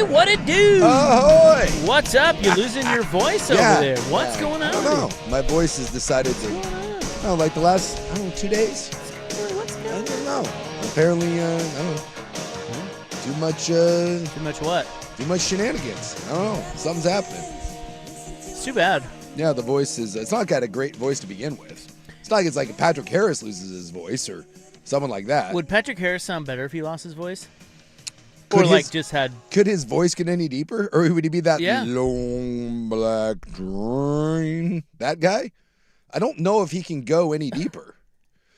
what it do? Ahoy! What's up? You're losing your voice over there. What's going on? I don't know. My voice has decided to, like the last, 2 days. What's going on? I don't know. Apparently, I don't know. Too much, Too much what? Too much shenanigans. I don't know. Something's happening. It's too bad. Yeah, the voice is, it's not got a great voice to begin with. It's not like it's like Patrick Harris loses his voice or someone like that. Would Patrick Harris sound better if he lost his voice? Could Or his- just had... Could his voice get any deeper? Or would he be that Yeah. long black train? That guy? I don't know if he can go any deeper.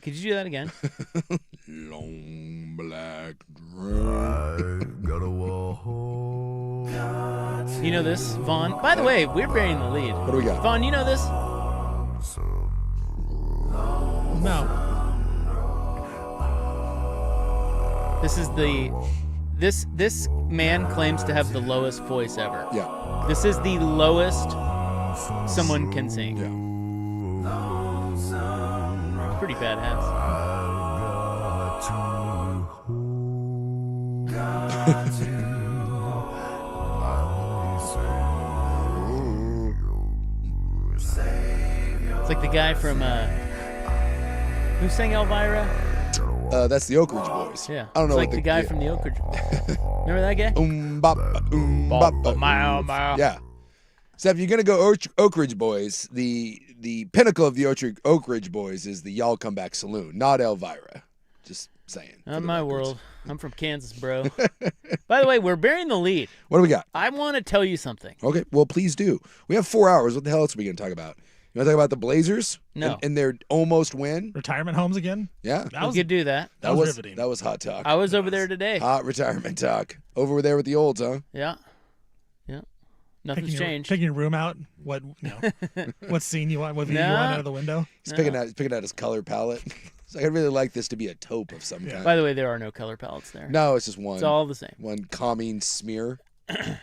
Could you do that again? Long black train. You know this, Vaughn? By the way, we're bearing the lead. What do we got? Vaughn, you know this? No. This is this man claims to have the lowest voice ever. Yeah. This is the lowest someone can sing. Yeah. Pretty badass. It's like the guy from who sang Elvira? That's the Oak Ridge Boys. Yeah. I don't know It's like what the guy from the Oak Ridge. Remember that guy? Bop. Yeah. So if you're gonna go Oak Ridge Boys, the pinnacle of the Oak Ridge Boys is the Y'all Come Back Saloon, not Elvira. Just saying. Not in my world. I'm from Kansas, bro. By the way, we're bearing the lead. What do we got? I want to tell you something. Okay, well, please do. We have 4 hours. What the hell else are we going to talk about? You want to talk about the Blazers? No. And their almost win? Retirement homes again? Yeah. We could do that. That was riveting. That was hot talk. I was over there today. Hot retirement talk. Over there with the olds, huh? Yeah. Nothing's changed. Taking your room out. What what scene you want? What view you want out of the window? He's picking out his color palette. So I really like this to be a taupe of some kind. By the way, there are no color palettes there. No, it's just one. It's all the same. One calming smear. I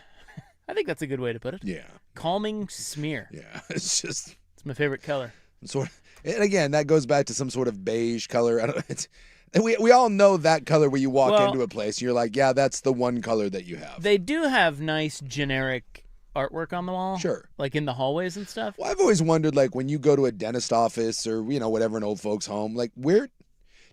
think that's a good way to put it. Yeah. Calming smear. Yeah. It's just. It's my favorite color. And again, that goes back to some sort of beige color. I don't. And we all know that color when you walk into a place. You're like, yeah, that's the one color that you have. They do have nice generic artwork on the wall. Sure. Like in the hallways and stuff. Well, I've always wondered, like, when you go to a dentist office or, whatever, an old folks home, like, where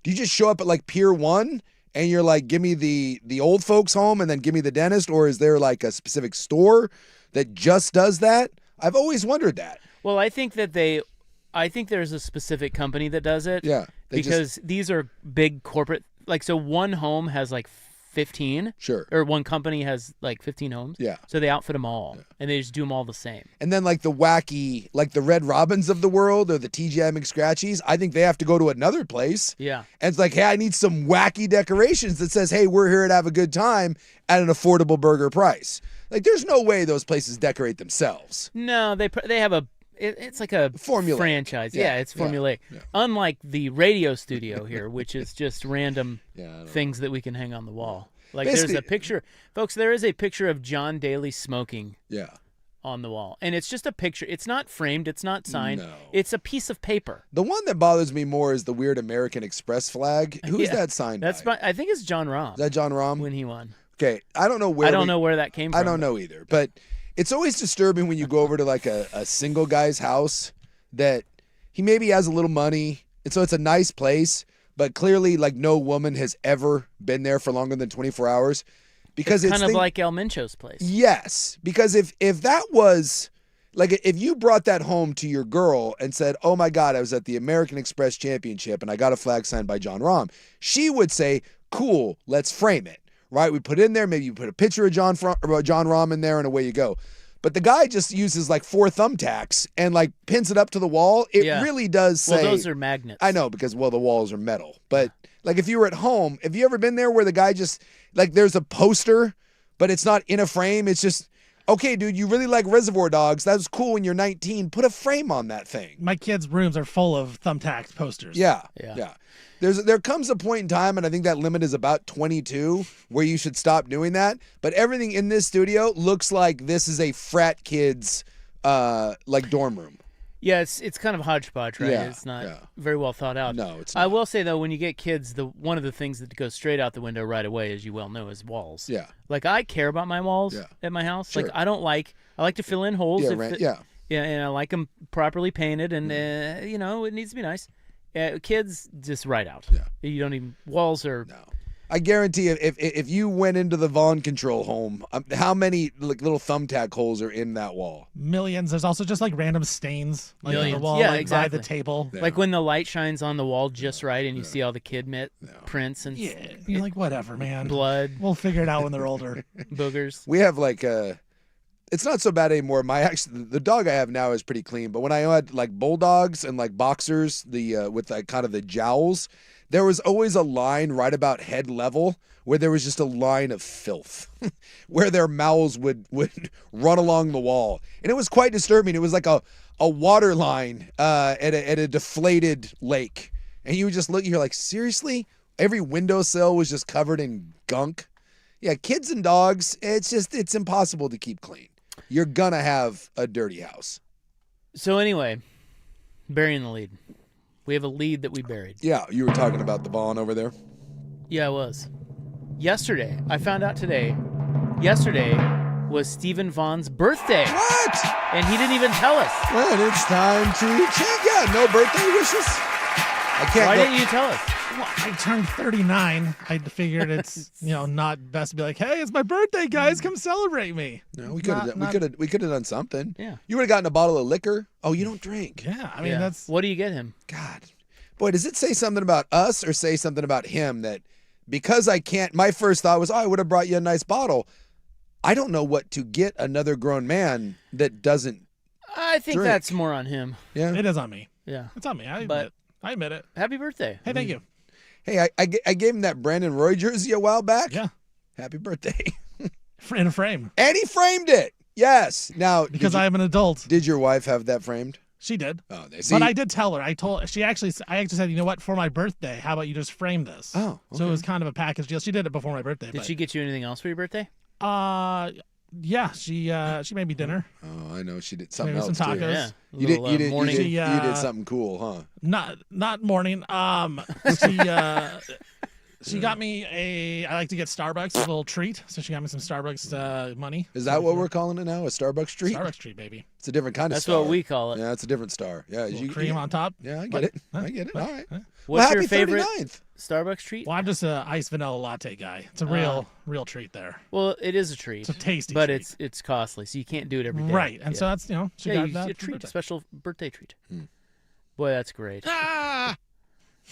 do you just show up at, like, Pier 1 and you're like, give me the old folks home and then give me the dentist? Or is there, like, a specific store that just does that? I've always wondered that. Well, I think there's a specific company that does it. Yeah. Because these are big corporate, like, so one home has, like, 15. Sure. Or one company has like 15 homes. Yeah. So they outfit them all, and they just do them all the same. And then like the wacky, like the Red Robins of the world or the TGI McScratchies, I think they have to go to another place. Yeah. And it's like, hey, I need some wacky decorations that says, hey, we're here to have a good time at an affordable burger price. Like, there's no way those places decorate themselves. No, they have a. It's like a formulaic franchise. Yeah, it's formulaic. Yeah. Unlike the radio studio here, which is just random things know. that we can hang on the wall. Like Basically, there's a picture, folks. There is a picture of John Daly smoking. Yeah. On the wall, and it's just a picture. It's not framed. It's not signed. No. It's a piece of paper. The one that bothers me more is the weird American Express flag. Who's that signed by? I think it's John Rahm. Is that John Rahm? When he won. Okay, I don't know where. I don't know where that came from. I don't know either, but it's always disturbing when you go over to like a single guy's house that he maybe has a little money, and so it's a nice place, but clearly like no woman has ever been there for longer than 24 hours. Because it's kind of like El Mincho's place. Yes, because if that was like, if you brought that home to your girl and said, "Oh my God, I was at the American Express Championship and I got a flag signed by John Rahm," she would say, "Cool, let's frame it." Right? We put it in there. Maybe you put a picture of John Rahm in there, and away you go. But the guy just uses like 4 thumbtacks and like pins it up to the wall. It really does say. Well, those are magnets. I know, because the walls are metal. But like if you were at home, have you ever been there where the guy just like there's a poster, but it's not in a frame? It's just, okay, dude, you really like Reservoir Dogs. That was cool when you're 19. Put a frame on that thing. My kids' rooms are full of thumbtacked posters. Yeah. There comes a point in time, and I think that limit is about 22, where you should stop doing that. But everything in this studio looks like this is a frat kid's like dorm room. Yeah, it's kind of hodgepodge, right? Yeah, It's not yeah. very well thought out. No, it's I not. will say though, when you get kids, one of the things that goes straight out the window right away, as you well know, is walls. Yeah. Like I care about my walls Yeah. at my house. Sure. Like I like to fill in holes. Yeah, Yeah, and I like them properly painted, and it needs to be nice. Kids just right out. Yeah. You don't even walls are. No. I guarantee if you went into the Vaughn Control home, how many little thumbtack holes are in that wall? Millions. There's also just like random stains like on Millions. the wall, Yeah, like exactly. by the table. Yeah. Like when the light shines on the wall just right, and you see all the kid prints and Yeah, you're like, whatever, man. blood, We'll figure it out when they're older. boogers. We have it's not so bad anymore. The dog I have now is pretty clean, but when I had like bulldogs and like boxers, with like kind of the jowls, there was always a line right about head level where there was just a line of filth where their mouths would run along the wall. And it was quite disturbing. It was like a water line at a deflated lake. And you would just look, you're like, seriously? Every windowsill was just covered in gunk. Yeah, kids and dogs, it's impossible to keep clean. You're gonna have a dirty house. So anyway, burying the lead. We have a lead that we buried. Yeah, you were talking about the Vaughn over there. Yeah, I was. Yesterday, I found out today. Yesterday was Stephen Vaughn's birthday, What? and he didn't even tell us. And it's time to check. Yeah, no birthday wishes. I can't Why go. didn't you tell us? Well, I turned 39. I figured it's not best to be like, hey, it's my birthday, guys. Come celebrate me. No, we could have done something. Yeah. You would have gotten a bottle of liquor. Oh, you don't drink. Yeah, I mean Yeah. that's What do you get him? God. Boy, does it say something about us or say something about him that because I can't, my first thought was, I would have brought you a nice bottle. I don't know what to get another grown man that doesn't. I think Drink. that's more on him. Yeah. it is on me. Yeah. It's on me. I But- admit. I admit it. Happy birthday. Hey, thank you. Hey, I gave him that Brandon Roy jersey a while back. Yeah, Happy birthday. in a frame And he framed it. Yes. Now, because I am an adult. did your wife have that framed? She did. Oh, they see. But I did tell her. I actually said, you know what? For my birthday, how about you just frame this? Oh, So it was kind of a package deal. She did it before my birthday. Did but, she get you anything else for your birthday? Yeah, she made me dinner. Oh, I know. She did something Maybe else some too. tacos. Yeah. You did. You did. Morning. You did, She, you did something cool, huh? Not morning. She got me I like to get Starbucks, a little treat. So she got me some Starbucks money. Is that what we're calling it now? A Starbucks treat? Starbucks treat, baby. It's a different kind of That's star. what we call it. Yeah, it's a different star. Yeah, Little cream on top. Yeah, I get What? it. Huh? I get it. All right. What's well, your happy favorite 39th. Starbucks treat? Well, I'm just a iced vanilla latte guy. It's a real treat there. Well, it is a treat. It's a tasty but treat. it's costly, so you can't do it every day. Right, and yeah. so that's she yeah, got you that get a for treat, birthday. special birthday treat. Hmm. Boy, that's great. Ah!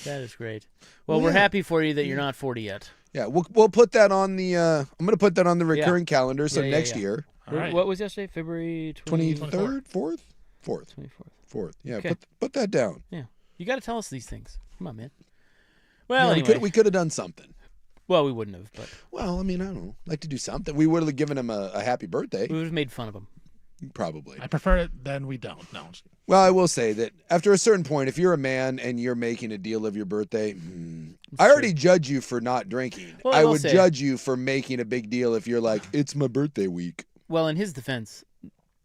That is great. Well, Well, we're yeah. happy for you that you're not 40 yet. Yeah, we'll put that on the. I'm going to put that on the recurring calendar. So Yeah, next yeah. year, All right. What was yesterday? February 23rd, 4th, 4th. Yeah, Okay. put that down. Yeah. You got to tell us these things. Come on, man. Yeah, Well, anyway. we could have done something. Well, we wouldn't have, but Well, I mean, I don't know. Like to do something. We would have given him a happy birthday, we would have made fun of him. probably. I prefer it than we don't. No. Well, I will say that after a certain point, if you're a man and you're making a deal of your birthday, I already judge you for not drinking. Well, I will would say- judge you for making a big deal if you're like, it's my birthday week. Well, in his defense,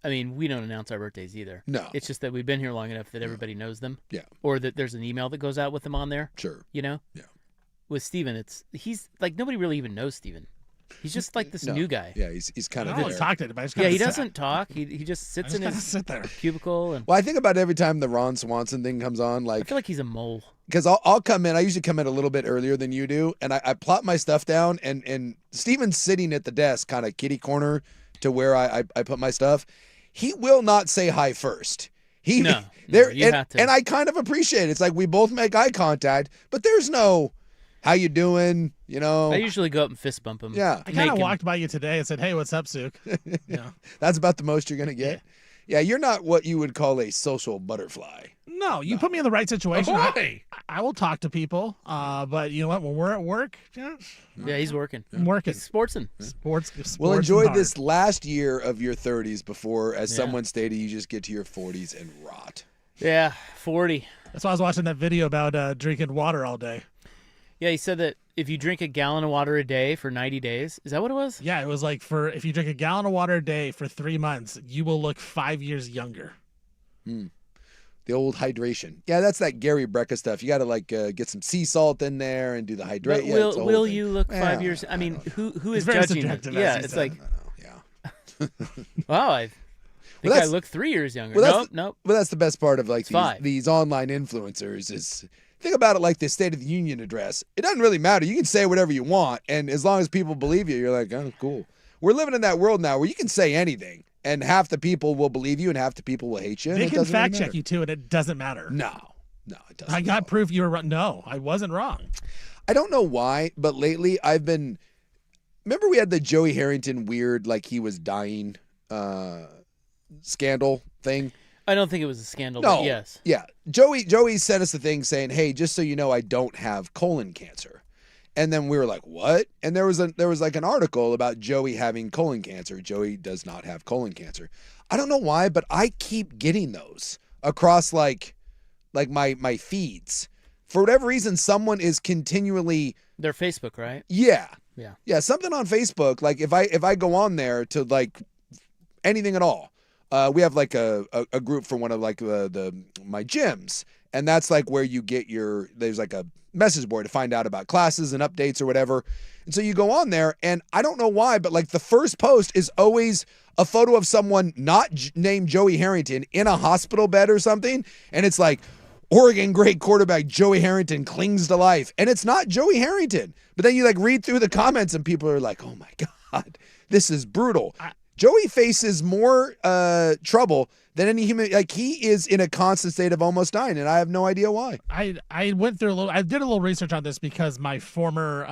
I mean, we don't announce our birthdays either. No. It's just that we've been here long enough that everybody knows them. Yeah. Or that there's an email that goes out with them on there, Sure. you know? Yeah. With Steven, he's like, nobody really even knows Steven. He's just like this No. new guy. Yeah, he's kind I of don't there. really talk to anybody. I just Yeah, kinda he sit- doesn't talk. He just I sits just in kind of his sit there. cubicle, and Well, I think about every time the Ron Swanson thing comes on, I like, feel like he's a mole. because I'll come in. I usually come in a little bit earlier than you do, and I plop my stuff down, and Steven's sitting at the desk, kind of kitty corner to where I put my stuff. He will not say hi first. He No, there, you and, have to. and I kind of appreciate it. It's like we both make eye contact, but there's no, how you doing? You know, I usually go up and fist bump him. yeah, I kind Make of him- walked by you today and said, "Hey, what's up, Suk?" Yeah. that's about the most you're gonna get. Yeah, you're not what you would call a social butterfly. No, you put me in the right situation. I will talk to people, but you know what? When we're at work, Yeah, he's working. I'm working. He's sportsing. Sports. Well, and enjoy hard. this last year of your 30s before, as Yeah. someone stated, you just get to your 40s and rot. Yeah, 40. That's why I was watching that video about drinking water all day. Yeah, he said that if you drink a gallon of water a day for 90 days, is that what it was? Yeah, it was like if you drink a gallon of water a day for 3 months, you will look 5 years younger. The old hydration. Yeah, that's that Gary Brecka stuff. You got to like get some sea salt in there and do the hydrate. But Yeah, will it's a whole will thing. you look Well, 5 years? I mean, who is It's very judging it? subjective, Yeah, as you it's said. like, Yeah. wow, I think I that's- look 3 years younger. well, that's Nope. Well, that's the best part of like five. these online influencers is think about it like the State of the Union address. It doesn't really matter. You can say whatever you want, and as long as people believe you, you're like, oh, cool. We're living in that world now where you can say anything, and half the people will believe you, and half the people will hate you. And They it can doesn't fact really check matter. you too, and it doesn't matter. No, it doesn't. I got proof you were wrong. No, I wasn't wrong. I don't know why, but lately I've been. Remember we had the Joey Harrington weird, like he was dying, scandal thing. I don't think it was a scandal. No, But yes. yeah. Joey sent us a thing saying, "Hey, just so you know, I don't have colon cancer." And then we were like, "What?" And there was like an article about Joey having colon cancer. Joey does not have colon cancer. I don't know why, but I keep getting those across like my feeds. For whatever reason, someone is continually They're Facebook, right? yeah. Yeah. Yeah, something on Facebook. Like if I go on there to like anything at all, we have like a group for one of like my gyms, and that's like where you get there's like a message board to find out about classes and updates or whatever. And so you go on there, and I don't know why, but like the first post is always a photo of someone not named Joey Harrington in a hospital bed or something, and it's like Oregon great quarterback Joey Harrington clings to life, and it's not Joey Harrington. But then you like read through the comments, and people are like, "Oh my God, this is brutal." Joey faces more trouble than any human. Like he is in a constant state of almost dying, and I have no idea why. I went through I did a little research on this because my former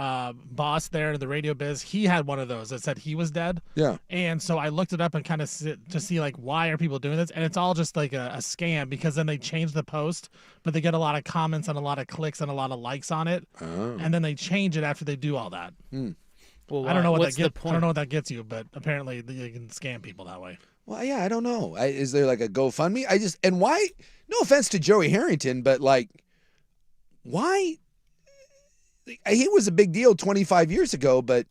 boss there in the radio biz, he had one of those that said he was dead. Yeah. And so I looked it up and kind of to see like why are people doing this, and it's all just like a scam because then they change the post, but they get a lot of comments and a lot of clicks and a lot of likes on it, and then they change it after they do all that. Well, I don't know what what's that the gets. I point? don't know what that gets you, but apparently you can scam people that way. Well, yeah, I don't know. Is there like a GoFundMe? And why? No offense to Joey Harrington, but like, why? He was a big deal 25 years ago, but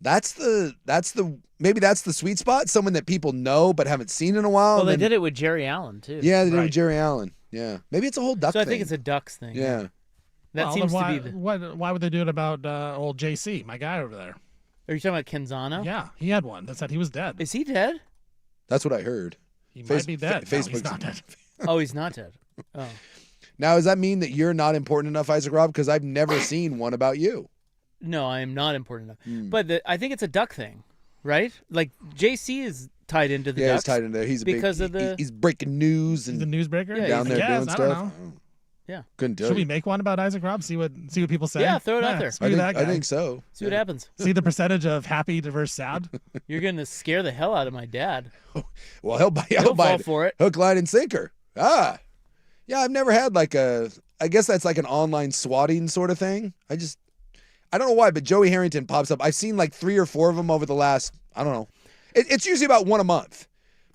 maybe that's the sweet spot. Someone that people know but haven't seen in a while. Well, they did it with Jerry Allen too. Yeah, they did it Right. with Jerry Allen. Yeah, maybe it's a whole duck So I thing. think it's a Ducks thing. yeah. That Well, seems then to be the. why would they do it about old JC, my guy over there? Are you talking about Kenzano? Yeah, he had one that said he was dead. Is he dead? That's what I heard. He Face- might be dead. fa- No, he's Facebook's- not dead. Oh, he's not dead. Oh. Now, does that mean that you're not important enough, Isaac Rob? Because I've never seen one about you. No, I am not important enough. But I think it's a Duck thing, right? Like JC is tied into the Yeah, Ducks. he's tied into there. He's because of the. he's breaking news He's and a newsbreaker. Yeah, down I there guess, doing I stuff. don't know. Yeah. Couldn't tell Should we you. make one about Isaac Rob? See what people say. Yeah, throw it out there. Screw I that guy. think so. See what happens. See the percentage of happy versus sad. You're gonna scare the hell out of my dad. Well, he'll buy He'll fall it. for it. Hook, line, and sinker. Yeah, I've never had like I guess that's like an online swatting sort of thing. I don't know why, but Joey Harrington pops up. I've seen like 3 or 4 of them over the last, I don't know. It's usually about one a month.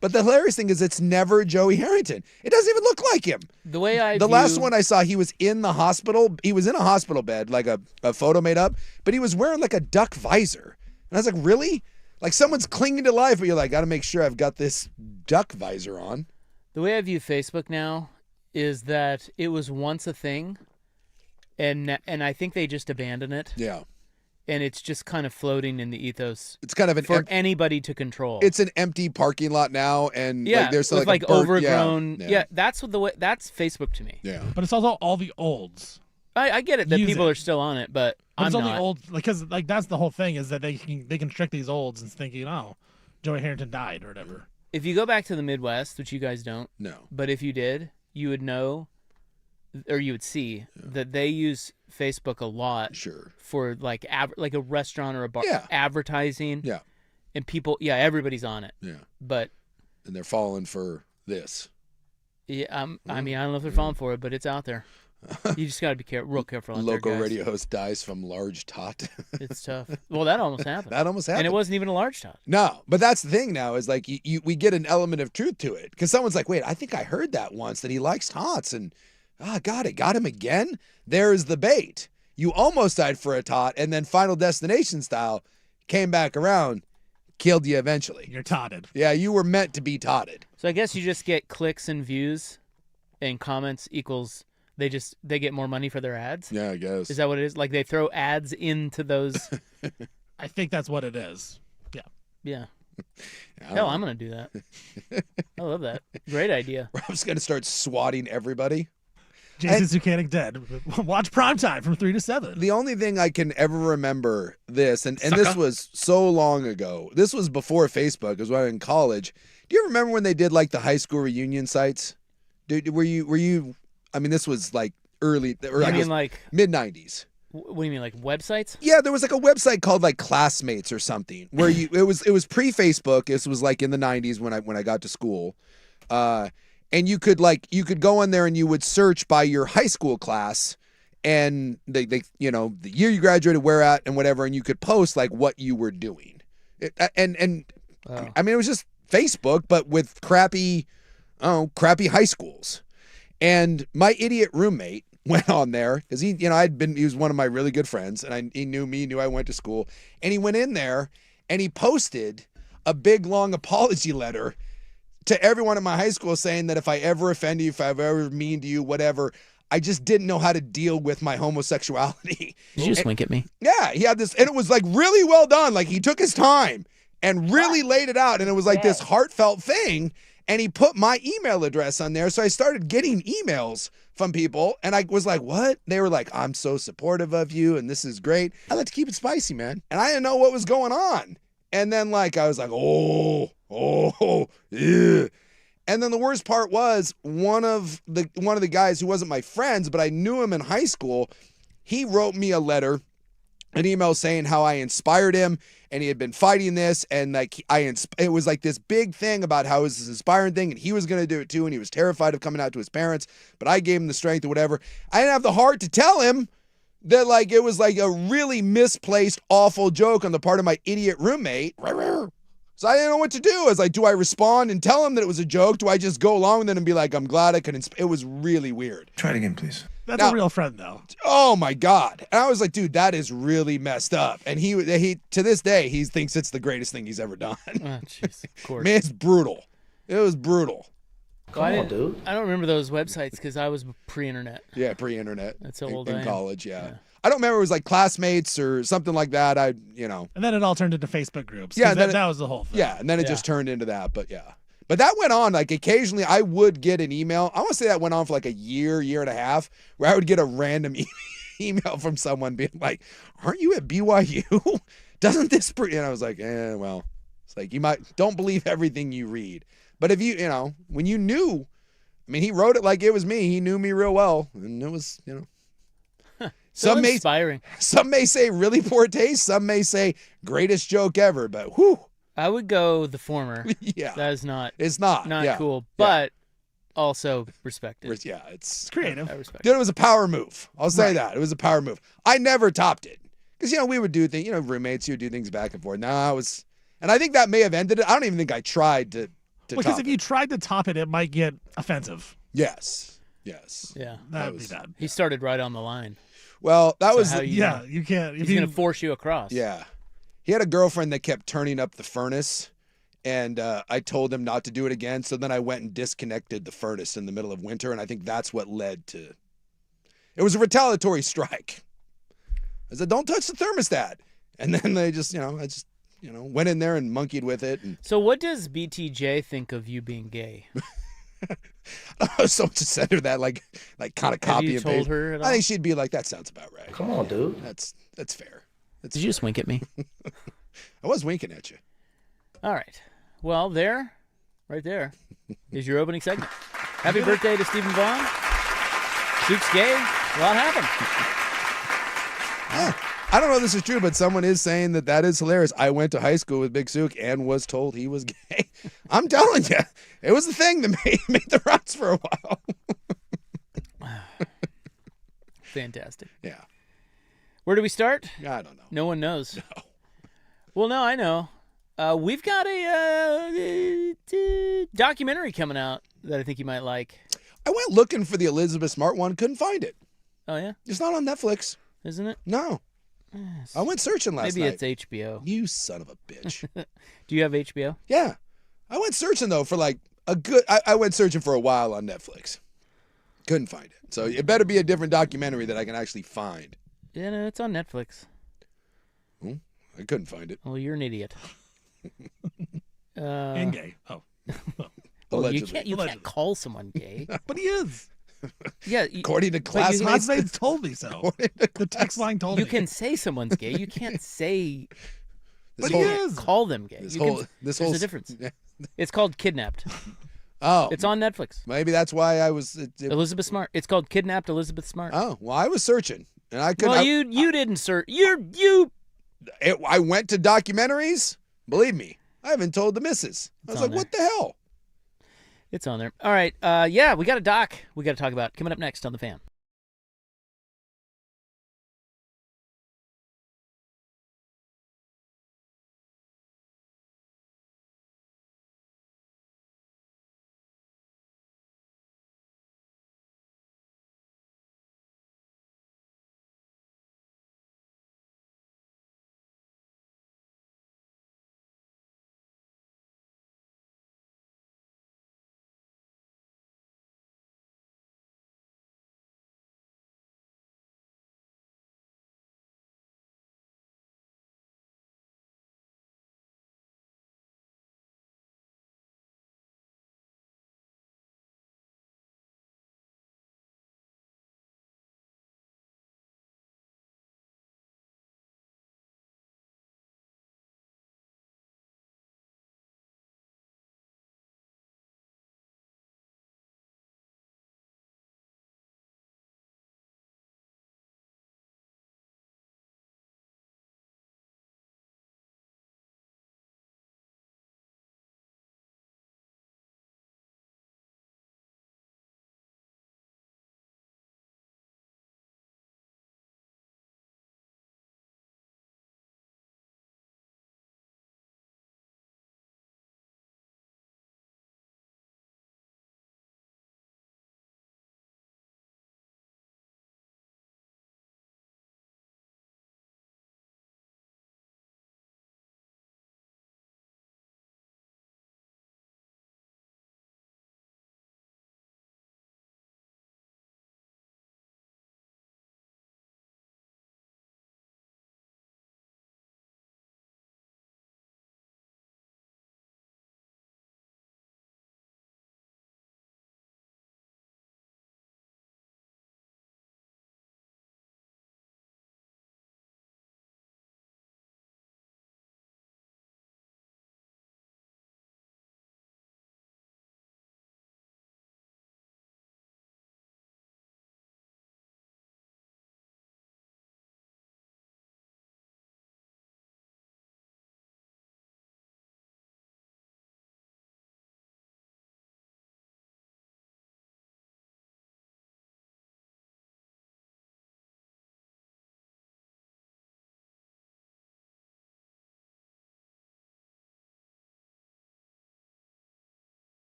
But the hilarious thing is it's never Joey Harrington. It doesn't even look like him. The way I The view, last one I saw, he was in the hospital. He was in a hospital bed, like a photo made up, but he was wearing like a duck visor. And I was like, really? Like someone's clinging to life, but you're like, got to make sure I've got this duck visor on. The way I view Facebook now is that it was once a thing, and I think they just abandoned it, Yeah. and it's just kind of floating in the ethos It's kind of an for anybody to control. it's an empty parking lot now, and yeah, like there's with like, like a burnt- overgrown. Yeah, Yeah, that's what that's Facebook to me. yeah. But it's also all the olds. I get it that Use people it. are still on it, but But I'm it's only not. old because like that's the whole thing is that they can trick these olds and thinking, oh, Joey Harrington died or whatever. If you go back to the Midwest, which you guys don't, No. but if you did, you would know, or you would see that they use Facebook a lot Sure. for like like a restaurant or a bar Yeah. advertising. Yeah. And people, everybody's on it. Yeah. But And they're falling for this. yeah, I mean, I don't know if they're falling for it, but it's out there. You just got to be real careful out Local there, guys. radio host dies from large tot. It's tough. Well, that almost happened. That almost happened. And it wasn't even a large tot. No, but that's the thing now is like we get an element of truth to it because someone's like, wait, I think I heard that once that he likes tots and got him again. There's the bait. You almost died for a tot and then Final Destination style came back around, killed you eventually. You're totted. Yeah, you were meant to be totted. So I guess you just get clicks and views and comments equals they get more money for their ads? Yeah, I guess. Is that what it is? Like they throw ads into those? I think that's what it is. Yeah. I Hell, don't I'm gonna do that. I love that. Great idea. know. Rob's gonna start swatting everybody. Jason Zucanic dead. Watch Primetime from 3 to 7. The only thing I can ever remember this, and this was so long ago. This was before Facebook. It was when I was in college. Do you remember when they did like the high school reunion sites? Were you? I mean, this was like early, or You I mean guess like mid '90s. what do you mean like websites? Yeah, there was like a website called like Classmates or something where it was pre-Facebook. This was like in the '90s when I got to school, and you could go in there and you would search by your high school class and they the year you graduated, where at, and whatever, and you could post like what you were doing. Oh. I mean, it was just Facebook, but with crappy high schools. And my idiot roommate went on there because he was one of my really good friends, and he knew me, knew I went to school, and he went in there and he posted a big long apology letter to everyone in my high school saying that if I ever offend you, if I've ever mean to you, whatever, I just didn't know how to deal with my homosexuality. Did you just wink at me? Yeah, he had this, and it was like really well done. Like he took his time and really laid it out, and it was like this heartfelt thing. And he put my email address on there, so I started getting emails from people, and I was like, "What?" They were like, "I'm so supportive of you, and this is great." I like to keep it spicy, man, and I didn't know what was going on. And then like I was like, "Oh, yeah." And then the worst part was one of the guys who wasn't my friends, but I knew him in high school. He wrote me a letter, an email saying how I inspired him and he had been fighting this, and like it was like this big thing about how it was this inspiring thing and he was going to do it too, and he was terrified of coming out to his parents, but I gave him the strength or whatever. I didn't have the heart to tell him that like it was like a really misplaced, awful joke on the part of my idiot roommate. So I didn't know what to do. I was like, do I respond and tell him that it was a joke? Do I just go along with it and be like, I'm glad I could it was really weird. Try it again, please. That's Now- a real friend, though. Oh my God. And I was like, dude, that is really messed up. And he to this day, he thinks it's the greatest thing he's ever done. Oh, jeez, of course. Man, it's brutal. It was brutal. Come on, dude. I don't remember those websites because I was pre-internet. Yeah, pre-internet. That's how old in I am. college, yeah. Yeah. I don't remember, it was like Classmates or something like that. And then it all turned into Facebook groups. Yeah, 'cause then that was the whole thing. Yeah, and then it Yeah. just turned into that, but yeah. But that went on, like occasionally I would get an email. I want to say that went on for like a year and a half, where I would get a random email from someone being like, aren't you at BYU? Doesn't this, and I was like, well, it's like, don't believe everything you read. But if when you knew, I mean, he wrote it like it was me. He knew me real well. And it was, So inspiring. Some may say really poor taste. Some may say greatest joke ever, but whew. I would go the former. Yeah. That is not It's not. Yeah. cool, but also respected. Yeah, It's creative. I respect Dude, it was a power move. I'll say Right. that. It was a power move. I never topped it. Because, we would do things, roommates, you would do things back and forth. And I think that may have ended it. I don't even think I tried to Because top if it. you tried to top it, it might get offensive. Yes. Yeah. That would was- be bad. He started right on the line. Well, that So was, how you- Yeah, you can't. If He's you, going to force you across. yeah. He had a girlfriend that kept turning up the furnace. And I told him not to do it again. So then I went and disconnected the furnace in the middle of winter. And I think that's what led to, it was a retaliatory strike. I said, don't touch the thermostat. And then they just, I just, went in there and monkeyed with it. And So what does BTJ think of you being gay? someone just sent her that, like kind of copy Have you and told paste. her at all? I think she'd be like, that sounds about right. Come on, dude. That's fair. Did you just wink at me? I was winking at you. All right. Well, right there, is your opening segment. Happy birthday to Stephen Vaughn. Soup's gay. A lot happened. I don't know if this is true, but someone is saying that is hilarious. I went to high school with Big Sook and was told he was gay. I'm telling you, it was the thing that made the rounds for a while. Fantastic. Yeah. Where do we start? I don't know. No one knows. No. Well, no, I know. We've got a documentary coming out that I think you might like. I went looking for the Elizabeth Smart one, couldn't find it. Oh, yeah? It's not on Netflix. Isn't it? No. I went searching last Maybe night. it's HBO. You son of a bitch. Do you have HBO? Yeah. I went searching, though, for like a good... I went searching for a while on Netflix. Couldn't find it. So it better be a different documentary that I can actually find. Yeah, no, it's on Netflix. I couldn't find it. Well, you're an idiot. And gay. Oh. Well, Allegedly. you can't call someone gay. But he is. Yeah, According to classmates. Classmates told me so. The text line told you me. can say someone's gay. You can't say This But whole- he is. call them gay. This You whole, can, this there's whole, a difference. Yeah. It's called Kidnapped. Oh, It's on Netflix. maybe that's why I was. Elizabeth Smart. It's called Kidnapped Elizabeth Smart. Oh, well, I was searching, and I couldn't. Well, you didn't search. You. I went to documentaries. Believe me, I haven't told the missus. I was on like, there. what the hell? It's on there. All right. Yeah, we got a doc we got to talk about coming up next on The Fan.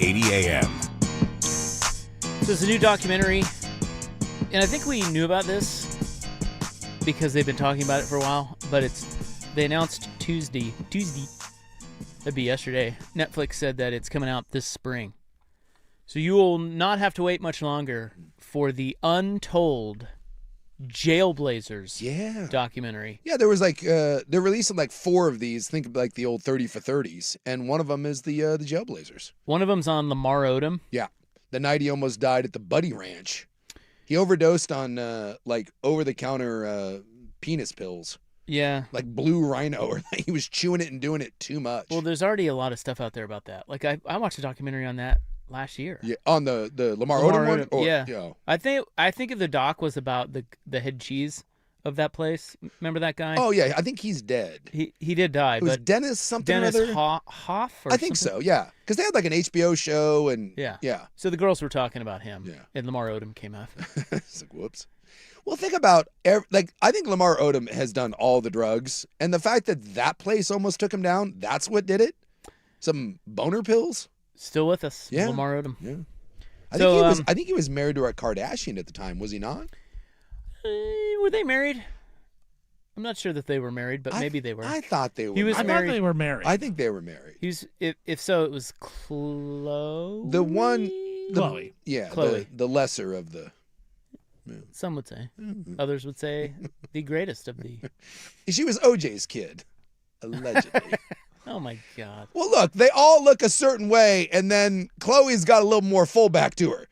680 AM. So it's a new documentary, and I think we knew about this because they've been talking about it for a while, but they announced Tuesday, that'd be yesterday, Netflix said that it's coming out this spring. So you will not have to wait much longer for the Untold Jailblazers documentary. Yeah, there was they're releasing 4 of these. Think of the old 30 for 30s, and one of them is the Jailblazers. One of them's on Lamar Odom. Yeah, the night he almost died at the Buddy Ranch. He overdosed on over-the-counter penis pills. Yeah. Like Blue Rhino, or he was chewing it and doing it too much. Well, there's already a lot of stuff out there about that. Like I watched a documentary on that last year. Yeah, on the Lamar Odom one? Or, yeah. I think if the doc was about the head cheese of that place. Remember that guy? Oh yeah, I think he's dead. He did die. It was but Dennis something Dennis or other? Hoff? Or I think something? so, yeah. Because they had an HBO show and yeah. So the girls were talking about him. Yeah. And Lamar Odom came after. It's like, whoops. Well, think about, I think Lamar Odom has done all the drugs, and the fact that place almost took him down, that's what did it? Some boner pills? Still with us, yeah. Lamar Odom. Yeah. I think he was married to a Kardashian at the time, was he not? Were they married? I'm not sure that they were married, but maybe they were. I thought they were. He was I married. thought they were married. I think they were married. If so, it was Chloe. The one, Chloe. Yeah, Chloe. The lesser of the. Yeah. Some would say. Others would say the greatest of the. She was OJ's kid, allegedly. Oh my God. Well, look, they all look a certain way, and then Chloe's got a little more fullback to her.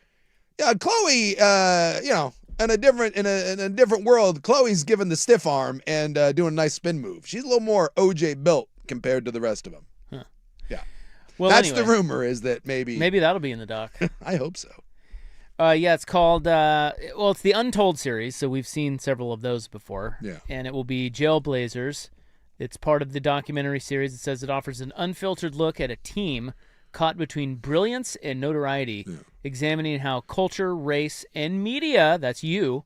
Yeah, Chloe, in a different world, Chloe's given the stiff arm and doing a nice spin move. She's a little more OJ built compared to the rest of them. Huh. Yeah. Well, that's anyway, the rumor, is that maybe that'll be in the doc. I hope so. Yeah, it's called, it's the Untold series, so we've seen several of those before. Yeah. And it will be Jailblazers. It's part of the documentary series. It says it offers an unfiltered look at a team caught between brilliance and notoriety, examining how culture, race, and media, that's you,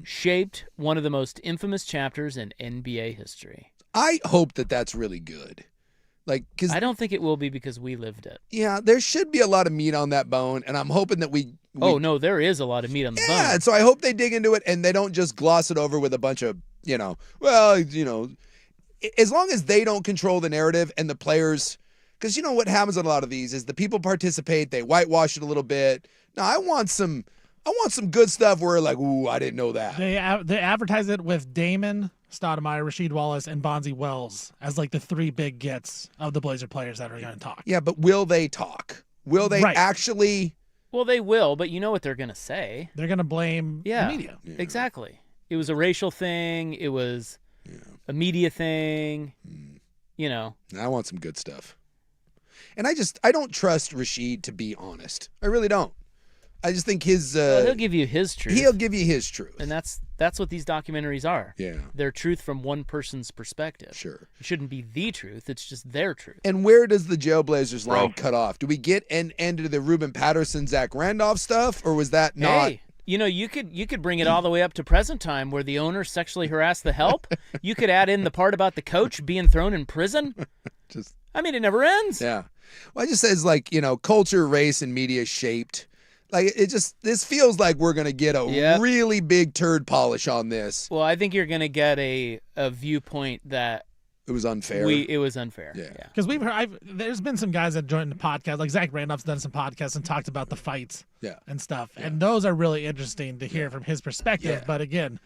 shaped one of the most infamous chapters in NBA history. I hope that that's really good. Cause, I don't think it will be because we lived it. Yeah, there should be a lot of meat on that bone, and I'm hoping that we oh, no, there is a lot of meat on the bone. Yeah, so I hope they dig into it and they don't just gloss it over with a bunch of, as long as they don't control the narrative and the players, because you know what happens on a lot of these is the people participate, they whitewash it a little bit. No, I want some good stuff where ooh, I didn't know that. They advertise it with Damon Stoudemire, Rasheed Wallace, and Bonzi Wells as the 3 big gets of the Blazer players that are going to talk. Yeah, but will they talk? Will they actually? Well, they will, but you know what they're going to say. They're going to blame the media. Yeah, exactly. It was a racial thing. It was a media thing. I want some good stuff. And I don't trust Rasheed to be honest. I really don't. I just think his... he'll give you his truth. He'll give you his truth. And that's what these documentaries are. Yeah. They're truth from one person's perspective. Sure. It shouldn't be the truth. It's just their truth. And where does the Jailblazers line cut off? Do we get into the Ruben Patterson, Zach Randolph stuff, or was that not... Hey, you could bring it all the way up to present time where the owner sexually harassed the help. You could add in the part about the coach being thrown in prison. It never ends. Yeah. Well, it just says culture, race, and media shaped. This feels like we're going to get a really big turd polish on this. Well, I think you're going to get a viewpoint that it was unfair. It was unfair. Yeah. Because there's been some guys that joined the podcast, like Zach Randolph's done some podcasts and talked about the fights and stuff. Yeah. And those are really interesting to hear from his perspective. Yeah. But again,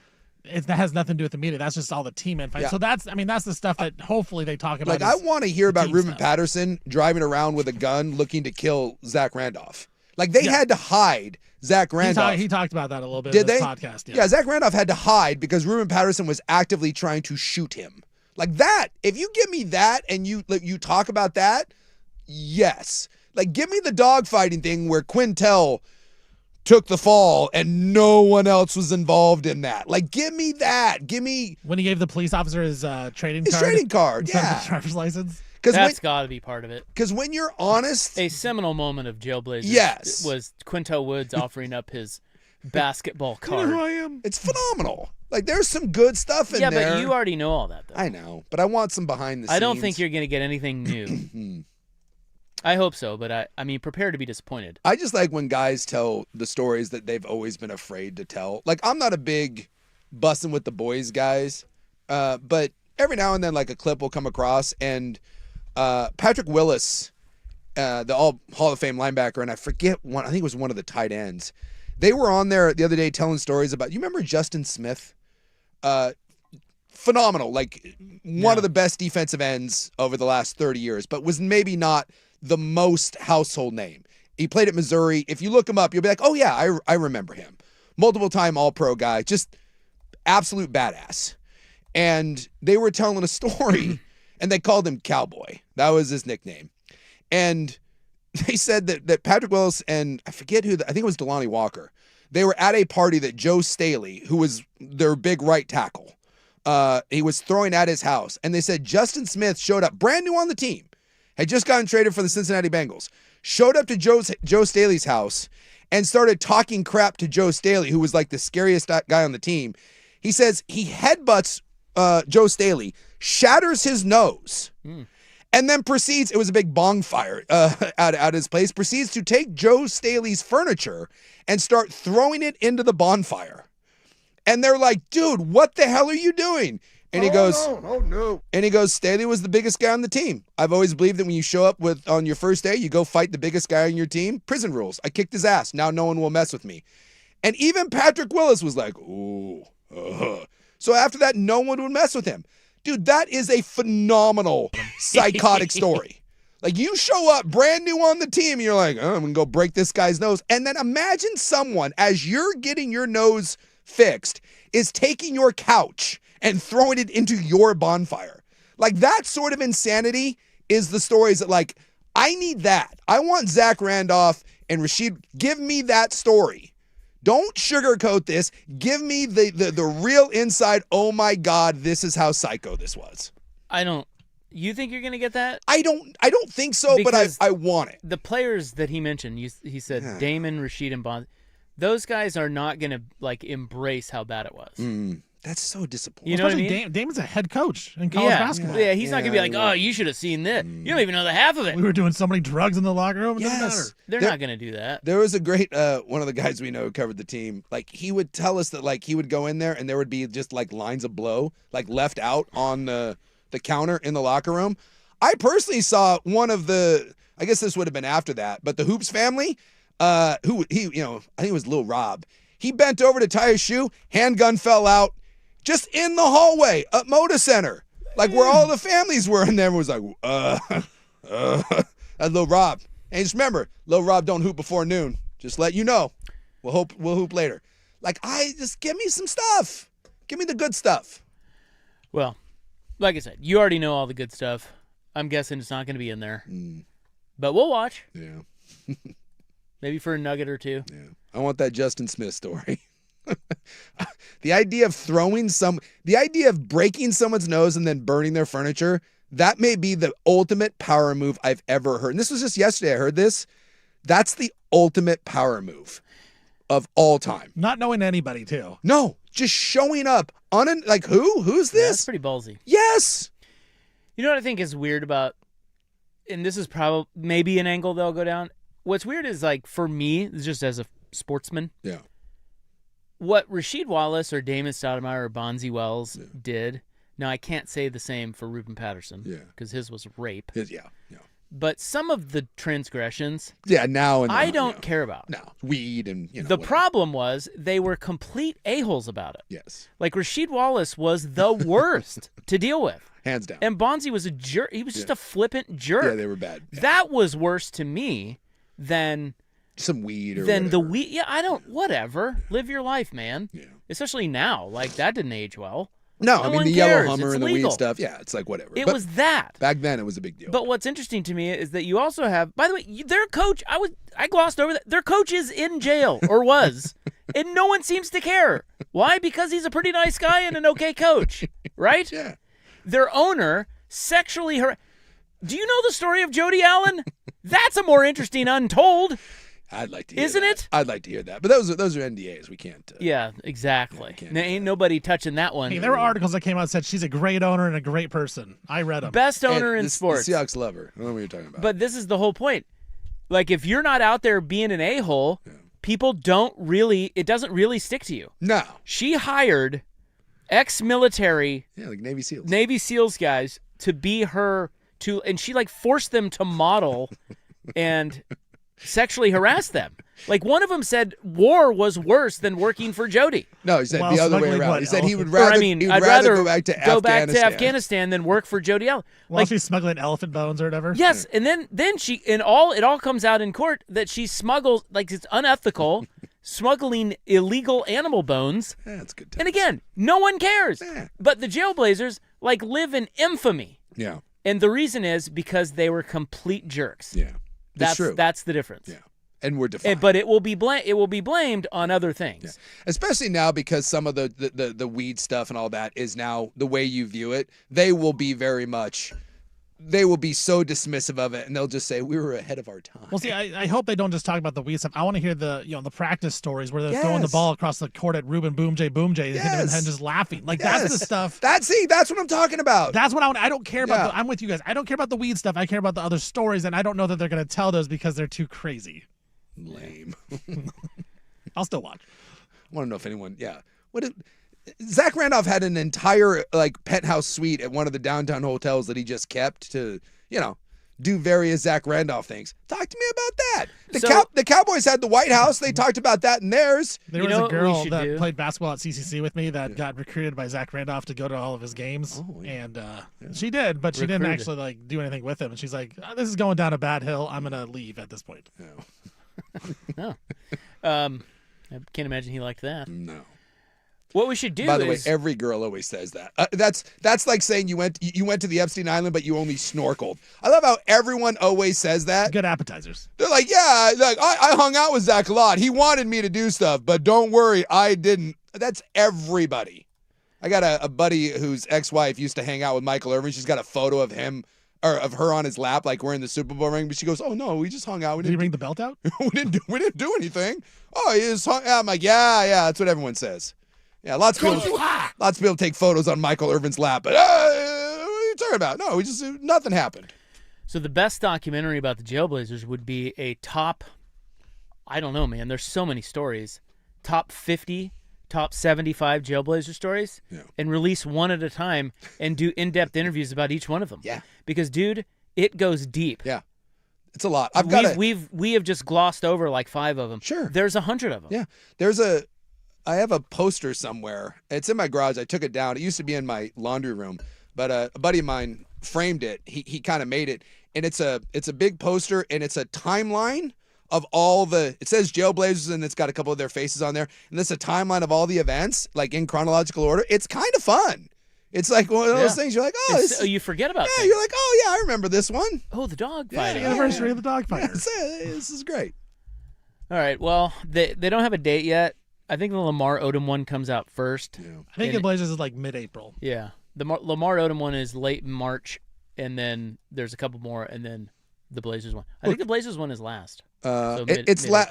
that has nothing to do with the media. That's just all the team in fights. Yeah. So that's the stuff that hopefully they talk about. I want to hear about Ruben Patterson driving around with a gun looking to kill Zach Randolph. They had to hide Zach Randolph. He talked about that a little bit in this podcast. Yeah, Zach Randolph had to hide because Ruben Patterson was actively trying to shoot him. That, if you give me that and you talk about that, yes. Give me the dogfighting thing where Quintel took the fall and no one else was involved in that. Give me that. Give me... When he gave the police officer his trading card. His trading card, yeah. His driver's license. That's got to be part of it. Because when you're honest... A seminal moment of Jailblazers was Quintel Woods offering up his basketball card. You know who I am? It's phenomenal. There's some good stuff in there. Yeah, but you already know all that, though. I know, but I want some behind the scenes. I don't think you're going to get anything new. I hope so, but I mean, prepare to be disappointed. I just like when guys tell the stories that they've always been afraid to tell. Like, I'm not a big bussin' with the boys guys, but every now and then, like, a clip will come across, and Patrick Willis, the all Hall of Fame linebacker, and I forget one, I think it was one of the tight ends. They were on there the other day telling stories about, you remember Justin Smith? Phenomenal, like one of the best defensive ends over the last 30 years, but was maybe not the most household name. He played at Missouri. If you look him up, you'll be like, oh yeah, I remember him. Multiple time All-Pro guy, just absolute badass. And they were telling a story, and they called him Cowboy. That was his nickname. And they said that Patrick Willis and I forget who, I think it was Delonte Walker, they were at a party that Joe Staley, who was their big right tackle, he was throwing at his house. And they said Justin Smith showed up, brand new on the team, had just gotten traded for the Cincinnati Bengals, showed up to Joe Staley's house and started talking crap to Joe Staley, who was like the scariest guy on the team. He says he headbutts Joe Staley, shatters his nose, and then proceeds, it was a big bonfire at his place, proceeds to take Joe Staley's furniture and start throwing it into the bonfire. And they're like, dude, what the hell are you doing? And he goes, no. And he goes, Staley was the biggest guy on the team. I've always believed that when you show up on your first day, you go fight the biggest guy on your team. Prison rules. I kicked his ass. Now no one will mess with me. And even Patrick Willis was like, ooh. So after that, no one would mess with him. Dude, that is a phenomenal psychotic story. Like, you show up brand new on the team, and you're like, oh, I'm going to go break this guy's nose. And then imagine someone, as you're getting your nose fixed, is taking your couch and throwing it into your bonfire. Like, that sort of insanity is the stories that, like, I need that. I want Zach Randolph and Rashid. Give me that story. Don't sugarcoat this. Give me the real inside, oh my God, this is how psycho this was. You think you're going to get that? I don't think so, because but I want it. The players that he mentioned, he said Damon, Rashid, and Bond, those guys are not going to like embrace how bad it was. That's so disappointing. You know what I mean? Damon's a head coach in college basketball. Yeah, he's not going to be like, oh, you should have seen this. You don't even know the half of it. We were doing so many drugs in the locker room. It doesn't matter. They're not going to do that. There was a great, one of the guys we know who covered the team, like, he would tell us that, like, he would go in there and there would be just, like, lines of blow, like, left out on the counter in the locker room. I personally saw one of I guess this would have been after that, but the Hoops family, I think it was Lil Rob. He bent over to tie his shoe, handgun fell out, just in the hallway at Moda Center, like where all the families were, and everyone was like, that's Lil Rob. And just remember, Lil Rob don't hoop before noon. Just let you know. We'll hoop later. Like, just give me some stuff. Give me the good stuff. Well, like I said, you already know all the good stuff. I'm guessing it's not going to be in there. But we'll watch. Yeah. Maybe for a nugget or two. Yeah. I want that Justin Smith story. The idea of breaking someone's nose and then burning their furniture, that may be the ultimate power move I've ever heard. And this was just yesterday I heard this. That's the ultimate power move of all time. Not knowing anybody, too. No, just showing up like, who's this? Yeah, that's pretty ballsy. Yes. You know what I think is weird about, and this is probably maybe an angle they'll go down. What's weird is, like, for me, just as a sportsman, yeah, what Rasheed Wallace or Damon Stoudemire or Bonzi Wells did. Now, I can't say the same for Ruben Patterson because his was rape. Yeah. But some of the transgressions, now and I don't care about. No, weed and the whatever. problem was they were complete a-holes about it. Yes, like Rasheed Wallace was the worst to deal with, hands down. And Bonzi was a jerk. He was just a flippant jerk. Yeah, they were bad. Yeah. That was worse to me than some weed or than whatever. the weed. Yeah, I don't. Whatever. Live your life, man. Yeah. Especially now, like that didn't age well. No, No I mean one the cares. yellow Hummer It's and the legal. weed stuff. Yeah, it's like whatever. It But was that. back then. It was a big deal. But what's interesting to me is that you also have, by the way, their coach, I glossed over that. Their coach is in jail, or was, and no one seems to care. Why? Because he's a pretty nice guy and an okay coach, right? Yeah. Their owner sexually Do you know the story of Jody Allen? That's a more interesting untold. I'd like to hear Isn't that. it? I'd like to hear that. But those are NDAs. We can't. Yeah, exactly. can't There do ain't that. nobody touching that one. Hey, there were articles that came out that said she's a great owner and a great person. I read them. Best owner And in the sports. Seahawks love her. I don't know what you're talking about. But this is the whole point. Like, if you're not out there being an a-hole, people don't really, it doesn't really stick to you. no. She hired ex-military Yeah, like Navy SEALs. Navy SEALs guys to be her, and she, like, forced them to model and sexually harass them. Like, one of them said war was worse than working for Jody. No, he said Well, the other way smuggling around. what, He said he would elephant- rather, Or, I mean, he would I'd rather rather go back to Afghanistan than work for Jody Allen. Well, Like, she's smuggling elephant bones or whatever. yes, and then she, it all comes out in court that she smuggles, like, it's unethical, smuggling illegal animal bones. Yeah, that's good. And again, no one cares. Yeah. But the Jailblazers, like, live in infamy. Yeah, And the reason is because they were complete jerks. yeah. That's true. That's the difference. Yeah. And we're defined. But it will be blamed on other things. Especially now because some of the weed stuff and all that is now the way you view it. They will be so dismissive of it, and they'll just say we were ahead of our time. Well, see, I hope they don't just talk about the weed stuff. I want to hear the practice stories where they're throwing the ball across the court at Ruben Boom J and just laughing. Like that's the stuff. That's what I'm talking about. That's what I don't care about. I'm with you guys. I don't care about the weed stuff. I care about the other stories, and I don't know that they're going to tell those because they're too crazy. Lame. I'll still watch. I want to know if anyone. Yeah. Zach Randolph had an entire penthouse suite at one of the downtown hotels that he just kept to do various Zach Randolph things. Talk to me about that. The Cowboys had the White House. They talked about that in theirs. There was a girl that played basketball at CCC with me that got recruited by Zach Randolph to go to all of his games, and she did, but she didn't actually do anything with him. And she's like, "This is going down a bad hill. I'm gonna leave at this point." I can't imagine he liked that. No. What we should do By the way, every girl always says that. That's like saying you went to the Epstein Island, but you only snorkeled. I love how everyone always says that. Good appetizers. They're like, yeah, I hung out with Zach a lot. He wanted me to do stuff, but don't worry, I didn't. That's everybody. I got a buddy whose ex-wife used to hang out with Michael Irvin. She's got a photo of him or of her on his lap, like wearing the Super Bowl ring. But she goes, "Oh no, we just hung out. Did he ring the belt out? we didn't do anything. Oh, he just hung out." I'm like, yeah, that's what everyone says. Yeah, lots of people take photos on Michael Irvin's lap, but what are you talking about? No, nothing happened. So the best documentary about the Jailblazers would be a top, I don't know, man. There's so many stories. Top 50, top 75 Jailblazer stories, and release one at a time and do in-depth interviews about each one of them. Yeah. Because, dude, it goes deep. Yeah. It's a lot. We have just glossed over like 5 of them. Sure. There's 100 of them. Yeah. I have a poster somewhere. It's in my garage. I took it down. It used to be in my laundry room, but a buddy of mine framed it. He kind of made it, and it's a big poster, and it's a timeline of it says Jailblazers, and it's got a couple of their faces on there, and it's a timeline of all the events, like in chronological order. It's kind of fun. It's like one of those things you're like, you forget about. Yeah, things. you're like, oh yeah, I remember this one. Oh, the dog Yeah, fighting. Anniversary of the dog fighter. This is great. All right. Well, they don't have a date yet. I think the Lamar Odom one comes out first. Yeah. I think the Blazers is like mid-April. Yeah. The Lamar Odom one is late March, and then there's a couple more, and then the Blazers one. I think the Blazers one is last. So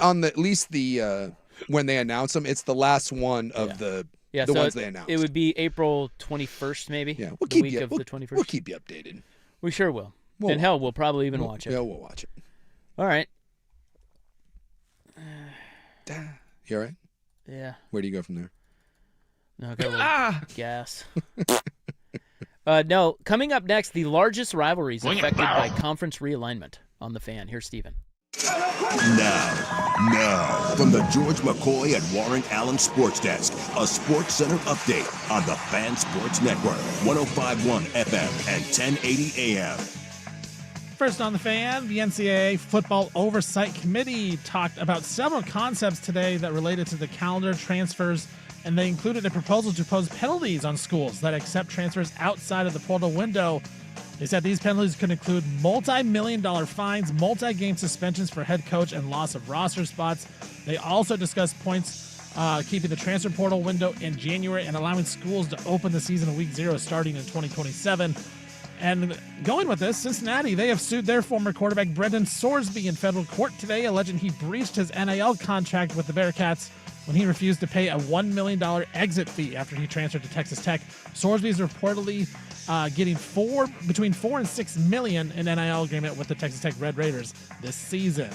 on at least the when they announce them, it's the last one of the ones they announced. It would be April 21st, maybe. Yeah, the week of the 21st. We'll keep you updated. We sure will. And hell, we'll probably even watch it. Yeah, we'll watch it. All right. You all right? Yeah. Where do you go from there? No, I got a little gas. No, coming up next, the largest rivalries affected by conference realignment on the Fan. Here's Steven. Now, from the George McCoy and Warren Allen Sports Desk, a Sports Center update on the Fan Sports Network, 105.1 FM and 1080 AM. First on the Fan, the NCAA Football Oversight Committee talked about several concepts today that related to the calendar, transfers, and they included a proposal to impose penalties on schools that accept transfers outside of the portal window. They said these penalties could include multi-million-dollar fines, multi-game suspensions for head coach, and loss of roster spots. They also discussed points keeping the transfer portal window in January and allowing schools to open the season in Week 0 starting in 2027. And going with this, Cincinnati, they have sued their former quarterback Brendan Sorsby in federal court today, alleging he breached his NIL contract with the Bearcats when he refused to pay a $1 million exit fee after he transferred to Texas Tech. Sorsby is reportedly getting between $4 and $6 million in NIL agreement with the Texas Tech Red Raiders this season.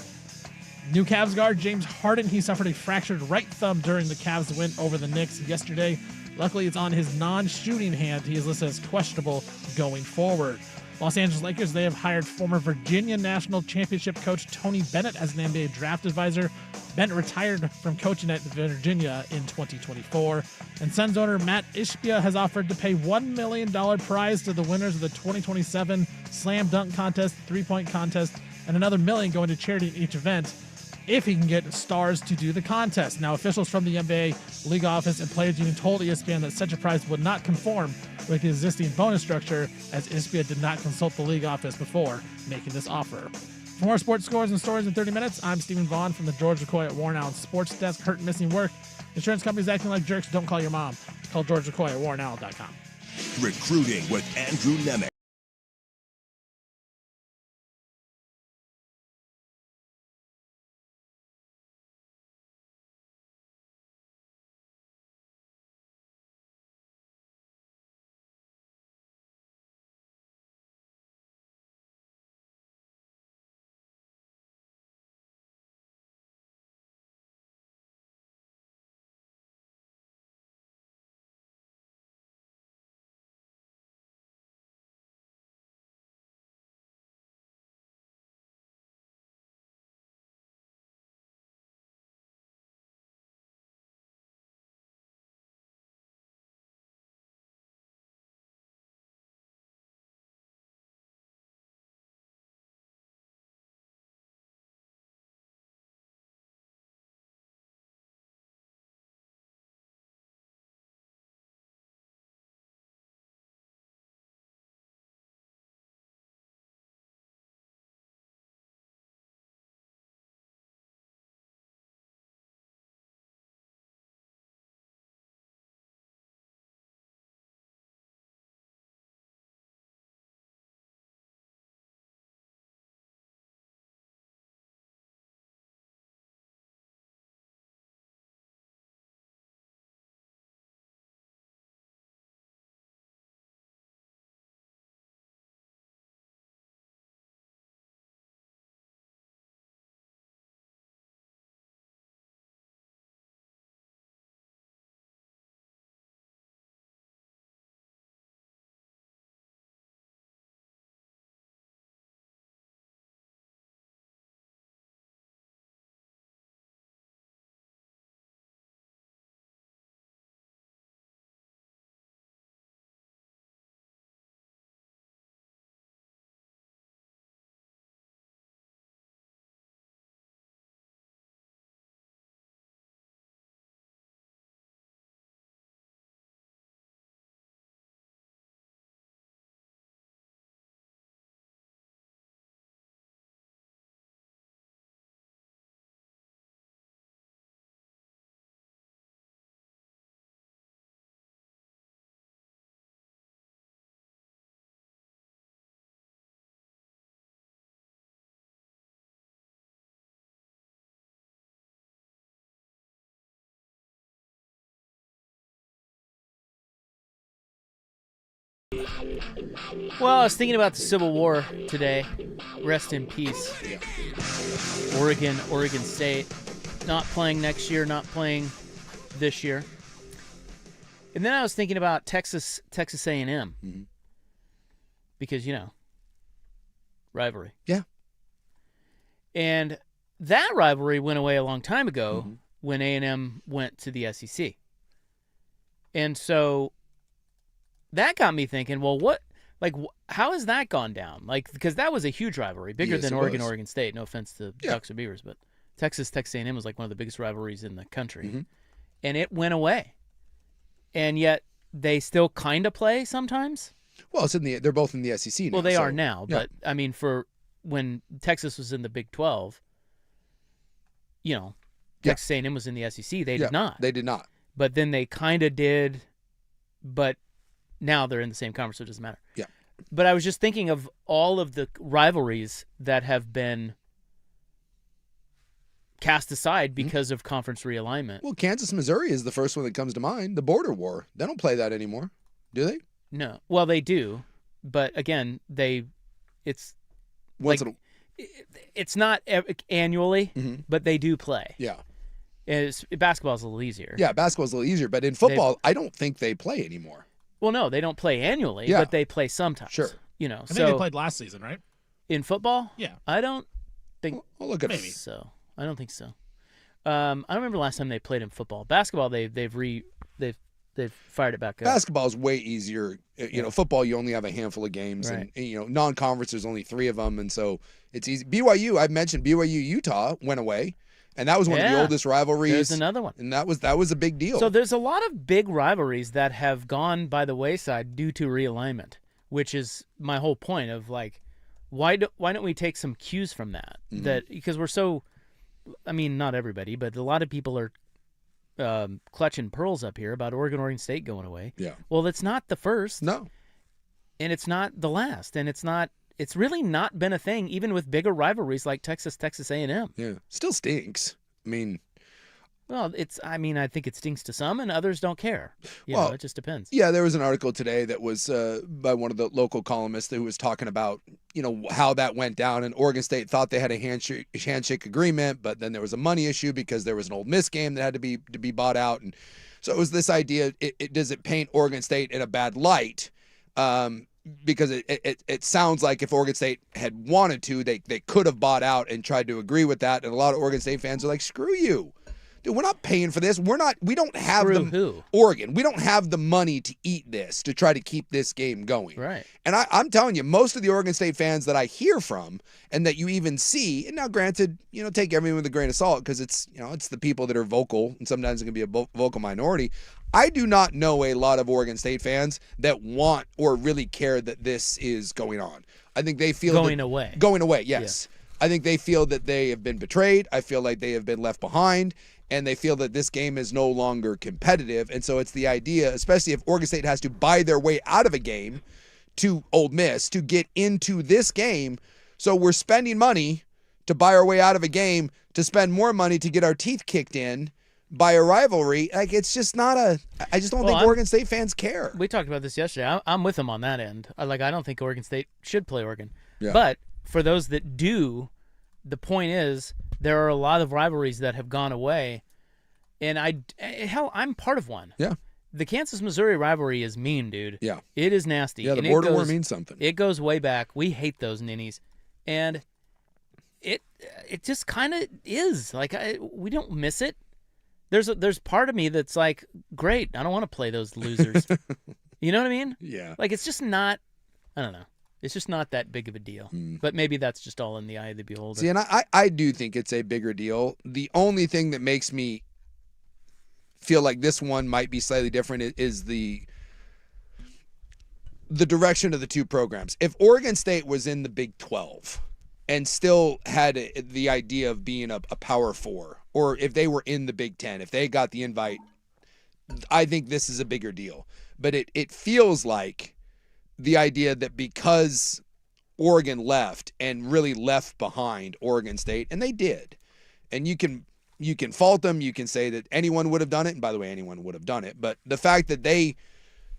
New Cavs guard James Harden, he suffered a fractured right thumb during the Cavs' win over the Knicks yesterday. Luckily, it's on his non-shooting hand. He is listed as questionable going forward. Los Angeles Lakers, they have hired former Virginia National Championship coach Tony Bennett as an NBA draft advisor. Bennett retired from coaching at Virginia in 2024. And Suns owner Matt Ishbia has offered to pay $1 million prize to the winners of the 2027 Slam Dunk Contest, three-point contest, and another $1 million going to charity in each event, if he can get stars to do the contest. Now, officials from the NBA league office and players union told ESPN that such a prize would not conform with the existing bonus structure, as ESPN did not consult the league office before making this offer. For more sports scores and stories in 30 minutes, I'm Stephen Vaughn from the George McCoy at Warren Allen Sports Desk. Hurt and missing work. Insurance companies acting like jerks. Don't call your mom. Call George McCoy at warrenallen.com. Recruiting with Andrew Nemec. Well, I was thinking about the Civil War today. Rest in peace. Oregon State. Not playing next year, not playing this year. And then I was thinking about Texas A&M. Mm-hmm. Because, rivalry. Yeah. And that rivalry went away a long time ago when A&M went to the SEC. And so that got me thinking, well, how has that gone down? Because that was a huge rivalry, bigger than Oregon State. No offense to Ducks or Beavers, but Texas A&M was like one of the biggest rivalries in the country. And it went away. And yet they still kind of play sometimes. Well, they're both in the SEC now. Well, they are now, but I mean, for when Texas was in the Big 12, Texas A&M was in the SEC. They did not. They did not. But then they kind of did, but now they're in the same conference, so it doesn't matter. Yeah. But I was just thinking of all of the rivalries that have been cast aside because of conference realignment. Well, Kansas, Missouri is the first one that comes to mind. The border war. They don't play that anymore, do they? No. Well, they do, but again, it's Once like, it's not annually, Mhm. but they do play. Yeah. Basketball's a little easier. Yeah, basketball's a little easier, but in football, I don't think they play anymore. Well, no, they don't play annually, Yeah. but they play sometimes. Sure. You know, I think they played last season, right? in football, Yeah. I don't think Well, look at Maybe. so. I don't think so. I don't remember last time they played in football. Basketball, they've fired it back up. Basketball's way easier. You know, football, you only have a handful of games, Right. and you know, non-conference, there's only 3 of them, and so it's easy. BYU, I've mentioned BYU, Utah went away, and that was one of the Yeah. oldest rivalries. There's another one. And that was a big deal. So there's a lot of big rivalries that have gone by the wayside due to realignment, which is my whole point of like, why don't we take some cues from that? Mm-hmm. That because we're so, I mean, not everybody, but a lot of people are clutching pearls up here about Oregon State going away. Yeah. Well, it's not the first, No. and it's not the last, and it's really not been a thing, even with bigger rivalries like Texas A&M. Yeah. Still stinks. I mean, Well, I think it stinks to some, and others don't care. You Well, know, it just depends. yeah, there was an article today that was by one of the local columnists who was talking about, you know, how that went down, and Oregon State thought they had a handshake agreement, but then there was a money issue because there was an Ole Miss game that had to be bought out, and so it was this idea: does it paint Oregon State in a bad light? Because it sounds like if Oregon State had wanted to, they could have bought out and tried to agree with that, and a lot of Oregon State fans are like, "Screw you." Dude, we're not paying for this. We don't have Screw the who? Oregon. We don't have the money to eat this, to try to keep this game going. Right. And I'm telling you, most of the Oregon State fans that I hear from and that you even see, and now granted, you know, take everything with a grain of salt because it's, you know, it's the people that are vocal, and sometimes it can be a vocal minority. I do not know a lot of Oregon State fans that want or really care that this is going on. I think they feel Going away. Going away, yes. I think they feel that they have been betrayed. I feel like they have been left behind. And they feel that this game is no longer competitive. And so it's the idea, especially if Oregon State has to buy their way out of a game to Ole Miss to get into this game. So we're spending money to buy our way out of a game to spend more money to get our teeth kicked in by a rivalry. Like, it's just not I just don't think Oregon State fans care. We talked about this yesterday. I'm with them on that end. I don't think Oregon State should play Oregon. Yeah. But for those that do, the point is there are a lot of rivalries that have gone away, and I'm part of one. Yeah. The Kansas-Missouri rivalry is mean, dude. Yeah. It is nasty. Yeah, the and border war means something. It goes way back. We hate those ninnies, and it just kind of is. Like, we don't miss it. There's part of me that's like, great, I don't want to play those losers. You know what I mean? Yeah. Like, it's just not, I don't know. It's just not that big of a deal. But maybe that's just all in the eye of the beholder. See, and I do think it's a bigger deal. The only thing that makes me feel like this one might be slightly different is the direction of the two programs. If Oregon State was in the Big 12 and still had the idea of being a Power 4, or if they were in the Big 10, if they got the invite, I think this is a bigger deal. But it feels like the idea that because Oregon left and really left behind Oregon State, and they did, and you can fault them, you can say that anyone would have done it, and by the way, anyone would have done it, but the fact that they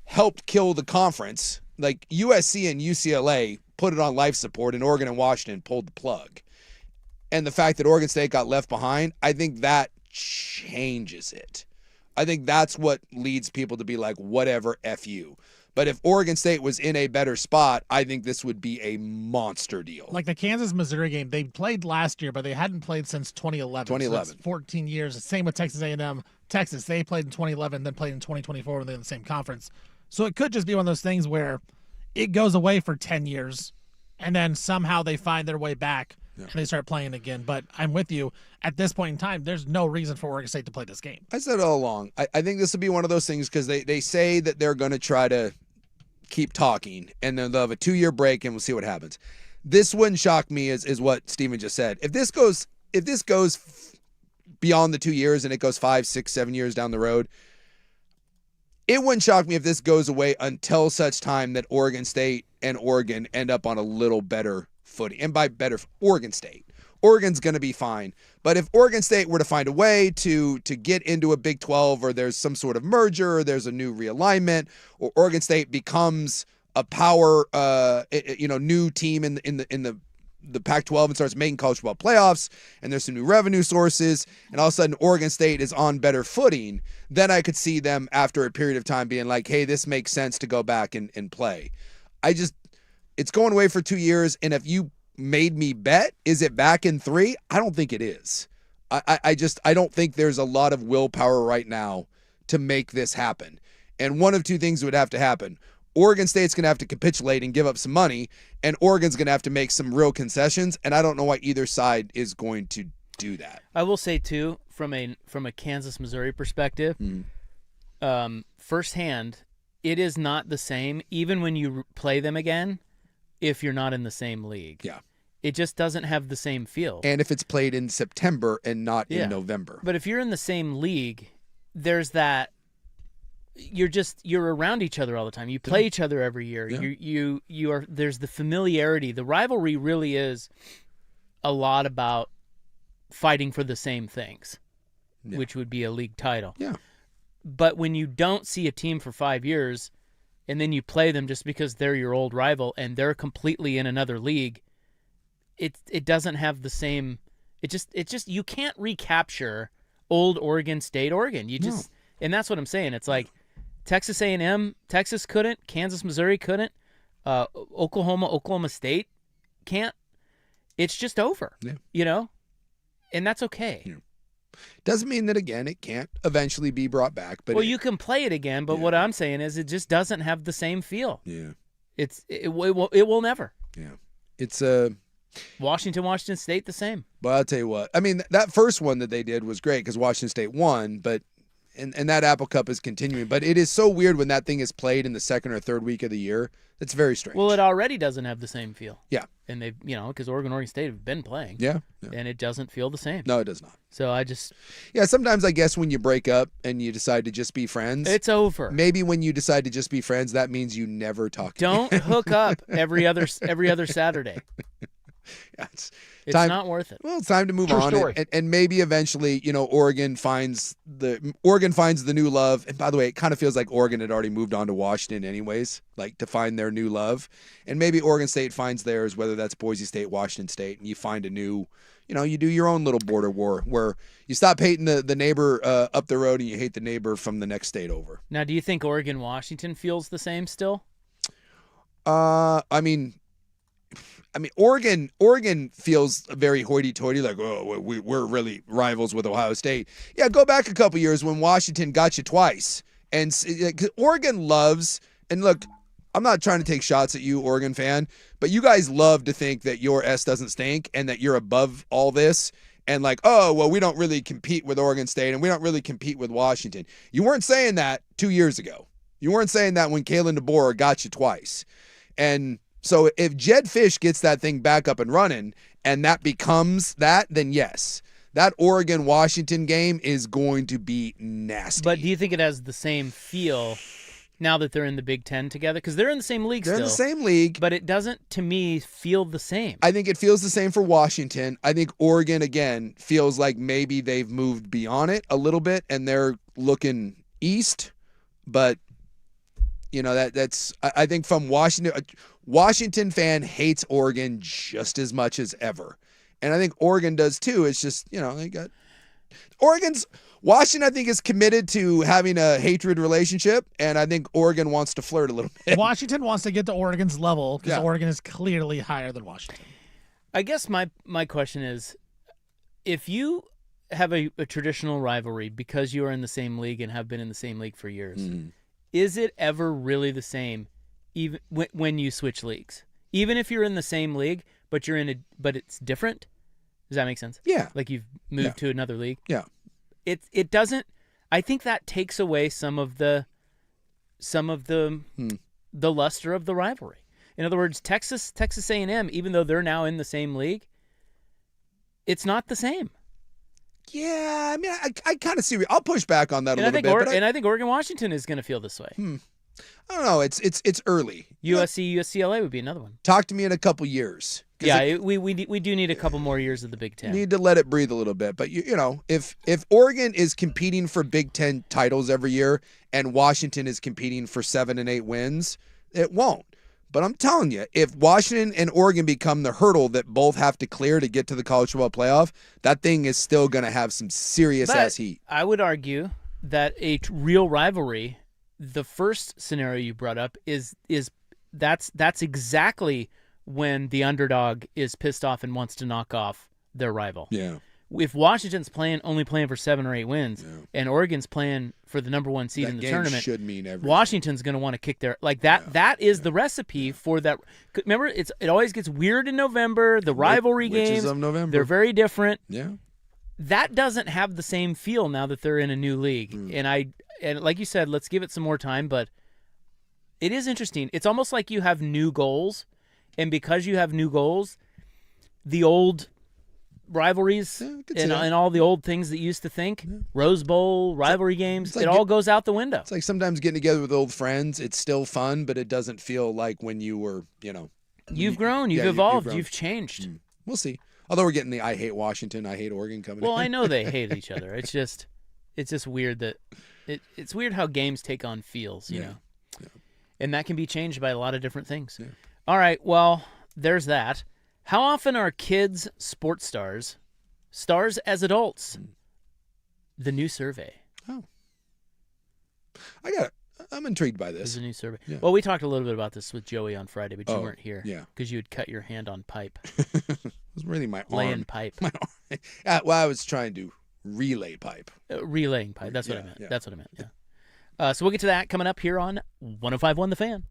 helped kill the conference, like USC and UCLA put it on life support, and Oregon and Washington pulled the plug, and the fact that Oregon State got left behind, I think that changes it. I think that's what leads people to be like, whatever, F you. But if Oregon State was in a better spot, I think this would be a monster deal. Like the Kansas-Missouri game, they played last year, but they hadn't played since 2011. 2011. So that's 14 years. Same with Texas A&M. Texas, they played in 2011, then played in 2024 when they're in the same conference. So it could just be one of those things where it goes away for 10 years, and then somehow they find their way back, and they start playing again. But I'm with you. At this point in time, there's no reason for Oregon State to play this game. I said all along, I think this will be one of those things because they say that they're going to try to keep talking, and then they'll have a 2-year break, and we'll see what happens. This wouldn't shock me, is what Steven just said. If this goes beyond the 2 years and it goes 5, 6, 7 years down the road, it wouldn't shock me if this goes away until such time that Oregon State and Oregon end up on a little better footing. And by better, Oregon State. Oregon's going to be fine. But if Oregon State were to find a way to get into a Big 12, or there's some sort of merger, or there's a new realignment, or Oregon State becomes a power, new team in the Pac-12 and starts making college football playoffs, and there's some new revenue sources, and all of a sudden Oregon State is on better footing, then I could see them after a period of time being like, hey, this makes sense to go back and play. It's going away for 2 years, and if you made me bet, is it back in 3? I don't think it is. I don't think there's a lot of willpower right now to make this happen. And one of two things would have to happen. Oregon State's going to have to capitulate and give up some money, and Oregon's going to have to make some real concessions, and I don't know why either side is going to do that. I will say, too, from a Kansas-Missouri perspective, firsthand, it is not the same, even when you play them again, if you're not in the same league. Yeah. It just doesn't have the same feel. And if it's played in September and not in November. But if you're in the same league, there's that you're around each other all the time. You play each other every year. Yeah. You are there's the familiarity. The rivalry really is a lot about fighting for the same things, which would be a league title. Yeah. But when you don't see a team for 5 years and then you play them just because they're your old rival and they're completely in another league, it doesn't have the same. It just you can't recapture old Oregon State, Oregon. And that's what I'm saying. It's like Texas A&M, Texas couldn't, Kansas, Missouri couldn't, Oklahoma State can't. It's just over. Yeah. And that's okay. Yeah. Doesn't mean that, again, it can't eventually be brought back. But you can play it again. But what I'm saying is, it just doesn't have the same feel. Yeah. It will never. Yeah. It's Washington State the same. But I'll tell you what. I mean, that first one that they did was great because Washington State won, but and that Apple Cup is continuing. But it is so weird when that thing is played in the second or third week of the year. It's very strange. Well, it already doesn't have the same feel. Yeah. And they've, because Oregon State have been playing. Yeah. And it doesn't feel the same. No, it does not. So I just. Yeah, sometimes I guess when you break up and you decide to just be friends. It's over. Maybe when you decide to just be friends, that means you never talk again. Don't hook up every other Saturday. Yeah, it's not worth it. Well, it's time to move True on, story. and maybe eventually, Oregon finds the new love. And by the way, it kind of feels like Oregon had already moved on to Washington, anyways, like to find their new love. And maybe Oregon State finds theirs, whether that's Boise State, Washington State, and you find a new, you do your own little border war where you stop hating the neighbor up the road and you hate the neighbor from the next state over. Now, do you think Oregon Washington feels the same still? I mean, Oregon feels very hoity-toity, like, oh, we're really rivals with Ohio State. Yeah, go back a couple years when Washington got you twice. And Oregon loves, and look, I'm not trying to take shots at you, Oregon fan, but you guys love to think that your S doesn't stink and that you're above all this. And like, oh, well, we don't really compete with Oregon State and we don't really compete with Washington. You weren't saying that 2 years ago. You weren't saying that when Kalen DeBoer got you twice. And so if Jed Fish gets that thing back up and running and that becomes that, then yes, that Oregon-Washington game is going to be nasty. But do you think it has the same feel now that they're in the Big Ten together? Because they're in the same league They're still. in the same league. But it doesn't, to me, feel the same. I think it feels the same for Washington. I think Oregon, again, feels like maybe they've moved beyond it a little bit and they're looking east. But, I think from Washington fan hates Oregon just as much as ever. And I think Oregon does too. It's just, they got Washington, I think, is committed to having a hatred relationship. And I think Oregon wants to flirt a little bit. Washington wants to get to Oregon's level because Oregon is clearly higher than Washington. I guess my question is, if you have a traditional rivalry because you are in the same league and have been in the same league for years, is it ever really the same? Even when you switch leagues, even if you're in the same league, but but it's different. Does that make sense? Yeah. Like you've moved to another league. Yeah. It doesn't. I think that takes away some of the luster of the rivalry. In other words, Texas A&M, even though they're now in the same league, it's not the same. Yeah, I mean, I kind of see. I'll push back on that a little bit. And I think Oregon Washington is going to feel this way. I don't know. It's early. USC, UCLA would be another one. Talk to me in a couple years. Yeah, we do need a couple more years of the Big Ten. Need to let it breathe a little bit. But you know, if Oregon is competing for Big Ten titles every year and Washington is competing for 7 and 8 wins, it won't. But I'm telling you, if Washington and Oregon become the hurdle that both have to clear to get to the college football playoff, that thing is still going to have some serious ass heat. I would argue that a real rivalry, the first scenario you brought up is that's exactly when the underdog is pissed off and wants to knock off their rival. Yeah. If Washington's only playing for 7 or 8 wins, and Oregon's playing for the number 1 seed in the tournament, should mean everything. Washington's going to want to kick their that. That is the recipe for that. Remember, it always gets weird in November. The rivalry games, of November. They're very different. Yeah. That doesn't have the same feel now that they're in a new league. And like you said, let's give it some more time. But it is interesting. It's almost like you have new goals, and because you have new goals, the old rivalries and all the old things that you used to think, Rose Bowl, rivalry games, it all goes out the window. It's like sometimes getting together with old friends, it's still fun, but it doesn't feel like when you were, You've grown, you've evolved, you've changed. We'll see. Although we're getting the I hate Washington, I hate Oregon coming in. Well, I know they hate each other. It's just weird that it's weird how games take on feels, you know. Yeah. And that can be changed by a lot of different things. Yeah. All right, well, there's that. How often are kids sports stars as adults? The new survey. Oh. I'm intrigued by this. There's a new survey. Yeah. Well, we talked a little bit about this with Joey on Friday, but you weren't here. Yeah. Because you had cut your hand on pipe. It was really my arm. Laying pipe. My arm. Well, I was trying to relay pipe. Relaying pipe. That's what I meant. Yeah. That's what I meant. Yeah. So we'll get to that coming up here on 105.1 The Fan.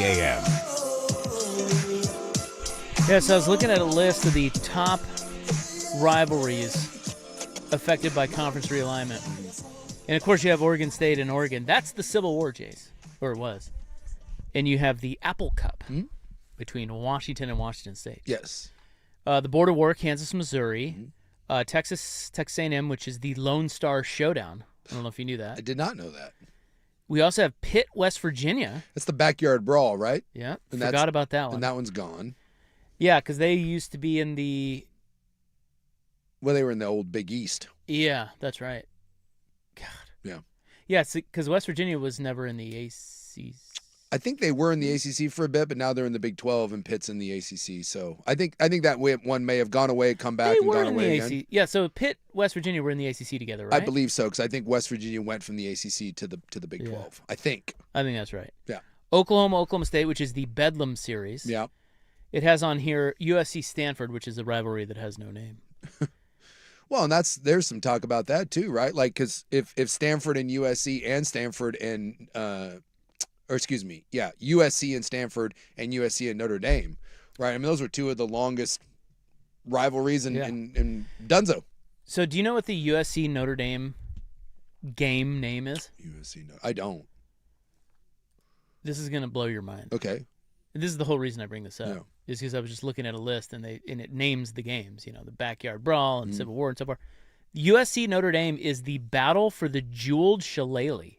a.m. Yeah, so I was looking at a list of the top rivalries affected by conference realignment. And, of course, you have Oregon State and Oregon. That's the Civil War, Jace, or it was. And you have the Apple Cup between Washington and Washington State. Yes. The Border War, Kansas, Missouri. Texas A&M, which is the Lone Star Showdown. I don't know if you knew that. I did not know that. We also have Pitt, West Virginia. That's the backyard brawl, right? Yeah, And forgot about that one. And that one's gone. Yeah, because they used to be in the... Well, they were in the old Big East. Yeah, that's right. God. Yeah. Yeah, because West Virginia was never in the ACC. I think they were in the ACC for a bit, but now they're in the Big 12 and Pitt's in the ACC. So I think that one may have gone away, come back, and gone away again. Yeah, so Pitt, West Virginia were in the ACC together, right? I believe so, because I think West Virginia went from the ACC to the Big 12. I think. I think that's right. Yeah. Oklahoma State, which is the Bedlam series. Yeah. It has on here USC Stanford, which is a rivalry that has no name. Well, and there's some talk about that too, right? Like, because if Stanford and USC and Stanford and USC and Stanford and USC and Notre Dame, right? I mean, those were two of the longest rivalries in Dunzo. So, do you know what the USC Notre Dame game name is? I don't. This is gonna blow your mind. Okay. This is the whole reason I bring this up. Yeah. Is because I was just looking at a list and it names the games. You know, the Backyard Brawl and Civil War and so forth. USC Notre Dame is the Battle for the Jeweled Shillelagh.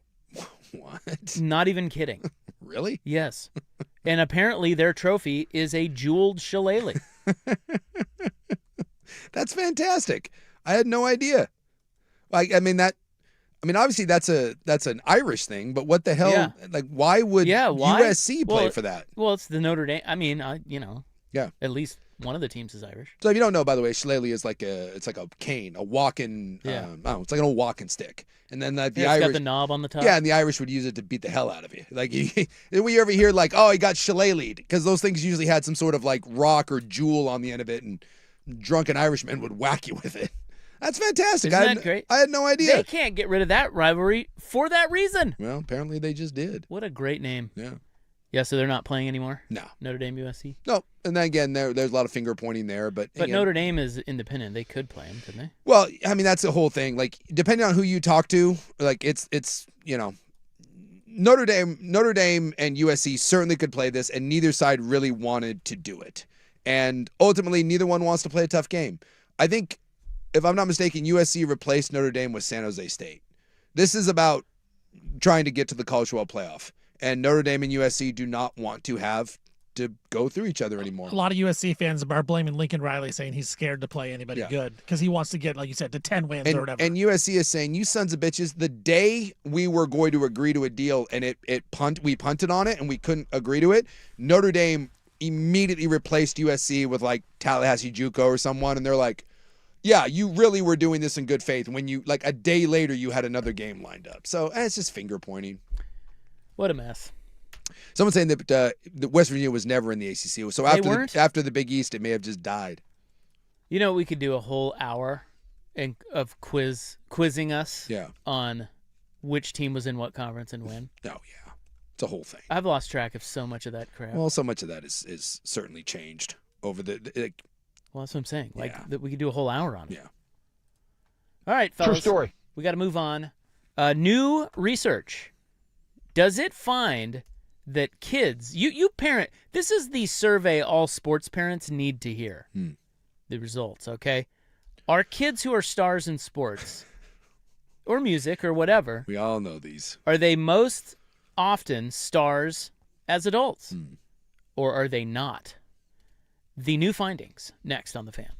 What? Not even kidding. Really? Yes. And apparently their trophy is a jeweled shillelagh. That's fantastic. I had no idea. Obviously that's an Irish thing, but what the hell? Yeah. Like, why would USC play for that? Well, it's the Notre Dame. I mean, Yeah. At least one of the teams is Irish. So if you don't know, by the way, shillelagh is like a cane, a walking. Yeah. It's like an old walking stick, and then the It's Irish got the knob on the top. Yeah, and the Irish would use it to beat the hell out of you. Like, we ever hear like, oh, he got shillelagh'd, because those things usually had some sort of like rock or jewel on the end of it, and drunken Irishmen would whack you with it. That's fantastic. Isn't that great? I had no idea. They can't get rid of that rivalry for that reason. Well, apparently they just did. What a great name. Yeah. Yeah, so they're not playing anymore? No. Notre Dame, USC? No. And then again, there's a lot of finger pointing there. But Notre Dame is independent. They could play them, couldn't they? Well, I mean, that's the whole thing. Like, depending on who you talk to, like, it's Notre Dame and USC certainly could play this, and neither side really wanted to do it. And ultimately, neither one wants to play a tough game. I think, if I'm not mistaken, USC replaced Notre Dame with San Jose State. This is about trying to get to the College Football Playoff. And Notre Dame and USC do not want to have to go through each other anymore. A lot of USC fans are blaming Lincoln Riley, saying he's scared to play anybody good because he wants to get, like you said, to 10 wins or whatever. And USC is saying, you sons of bitches, the day we were going to agree to a deal and we punted on it and we couldn't agree to it, Notre Dame immediately replaced USC with like Tallahassee JUCO or someone, and they're like, yeah, you really were doing this in good faith. When you, like, a day later, you had another game lined up. So it's just finger pointing. What a mess. Someone's saying that West Virginia was never in the ACC. So after the Big East, it may have just died. You know, we could do a whole hour of quizzing us on which team was in what conference and when. Oh, yeah. It's a whole thing. I've lost track of so much of that crap. Well, so much of that is certainly changed over the well, that's what I'm saying. That we could do a whole hour on it. Yeah. All right, fellas. True story. We got to move on. New research. Does it find that kids, you parent, this is the survey all sports parents need to hear. The results, okay? Are kids who are stars in sports or music or whatever, we all know these, are they most often stars as adults? Or are they not? The new findings next on The Fan.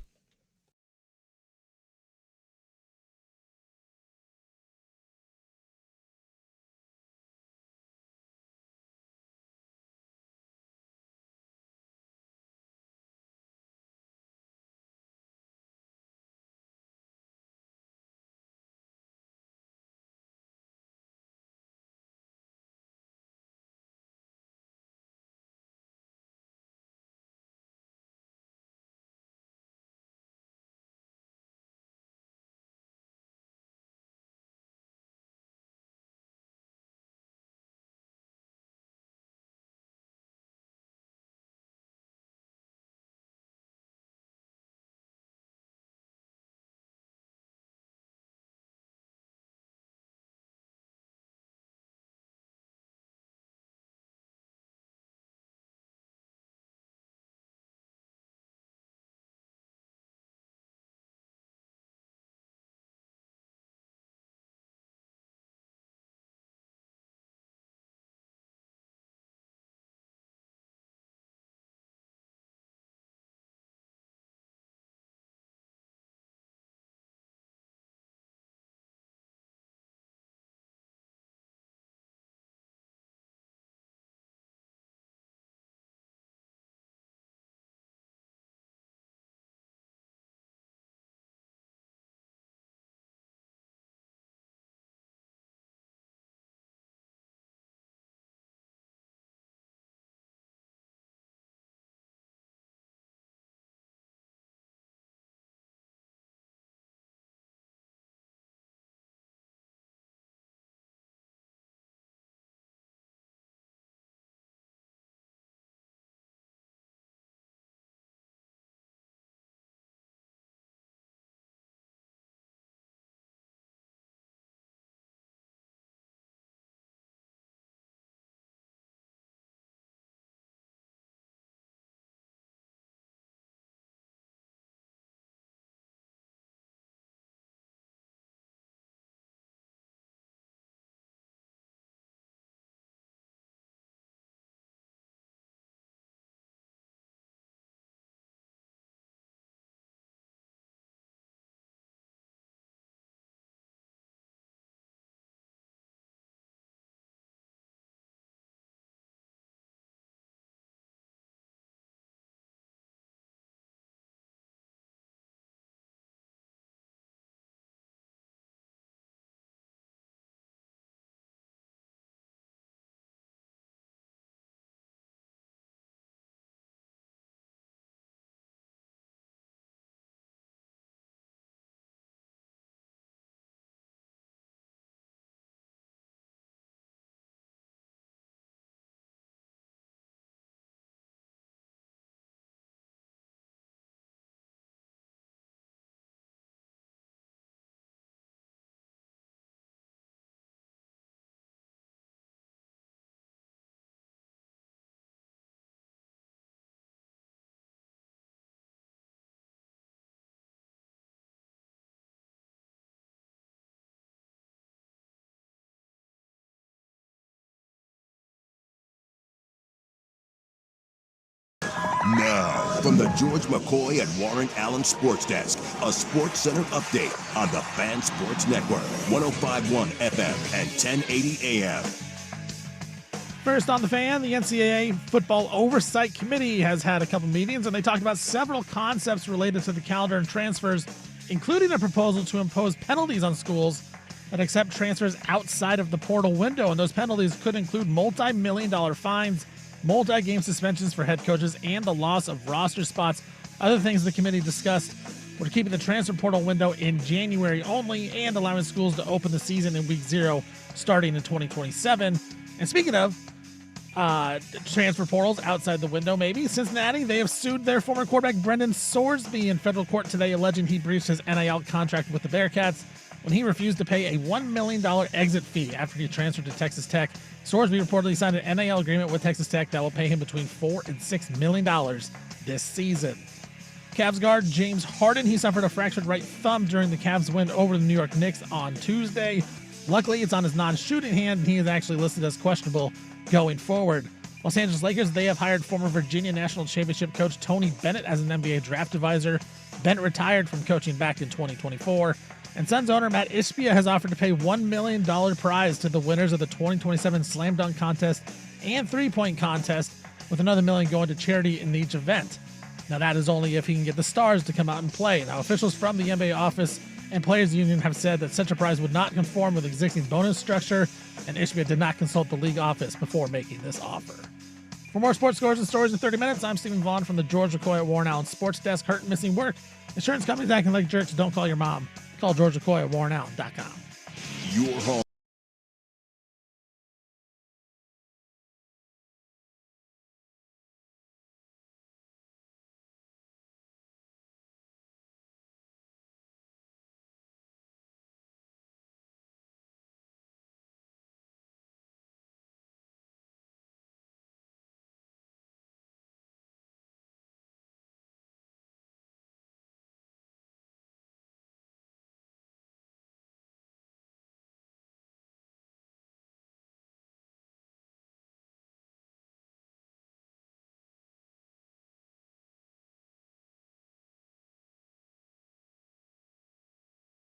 From the George McCoy and Warren Allen Sports Desk, a Sports Center update on the Fan Sports Network, 105.1 FM and 1080 AM. First on the Fan, the NCAA Football Oversight Committee has had a couple meetings, and they talked about several concepts related to the calendar and transfers, including a proposal to impose penalties on schools that accept transfers outside of the portal window. And those penalties could include multi-million-dollar fines, multi-game suspensions for head coaches, and the loss of roster spots. Other things the committee discussed were keeping the transfer portal window in January only and allowing schools to open the season in week 0 starting in 2027. And speaking of transfer portals outside the window, maybe Cincinnati, they have sued their former quarterback Brendan Sorsby in federal court today, alleging he breached his NIL contract with the Bearcats when he refused to pay a $1 million exit fee after he transferred to Texas Tech. Sorsby reportedly signed an NIL agreement with Texas Tech that will pay him between $4 and $6 million this season. Cavs guard James Harden, he suffered a fractured right thumb during the Cavs win over the New York Knicks on Tuesday. Luckily, it's on his non-shooting hand, and he is actually listed as questionable going forward. Los Angeles Lakers, they have hired former Virginia National Championship coach Tony Bennett as an NBA draft advisor. Bennett retired from coaching back in 2024. And Suns owner Matt Ishbia has offered to pay $1 million prize to the winners of the 2027 Slam Dunk Contest and three-point contest, with another $1 million going to charity in each event. Now, that is only if he can get the stars to come out and play. Now, officials from the NBA office and Players Union have said that such a prize would not conform with existing bonus structure, and Ishbia did not consult the league office before making this offer. For more sports scores and stories in 30 minutes, I'm Stephen Vaughn from the George McCoy at Warren Allen Sports Desk. Hurt and missing work. Insurance companies acting like jerks. Don't call your mom. Call George McCoy at WarrenAllen.com. Your home.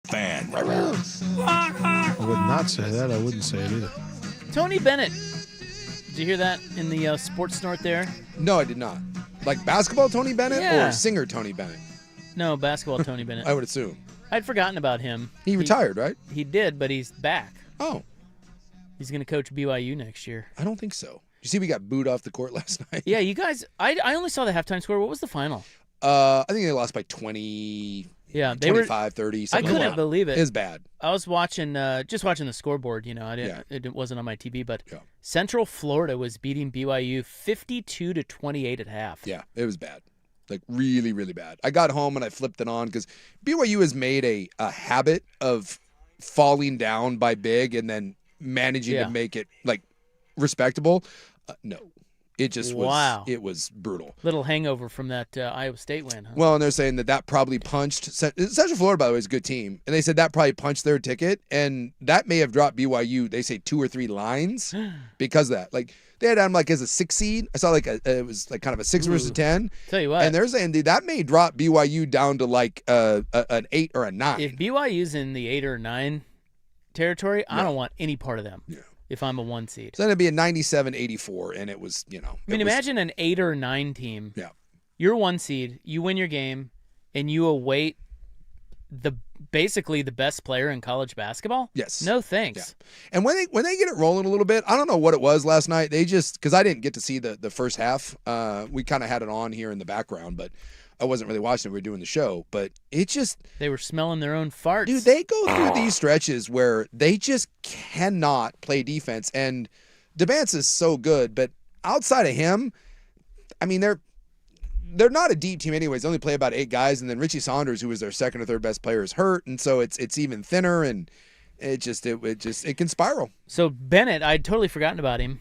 Fan. I would not say that. I wouldn't say it either. Tony Bennett. Did you hear that in the sports snort there? No, I did not. Like basketball Tony Bennett Yeah. or singer Tony Bennett? No, basketball Tony Bennett. I would assume. I'd forgotten about him. He retired, right? He did, but he's back. Oh, He's going to coach BYU next year. I don't think so. You see, we got booed off the court last night. Yeah, you guys, I only saw the halftime score. What was the final? I think they lost by 20, Yeah, they were. 25, 30, I something couldn't like that. believe it. It was bad. I was watching, just watching the scoreboard. You know, I didn't. It wasn't on my TV, but Central Florida was beating BYU 52-28 at half. Yeah, it was bad. Like really, really bad. I got home and I flipped it on because BYU has made a habit of falling down by big and then managing to make it like respectable. No, it just was. It was brutal. Little hangover from that Iowa State win. Huh? Well, and they're saying that probably punched Central Florida. By the way, is a good team, and they said that probably punched their ticket, and that may have dropped BYU. They say 2 or 3 lines because of that. Like they had them like as a 6 seed. I saw like it was like kind of a 6 versus 10. Tell you what, and they're saying that may drop BYU down to like an 8 or a 9. If BYU's in the 8 or 9 territory, I don't want any part of them. Yeah. If I'm a 1 seed. So it'd be a 97-84, and it was, you know. I mean, imagine an 8 or 9 team. Yeah. You're 1 seed, you win your game, and you await basically the best player in college basketball? Yes. No thanks. Yeah. And when they get it rolling a little bit, I don't know what it was last night. They just, because I didn't get to see the first half. We kind of had it on here in the background, but I wasn't really watching it. We were doing the show, but it just. They were smelling their own farts. Dude, they go through these stretches where they just cannot play defense. And DeBance is so good, but outside of him, I mean, they're not a deep team anyways. They only play about 8 guys, and then Richie Saunders, who was their second or third best player, is hurt, and so it's even thinner, and it can spiral. So Bennett, I'd totally forgotten about him,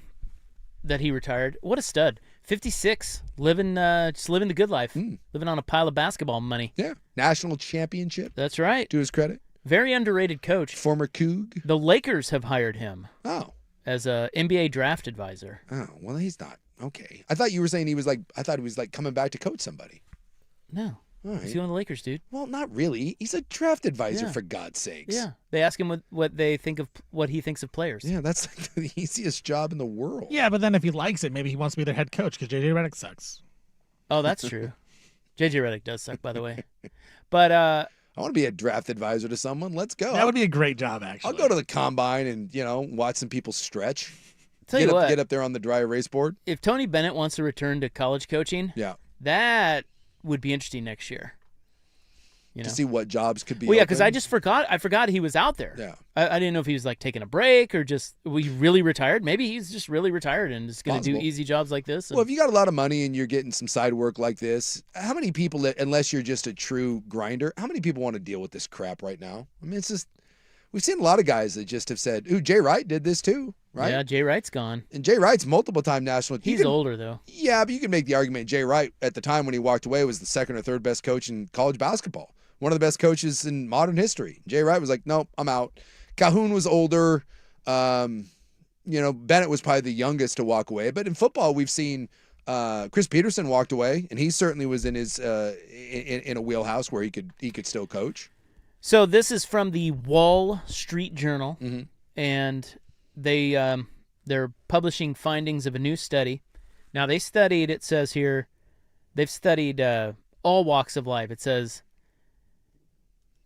that he retired. What a stud. 56, just living the good life, living on a pile of basketball money. Yeah, national championship. That's right. To his credit. Very underrated coach. Former Coug. The Lakers have hired him. Oh. As a NBA draft advisor. Oh, well, he's not. Okay. I thought you were saying he was like coming back to coach somebody. No. All right. He's going to the Lakers, dude. Well, not really. He's a draft advisor, Yeah. for God's sakes. Yeah. They ask him what they think of what he thinks of players. Yeah, that's like the easiest job in the world. Yeah, but then if he likes it, maybe he wants to be their head coach because JJ Redick sucks. Oh, that's true. JJ Redick does suck, by the way. But I want to be a draft advisor to someone. Let's go. That would be a great job, actually. I'll go to the combine and, watch some people stretch. tell you what, Get up there on the dry erase board. if Tony Bennett wants to return to college coaching, Yeah. that would be interesting next year. To see what jobs could be Well, yeah, because open. I forgot he was out there. Yeah. I didn't know if he was like taking a break or just we really retired. Maybe he's just really retired and just going to do Possible. easy jobs like this. Well, if you got a lot of money and you're getting some side work like this, how many people, unless you're just a true grinder, how many people want to deal with this crap right now? I mean, it's just, we've seen a lot of guys that just have said, ooh, Jay Wright did this too, right? Yeah, Jay Wright's gone. And Jay Wright's multiple-time national. He's older, though. Yeah, but you can make the argument Jay Wright, at the time when he walked away, was the second or third best coach in college basketball. One of the best coaches in modern history. Jay Wright was like, nope, I'm out. Calhoun was older. Bennett was probably the youngest to walk away. But in football, we've seen Chris Peterson walked away, and he certainly was in his in a wheelhouse where he could still coach. So this is from the Wall Street Journal, Mm-hmm. and they're publishing findings of a new study. Now they studied. It says here, they've studied all walks of life. It says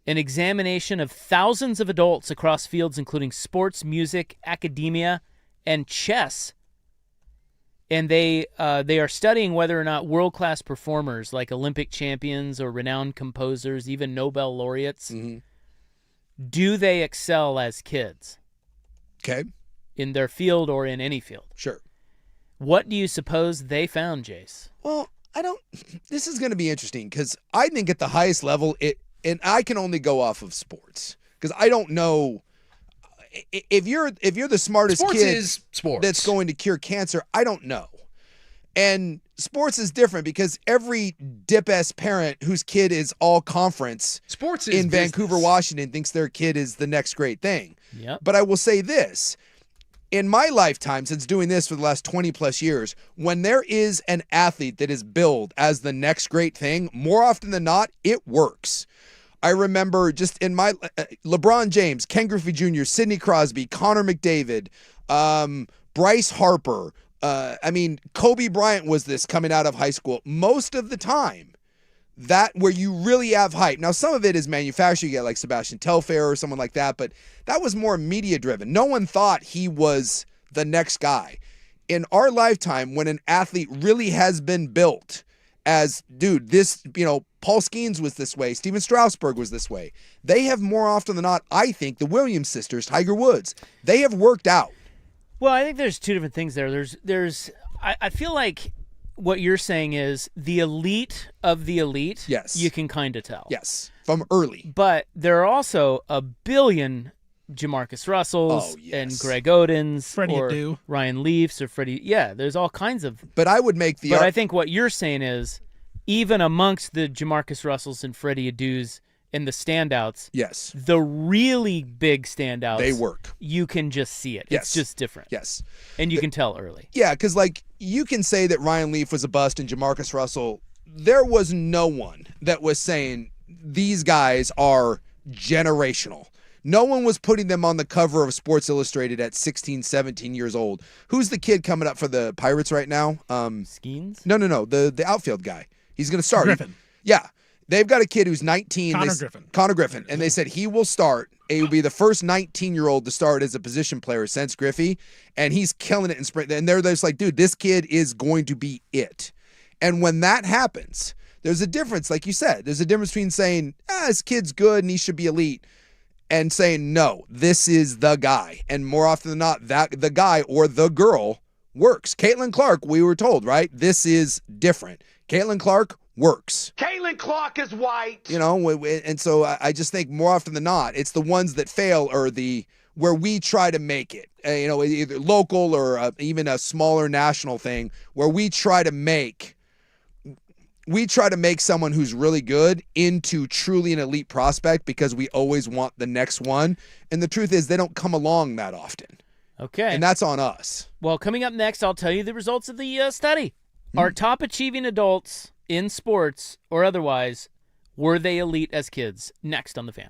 an examination of thousands of adults across fields including sports, music, academia, and chess. And they are studying whether or not world-class performers like Olympic champions or renowned composers, even Nobel laureates, Mm-hmm. do they excel as kids Okay, in their field or in any field? sure. What do you suppose they found, Jace? Well, this is going to be interesting because I think at the highest level, and I can only go off of sports because I don't know if you're the smartest Sports kid is sports. that's going to cure cancer. I don't know. And sports is different because every dip-ass parent whose kid is all conference Sports is in business. Vancouver, Washington thinks their kid is the next great thing. Yep. But I will say this. In my lifetime, since doing this for the last 20 plus years, when there is an athlete that is billed as the next great thing, more often than not, it works. I remember just in my LeBron James, Ken Griffey Jr., Sidney Crosby, Connor McDavid, Bryce Harper. Kobe Bryant was this coming out of high school. Most of the time, that where you really have hype. Now, some of it is manufactured. You get like Sebastian Telfair or someone like that, but that was more media driven. No one thought he was the next guy. In our lifetime, when an athlete really has been built as, dude, this, Paul Skeens was this way, Steven Strasburg was this way. They have more often than not, I think, the Williams sisters, Tiger Woods, they have worked out. Well, I think there's two different things there. I feel like what you're saying is the elite of the elite. Yes. You can kind of tell. Yes, from early. But there are also a billion Jamarcus Russells Oh, yes. and Greg Odens Freddie or Adu. Ryan Leafs or Freddie. Yeah, there's all kinds of. But I would make the But I think what you're saying is even amongst the Jamarcus Russells and Freddie Adus and the standouts, yes, the really big standouts, they work. You can just see it. Yes. It's just different. Yes. And you can tell early. Yeah, because you can say that Ryan Leaf was a bust and Jamarcus Russell. There was no one that was saying these guys are generational. No one was putting them on the cover of Sports Illustrated at 16, 17 years old. Who's the kid coming up for the Pirates right now? Skeens? No. The outfield guy. He's going to start. Griffin. Yeah. They've got a kid who's 19. Connor Griffin. And they said he will start. He will be the first 19-year-old to start as a position player since Griffey. And he's killing it in sprint. And they're just like, dude, this kid is going to be it. And when that happens, there's a difference. Like you said, there's a difference between saying, this kid's good and he should be elite, and saying, no, this is the guy. And more often than not, that the guy or the girl works. Caitlin Clark, we were told, right? This is different. Caitlin Clark works. Caitlin Clark is white. And so I just think more often than not, it's the ones that fail or where we try to make it, either local or even a smaller national thing where we try to make someone who's really good into truly an elite prospect because we always want the next one. And the truth is they don't come along that often. Okay. And that's on us. Well, coming up next, I'll tell you the results of the study. Our top achieving adults in sports or otherwise, were they elite as kids? Next on The Fan.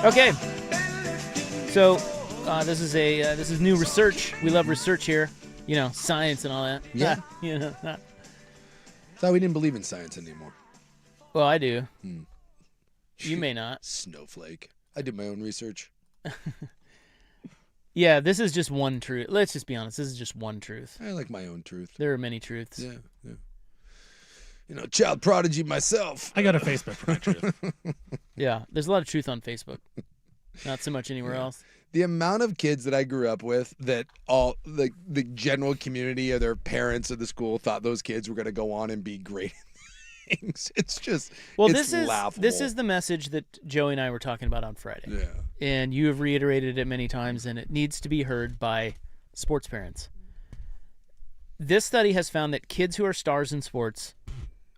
Okay. So this is new research. We love research here. You know, science and all that. Yeah. You know. Thought we didn't believe in science anymore. Well, I do. You may not. Snowflake. I did my own research. Yeah, this is just one truth. Let's just be honest. This is just one truth. I like my own truth. There are many truths. Yeah. You know, child prodigy myself. I go to Facebook for my truth. Yeah, there's a lot of truth on Facebook. Not so much anywhere else. The amount of kids that I grew up with that all the general community or their parents or the school thought those kids were going to go on and be great things. It's just it's laughable. This is the message that Joey and I were talking about on Friday. Yeah. And you have reiterated it many times, and it needs to be heard by sports parents. This study has found that kids who are stars in sports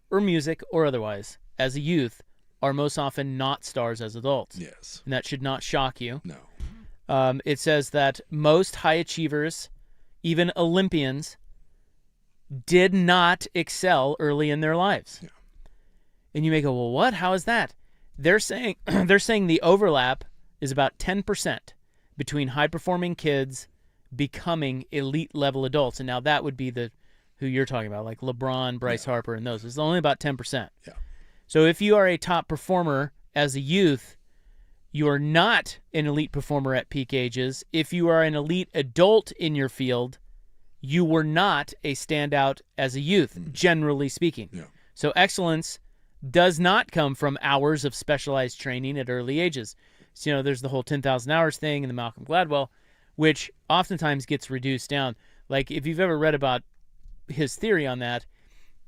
or music or otherwise as a youth are most often not stars as adults. Yes. And that should not shock you. No. It says that most high achievers, even Olympians, did not excel early in their lives. Yeah. And you may go, well, what? How is that? They're saying the overlap is about 10% between high-performing kids becoming elite-level adults. And now that would be who you're talking about, like LeBron, Bryce Harper, and those. It's only about 10%. Yeah. So if you are a top performer as a youth, you are not an elite performer at peak ages. If you are an elite adult in your field, you were not a standout as a youth, generally speaking. Yeah. So excellence does not come from hours of specialized training at early ages. So, you know, there's the whole 10,000 hours thing in the Malcolm Gladwell, which oftentimes gets reduced down. Like, if you've ever read about his theory on that,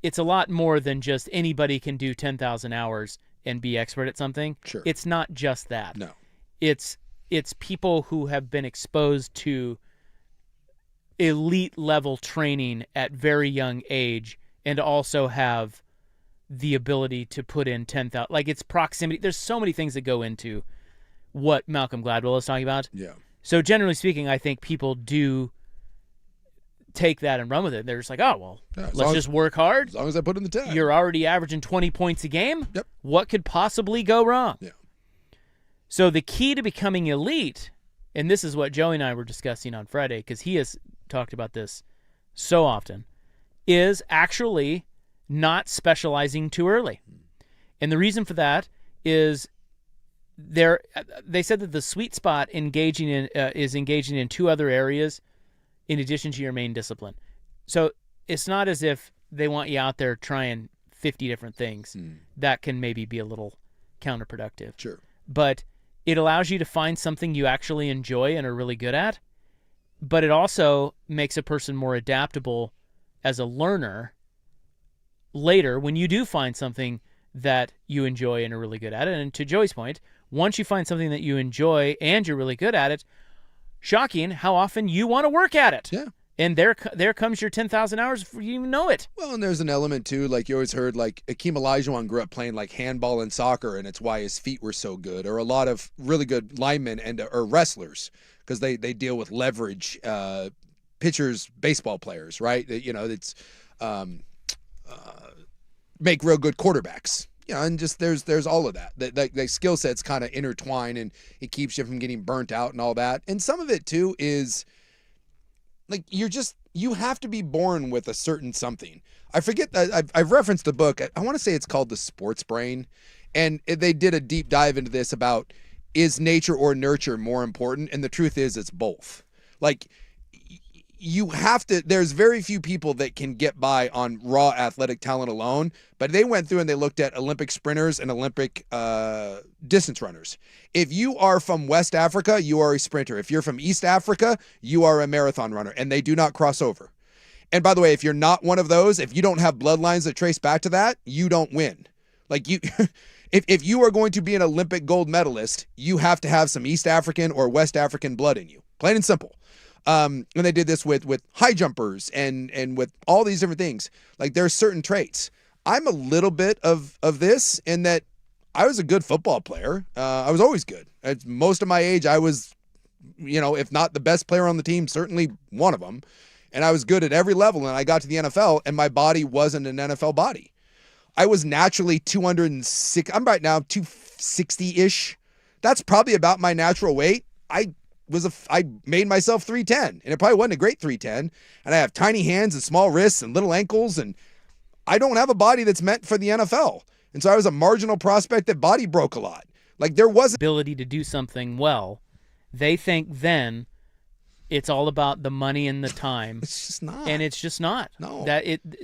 it's a lot more than just anybody can do 10,000 hours and be expert at something. Sure. It's not just that. No. It's people who have been exposed to elite level training at very young age and also have the ability to put in 10,000. Like, it's proximity. There's so many things that go into what Malcolm Gladwell is talking about. Yeah. So generally speaking, I think people do take that and run with it. They're just like, oh, well, let's just work hard. As long as I put in the time. You're already averaging 20 points a game. Yep. What could possibly go wrong? Yeah. So the key to becoming elite, and this is what Joey and I were discussing on Friday, because he has talked about this so often, is actually not specializing too early. And the reason for that is they said that the sweet spot is engaging in two other areas in addition to your main discipline. So it's not as if they want you out there trying 50 different things. That can maybe be a little counterproductive. Sure. But it allows you to find something you actually enjoy and are really good at. But it also makes a person more adaptable as a learner later when you do find something that you enjoy and are really good at it. And to Joey's point, once you find something that you enjoy and you're really good at it, shocking how often you want to work at it. Yeah. And there comes your 10,000 hours before you even know it. Well, and there's an element too, like you always heard, like Akeem Olajuwon grew up playing like handball and soccer, and it's why his feet were so good. Or a lot of really good linemen or wrestlers, because they deal with leverage. Pitchers, baseball players, right? You know, it's make real good quarterbacks. You know, and just there's all of that. The skill sets kind of intertwine, and it keeps you from getting burnt out and all that. And some of it too is like you have to be born with a certain something. I forget that I've referenced the book. I want to say it's called The Sports Brain, and they did a deep dive into this about is nature or nurture more important, and the truth is it's both. Like you have to, there's very few people that can get by on raw athletic talent alone, but they went through and they looked at Olympic sprinters and Olympic distance runners. If you are from West Africa, you are a sprinter. If you're from East Africa, you are a marathon runner, and they do not cross over. And by the way, if you're not one of those, if you don't have bloodlines that trace back to that, you don't win. Like you, if you are going to be an Olympic gold medalist, you have to have some East African or West African blood in you. Plain and simple. And they did this with high jumpers and with all these different things. Like there's certain traits. I'm a little bit of this in that I was a good football player. I was always good. At most of my age, I was, if not the best player on the team, certainly one of them. And I was good at every level. And I got to the NFL, and my body wasn't an NFL body. I was naturally 206. I'm right now 260-ish. That's probably about my natural weight. I made myself 310, and it probably wasn't a great 310. And I have tiny hands and small wrists and little ankles, and I don't have a body that's meant for the NFL. And so I was a marginal prospect that body broke a lot. Like there wasn't ability to do something well. They think then it's all about the money and the time. It's just not. And it's just not. No.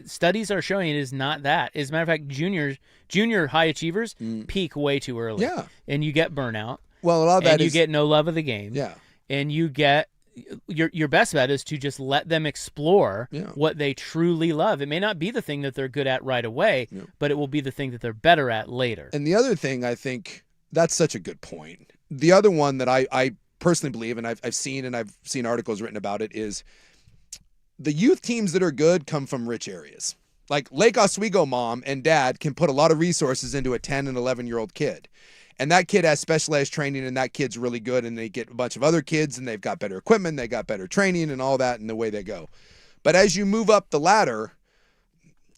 Studies are showing it is not that. As a matter of fact, junior high achievers peak way too early. Yeah. And you get burnout. Well, a lot of that and you is get no love of the game. Yeah. And you get your best bet is to just let them explore what they truly love. It may not be the thing that they're good at right away, but it will be the thing that they're better at later. And the other thing, I think that's such a good point. The other one that I personally believe, and I've seen articles written about it, is the youth teams that are good come from rich areas. Like Lake Oswego mom and dad can put a lot of resources into a 10 and 11-year-old kid. And that kid has specialized training, and that kid's really good, and they get a bunch of other kids, and they've got better equipment, they got better training and all that, and the way they go. But as you move up the ladder,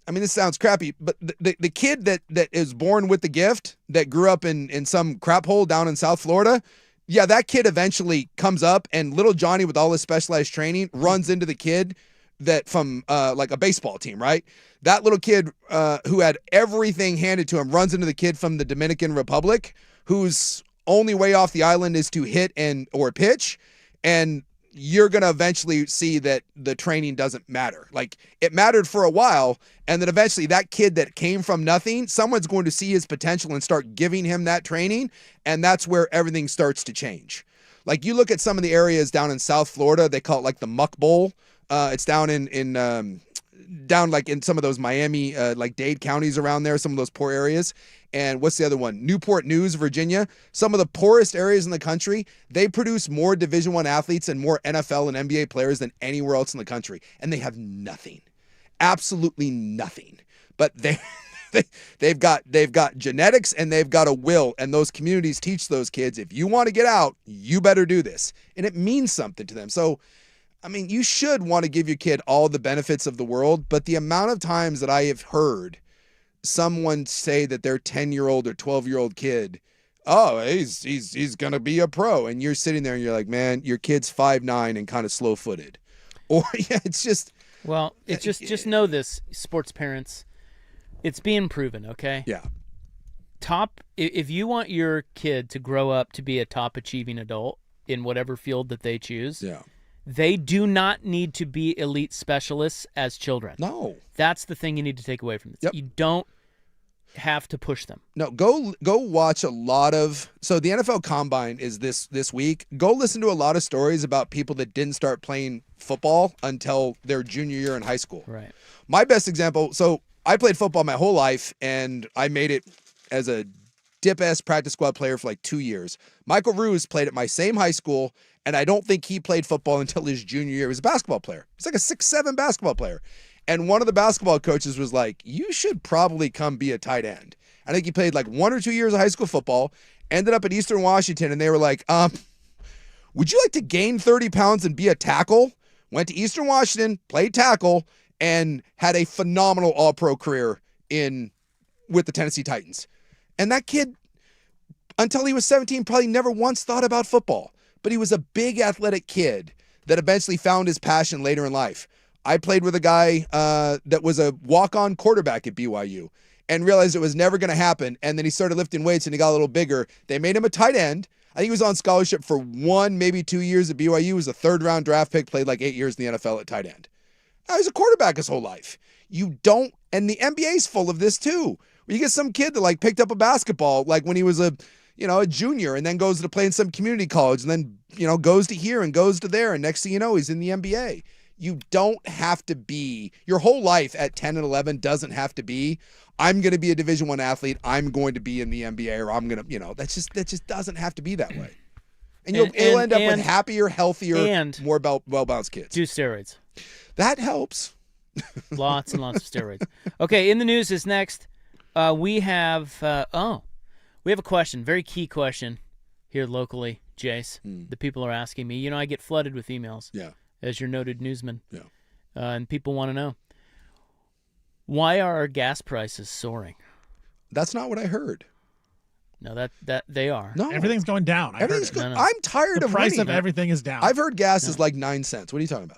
I mean, this sounds crappy, but the kid that is born with the gift, that grew up in some crap hole down in South Florida, yeah, that kid eventually comes up, and little Johnny with all his specialized training runs into the kid that from like a baseball team, right? That little kid who had everything handed to him runs into the kid from the Dominican Republic whose only way off the island is to hit or pitch, and you're going to eventually see that the training doesn't matter. Like, it mattered for a while, and then eventually that kid that came from nothing, someone's going to see his potential and start giving him that training, and that's where everything starts to change. Like, you look at some of the areas down in South Florida, they call it like the Muck Bowl. It's down down like in some of those Miami, like Dade counties around there, some of those poor areas. And what's the other one? Newport News, Virginia. Some of the poorest areas in the country, they produce more Division I athletes and more NFL and NBA players than anywhere else in the country. And they have nothing. Absolutely nothing. But they've got genetics and they've got a will. And those communities teach those kids, if you want to get out, you better do this. And it means something to them. So, I mean, you should want to give your kid all the benefits of the world. But the amount of times that I have heard someone say that their 10-year-old or 12-year-old kid, oh, he's going to be a pro. And you're sitting there and you're like, man, your kid's 5'9" and kind of slow-footed. Or, yeah, it's just. Well, it's just know this, sports parents. It's being proven, okay? Yeah. If you want your kid to grow up to be a top-achieving adult in whatever field that they choose, they do not need to be elite specialists as children. No. That's the thing you need to take away from this. Yep. You don't have to push them. No, go watch a lot of. So the NFL Combine is this week. Go listen to a lot of stories about people that didn't start playing football until their junior year in high school. Right. My best example. So I played football my whole life, and I made it as a dip-ass practice squad player for like 2 years. Michael Ruse played at my same high school, and I don't think he played football until his junior year. He was a basketball player. He's like a 6'7" basketball player. And one of the basketball coaches was like, you should probably come be a tight end. I think he played like 1 or 2 years of high school football, ended up at Eastern Washington, and they were like, would you like to gain 30 pounds and be a tackle? Went to Eastern Washington, played tackle, and had a phenomenal all-pro career with the Tennessee Titans. And that kid, until he was 17, probably never once thought about football. But he was a big athletic kid that eventually found his passion later in life. I played with a guy that was a walk-on quarterback at BYU and realized it was never going to happen. And then he started lifting weights and he got a little bigger. They made him a tight end. I think he was on scholarship for 1, maybe 2 years at BYU. He was a 3rd-round draft pick, played like 8 years in the NFL at tight end. He was a quarterback his whole life. And the NBA's full of this too. You get some kid that like picked up a basketball like when he was a junior, and then goes to play in some community college, and then, goes to here and goes to there. And next thing you know, he's in the NBA. You don't have to be, your whole life at 10 and 11 doesn't have to be, I'm going to be a Division I athlete, I'm going to be in the NBA, or I'm going to, that just doesn't have to be that way. And you'll end up with happier, healthier, and more well-balanced kids. Do steroids. That helps. Lots and lots of steroids. Okay, in the news is next. We have a question, very key question here locally, Jace. The people are asking me. I get flooded with emails. Yeah. As your noted newsman. Yeah. And people want to know, why are our gas prices soaring? That's not what I heard. No, that they are. No, Everything's going down. I heard everything's it. good. No. I'm tired The of price winning. of everything is down. I've heard gas is like 9 cents. What are you talking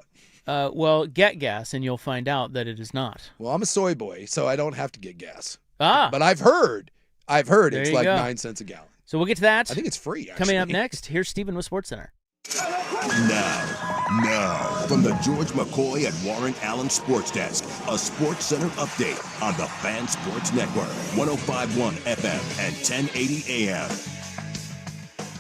about? Well, get gas, and you'll find out that it is not. Well, I'm a soy boy, so I don't have to get gas. Ah, But I've heard There it's you like go. 9 cents a gallon. so we'll get to that. I think it's free. Actually. Coming up next, here's Steven with SportsCenter. Now, from the George McCoy and Warren Allen Sports Desk, a Sports Center update on the Fan Sports Network, 105.1 FM and 1080 AM.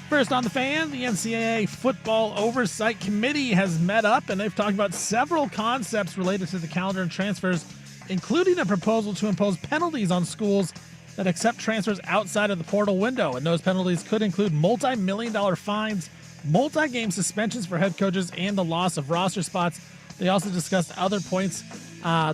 First on the Fan, the NCAA Football Oversight Committee has met up and they've talked about several concepts related to the calendar and transfers, including a proposal to impose penalties on schools that accept transfers outside of the portal window. And those penalties could include multi-million-dollar fines, multi-game suspensions for head coaches, and the loss of roster spots. They also discussed other points,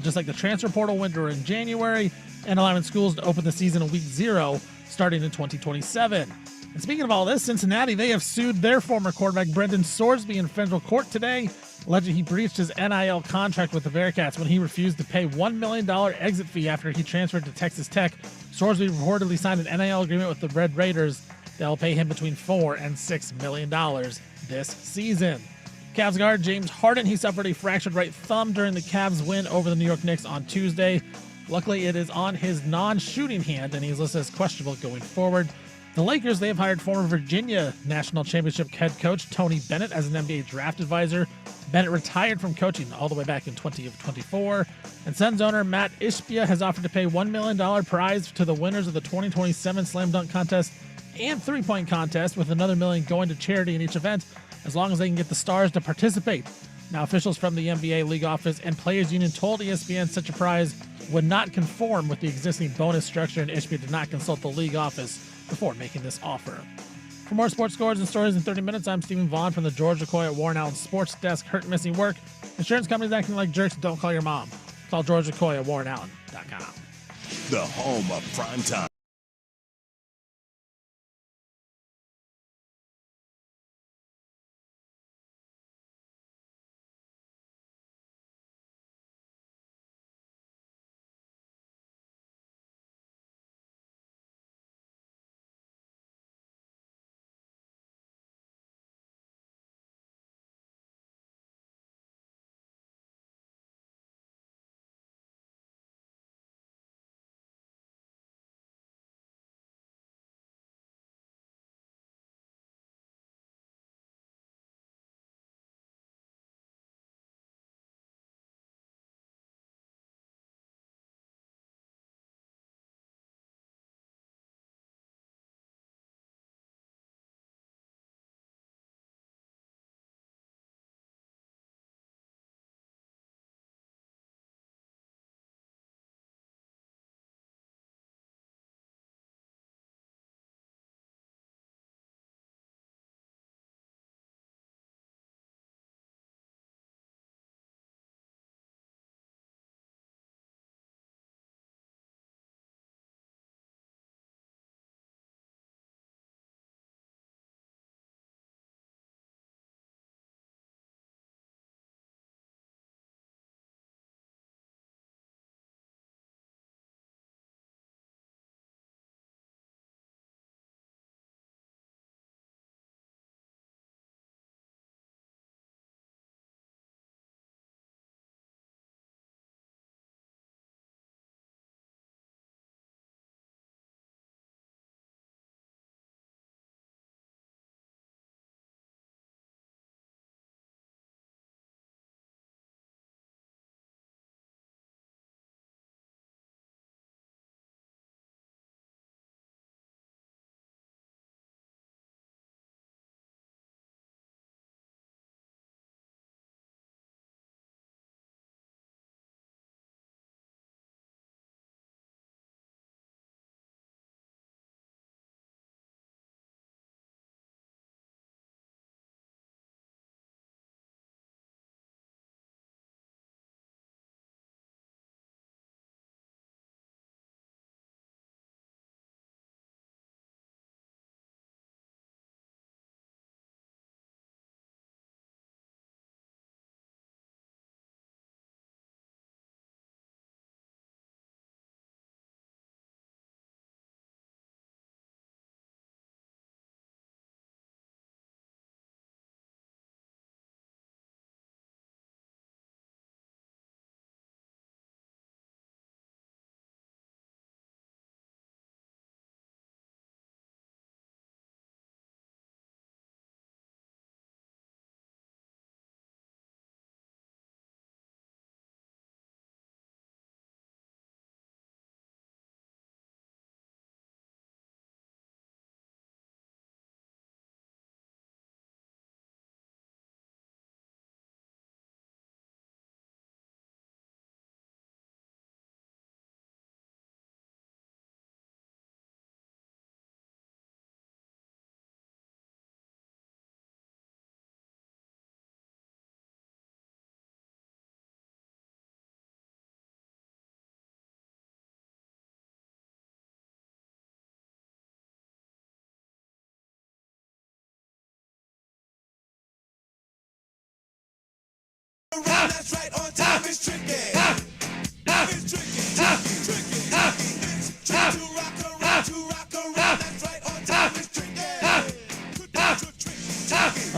just like the transfer portal window in January and allowing schools to open the season in week 0 starting in 2027. And speaking of all this, Cincinnati, they have sued their former quarterback Brendan Sorsby in federal court today, alleging he breached his NIL contract with the Bearcats when he refused to pay $1 million exit fee after he transferred to Texas Tech. Sorsby reportedly signed an NIL agreement with the Red Raiders that will pay him between $4 and $6 million this season. Cavs guard James Harden, he suffered a fractured right thumb during the Cavs win over the New York Knicks on Tuesday. Luckily, it is on his non-shooting hand, and he's listed as questionable going forward. The Lakers, they have hired former Virginia National Championship head coach Tony Bennett as an NBA draft advisor. Bennett retired from coaching all the way back in 2024. And Suns owner Matt Ishbia has offered to pay $1 million prize to the winners of the 2027 Slam Dunk Contest and three-point contest, with another $1 million going to charity in each event, as long as they can get the stars to participate. Now, officials from the NBA League Office and Players Union told ESPN such a prize would not conform with the existing bonus structure, and Ishbia did not consult the league office before making this offer. For more sports scores and stories in 30 minutes, I'm Stephen Vaughn from the George McCoy at Warren Allen Sports Desk. Hurt, missing work. Insurance companies acting like jerks. Don't call your mom. Call George McCoy at WarrenAllen.com. The home of primetime.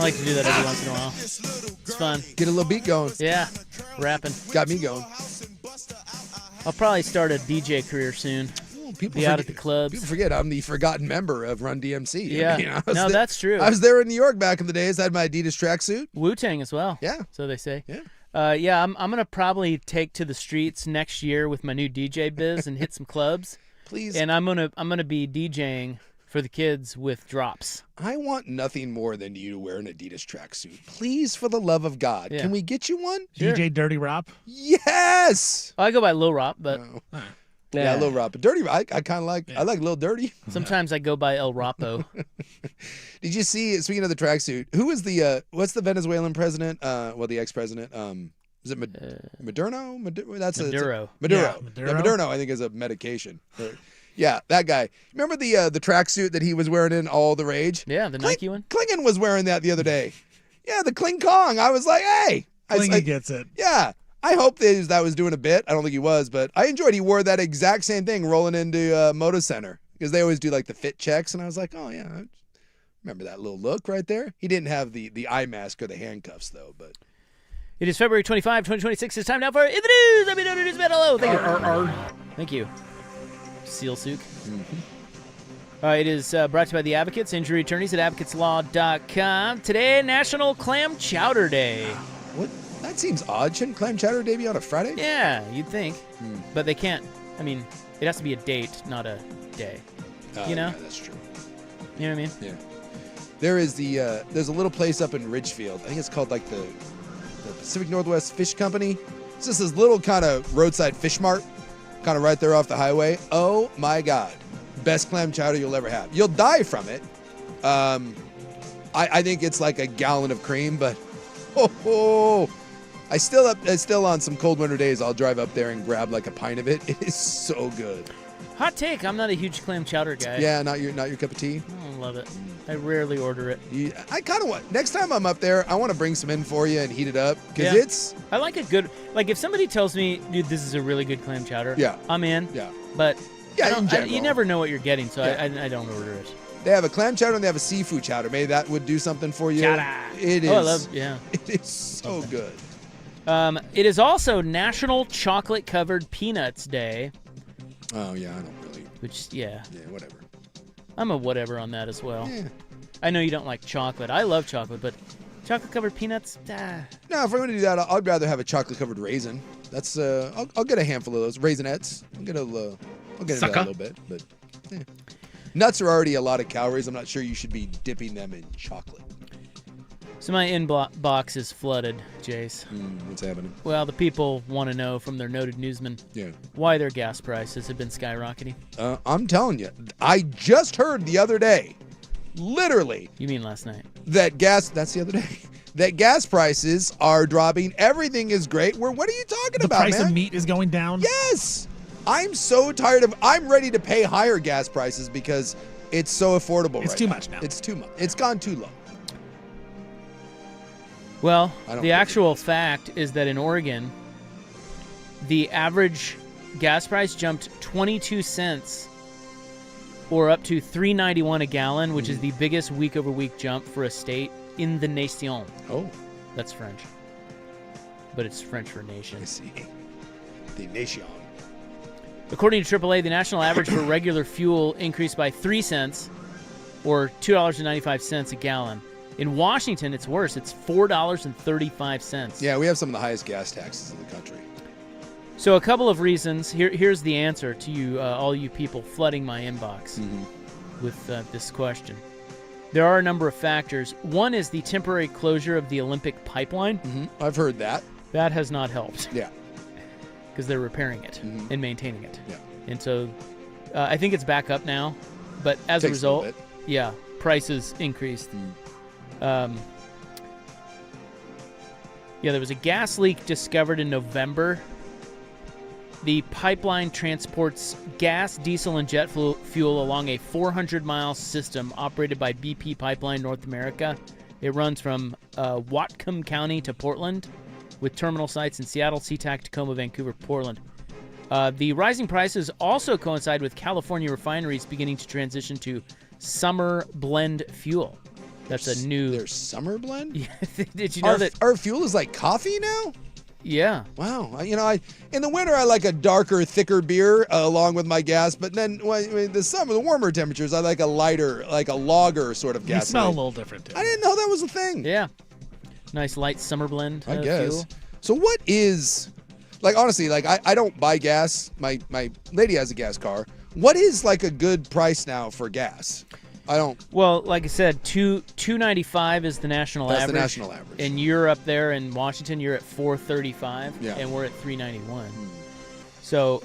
I like to do that every once in a while. It's fun. Get a little beat going. Yeah, rapping. Got me going. I'll probably start a DJ career soon. People Be out at the clubs. People forget I'm the forgotten member of Run DMC. Yeah. No, that's true. I was there in New York back in the days. I had my Adidas tracksuit. Wu-Tang as well. Yeah. So they say. Yeah. Yeah, I'm going to probably take to the streets next year with my new DJ biz and hit some clubs. Please. And I'm gonna be DJing for the kids with drops. I want nothing more than you to wear an Adidas tracksuit. Please, for the love of God. Yeah. Can we get you one? Sure. DJ Dirty Rop. Yes. I go by Lil Rop, but No. Yeah, Lil Rop. But Dirty, I kind of like. I like Lil Dirty. sometimes I go by El Rapo. Did you see? Speaking of the tracksuit, who is the what's the Venezuelan president? Well, the ex-president. Is it Maduro? That's Maduro. Maduro. Yeah, Yeah, Maduro, I think, is a medication. Yeah, that guy. Remember the tracksuit that he was wearing in All the Rage? Yeah, the Nike one. Klingon was wearing that the other day. Yeah, the Kling Kong. I was like, hey. Klingon gets it. Yeah. I hope that was doing a bit. I don't think he was, but I enjoyed he wore that exact same thing rolling into Moto Center because they always do like the fit checks, and I was like, oh yeah, I remember that little look right there. He didn't have the eye mask or the handcuffs though, but. It is February 25, 2026. It's time now for In the News. Let me know the news about hello. Thank you. Thank you. Seal Sook. It is brought to you by the Advocates, injury attorneys at advocateslaw.com. Today, National Clam Chowder Day. What? That seems odd. Shouldn't Clam Chowder Day be on a Friday? Yeah, you'd think. But they can't. I mean, it has to be a date, not a day. You know? Yeah, that's true. You know what I mean? Yeah. There is there's a little place up in Ridgefield. I think it's called like the Pacific Northwest Fish Company. It's just this little kind of roadside fish mart, kind of right there off the highway. Oh my God. Best clam chowder you'll ever have. You'll die from it. I think it's like a gallon of cream, but I still on some cold winter days I'll drive up there and grab like a pint of it. It is so good. Hot take. I'm not a huge clam chowder guy. Yeah, not your cup of tea. I don't love it. I rarely order it. I kind of want, next time I'm up there, I want to bring some in for you and heat it up because I like a good, like if somebody tells me, dude, this is a really good clam chowder, I'm in. Yeah. But in general. you never know what you're getting, so I don't order it. They have a clam chowder and they have a seafood chowder. Maybe that would do something for you. Chowder. It is. Oh, I love, yeah. It is so good. It is also National Chocolate Covered Peanuts Day. Oh, yeah, I don't really. Which, yeah. Yeah, whatever. I'm a whatever on that as well. Yeah. I know you don't like chocolate. I love chocolate, but chocolate covered peanuts, No, if I'm going to do that, I'd rather have a chocolate covered raisin. That's I'll get a handful of those raisinets. I'll get into that a little bit, but yeah. Nuts are already a lot of calories. I'm not sure you should be dipping them in chocolate. So my inbox is flooded, Jace. What's happening? Well, the people want to know from their noted newsman why their gas prices have been skyrocketing. I'm telling you, I just heard the other day, literally. You mean last night? That's the other day. That gas prices are dropping. Everything is great. What are you talking about, man? The price of meat is going down? Yes. I'm so tired I'm ready to pay higher gas prices because it's so affordable It's right too now. much now. It's too much. It's gone too low. Well, the actual fact is that in Oregon, the average gas price jumped 22 cents or up to $3.91 a gallon, which is the biggest week-over-week jump for a state in the nation. Oh. That's French. But it's French for nation. I see. The nation. According to AAA, the national average for regular fuel increased by 3 cents or $2.95 a gallon. In Washington, it's worse. It's $4.35. Yeah, we have some of the highest gas taxes in the country. So a couple of reasons. Here's the answer to you, all you people flooding my inbox with this question. There are a number of factors. One is the temporary closure of the Olympic pipeline. I've heard that. That has not helped. Yeah. Because they're repairing it and maintaining it. Yeah. And so I think it's back up now. But as a result, prices increased. There was a gas leak discovered in November. The pipeline transports gas, diesel, and jet fuel along a 400-mile system operated by BP Pipeline North America. It runs from Whatcom County to Portland. with terminal sites in Seattle, SeaTac, Tacoma, Vancouver, Portland. The rising prices also coincide with California refineries beginning to transition to summer blend fuel. That's a new... There's summer blend? Did you know that... Our fuel is like coffee now? Yeah. Wow. You know, in the winter, I like a darker, thicker beer along with my gas. But then the summer, the warmer temperatures, I like a lighter, like a lager sort of gas. You smell a little different, too. I didn't know that was a thing. Yeah. Nice light summer blend I guess. fuel. So what is, like, honestly, like, I don't buy gas. My lady has a gas car. What is, like, a good price now for gas? I don't. Well, like I said, $2.95 is the national average. That's the national average. And you're up there in Washington. You're at $4.35, Yeah. and we're at $3.91. So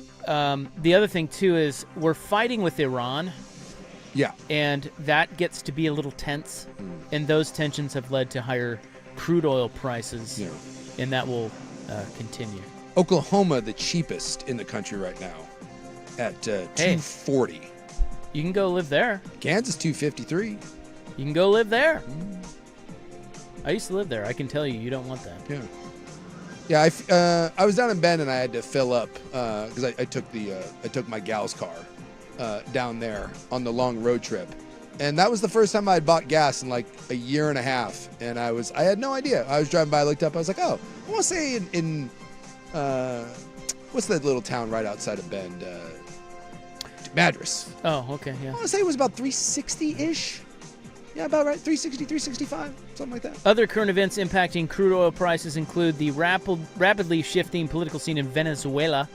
the other thing too is we're fighting with Iran, Yeah. and that gets to be a little tense. And those tensions have led to higher crude oil prices, Yeah. and that will continue. Oklahoma, the cheapest in the country right now, at $2.40. You can go live there. Kansas $2.53. You can go live there. I used to live there. I can tell you, you don't want that. Yeah. Yeah, I was down in Bend and I had to fill up because I took my gal's car down there on the long road trip, and that was the first time I had bought gas in like a year and a half, and I had no idea. I was driving by, I looked up, I was like, oh, I want to say in what's that little town right outside of Bend? Madras. Oh, okay, yeah. I want to say it was about 360-ish. Yeah, about right. 360, 365, something like that. Other current events impacting crude oil prices include the rapidly shifting political scene in Venezuela,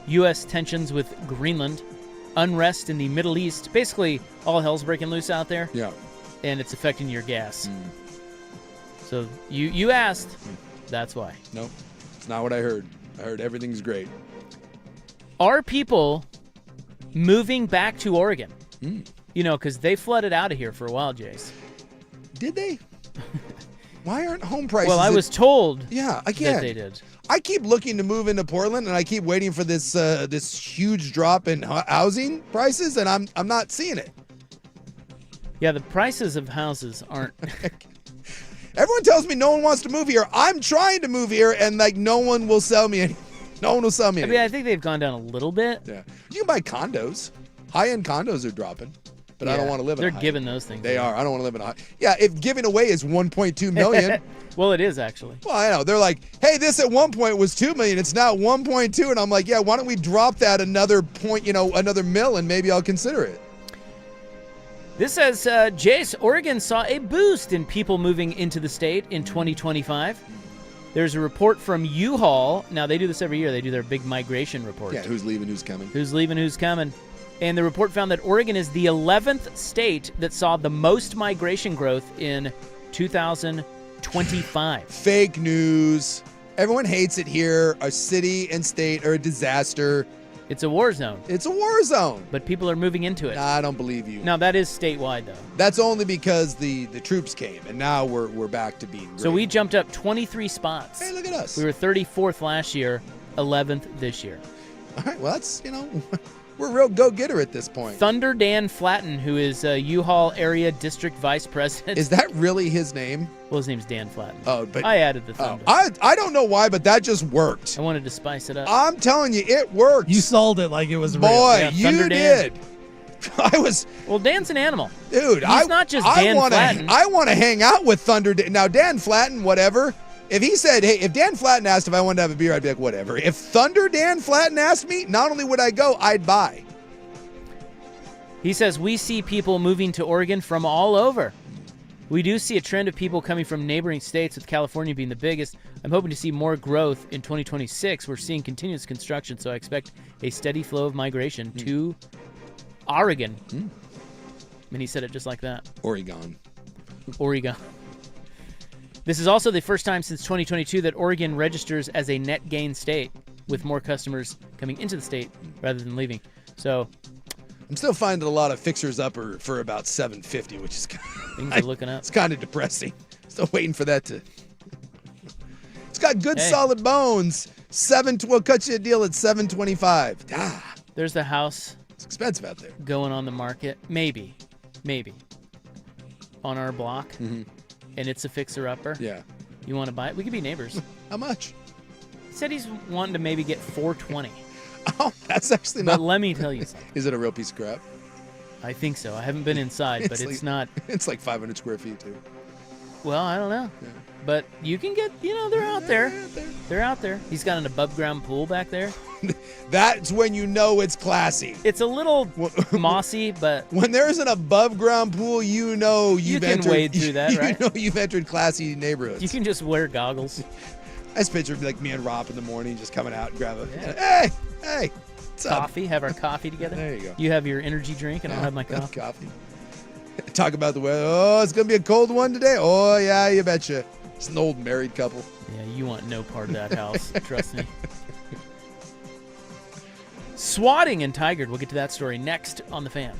U.S. tensions with Greenland, unrest in the Middle East. Basically, all hell's breaking loose out there. Yeah. And it's affecting your gas. So you asked. That's why. Nope. It's not what I heard. I heard everything's great. Are people moving back to Oregon? You know, because they flooded out of here for a while, Jace. Did they? Why aren't home prices? Well, I was told yeah, again, that they did. I keep looking to move into Portland, and I keep waiting for this this huge drop in housing prices, and I'm not seeing it. Yeah, the prices of houses aren't... Everyone tells me no one wants to move here. I'm trying to move here, and like no one will sell me any. No one will sell me I anything. mean, I think they've gone down a little bit. Yeah, you can buy condos. High-end condos are dropping, but I don't Yeah, want to live in. They're a high giving those things. They away. are. I don't want to live in a high. Yeah, if giving away is 1.2 million. Well, it is actually. Well, I know. They're like, hey, this at one point was 2 million. It's now 1.2. And I'm like, yeah, why don't we drop that another point, another mil, and maybe I'll consider it. This says, Jace, Oregon saw a boost in people moving into the state in 2025. There's a report from U-Haul. Now, they do this every year. They do their big migration report. Yeah, who's leaving, who's coming. Who's leaving, who's coming. And the report found that Oregon is the 11th state that saw the most migration growth in 2025. Fake news. Everyone hates it here. Our city and state are a disaster. It's a war zone, It's a war zone. but people are moving into it. Nah, I don't believe you. Now, that is statewide, though. That's only because the troops came, and now we're back to being great. So we jumped up 23 spots. Hey, look at us. We were 34th last year, 11th this year. All right, well, that's, we're a real go-getter at this point. Thunder Dan Flatten, who is U-Haul Area District Vice President. Is that really his name? Well, his name's Dan Flatten. Oh, but I added the Thunder. I don't know why, but that just worked. I wanted to spice it up. I'm telling you, it worked. You sold it like it was real. Boy, Yeah, you Thunder Dan. did. I was, Well, Dan's an animal. dude. He's not just Dan Flatten. I want to hang out with Thunder. Now, Dan Flatten, whatever. If he said, hey, if Dan Flatten asked if I wanted to have a beer, I'd be like, whatever. If Thunder Dan Flatten asked me, not only would I go, I'd buy. He says, we see people moving to Oregon from all over. We do see a trend of people coming from neighboring states, with California being the biggest. I'm hoping to see more growth in 2026. We're seeing continuous construction, so I expect a steady flow of migration to Oregon. And he said it just like that. Oregon. Oregon. This is also the first time since 2022 that Oregon registers as a net gain state, with more customers coming into the state rather than leaving. So I'm still finding a lot of fixers upper for about $7.50, which is things are looking up. It's kind of depressing. Still waiting for that to. It's got good Hey. solid bones. We'll cut you a deal at $7.25. Ah, There's the house it's expensive out there. going on the market. Maybe. On our block. And it's a fixer-upper. Yeah. You want to buy it? We could be neighbors. How much? He said he's wanting to maybe get $420. Oh, that's actually But not. let me tell you something. Is it a real piece of crap? I think so. I haven't been inside, but it's not. It's like 500 square feet too. Well, I don't know. Yeah. But you can get, they're out there. Yeah, they're- They're out there. He's got an above ground pool back there. That's when you know it's classy. It's a little mossy, but When there's an above ground pool, you know you've can entered. wade through that, right? You know you've entered classy neighborhoods. you can just wear goggles. I just picture like me and Rob in the morning just coming out and grab a. Yeah. Hey, what's up? Coffee, have our coffee together. There you go. You have your energy drink, and I'll have my Have coffee. Talk about the weather. Oh, it's gonna be a cold one today. Oh yeah, you betcha. It's an old married couple. Yeah, you want no part of that house. Trust me. Swatting in Tigard. We'll get to that story next on The Fan.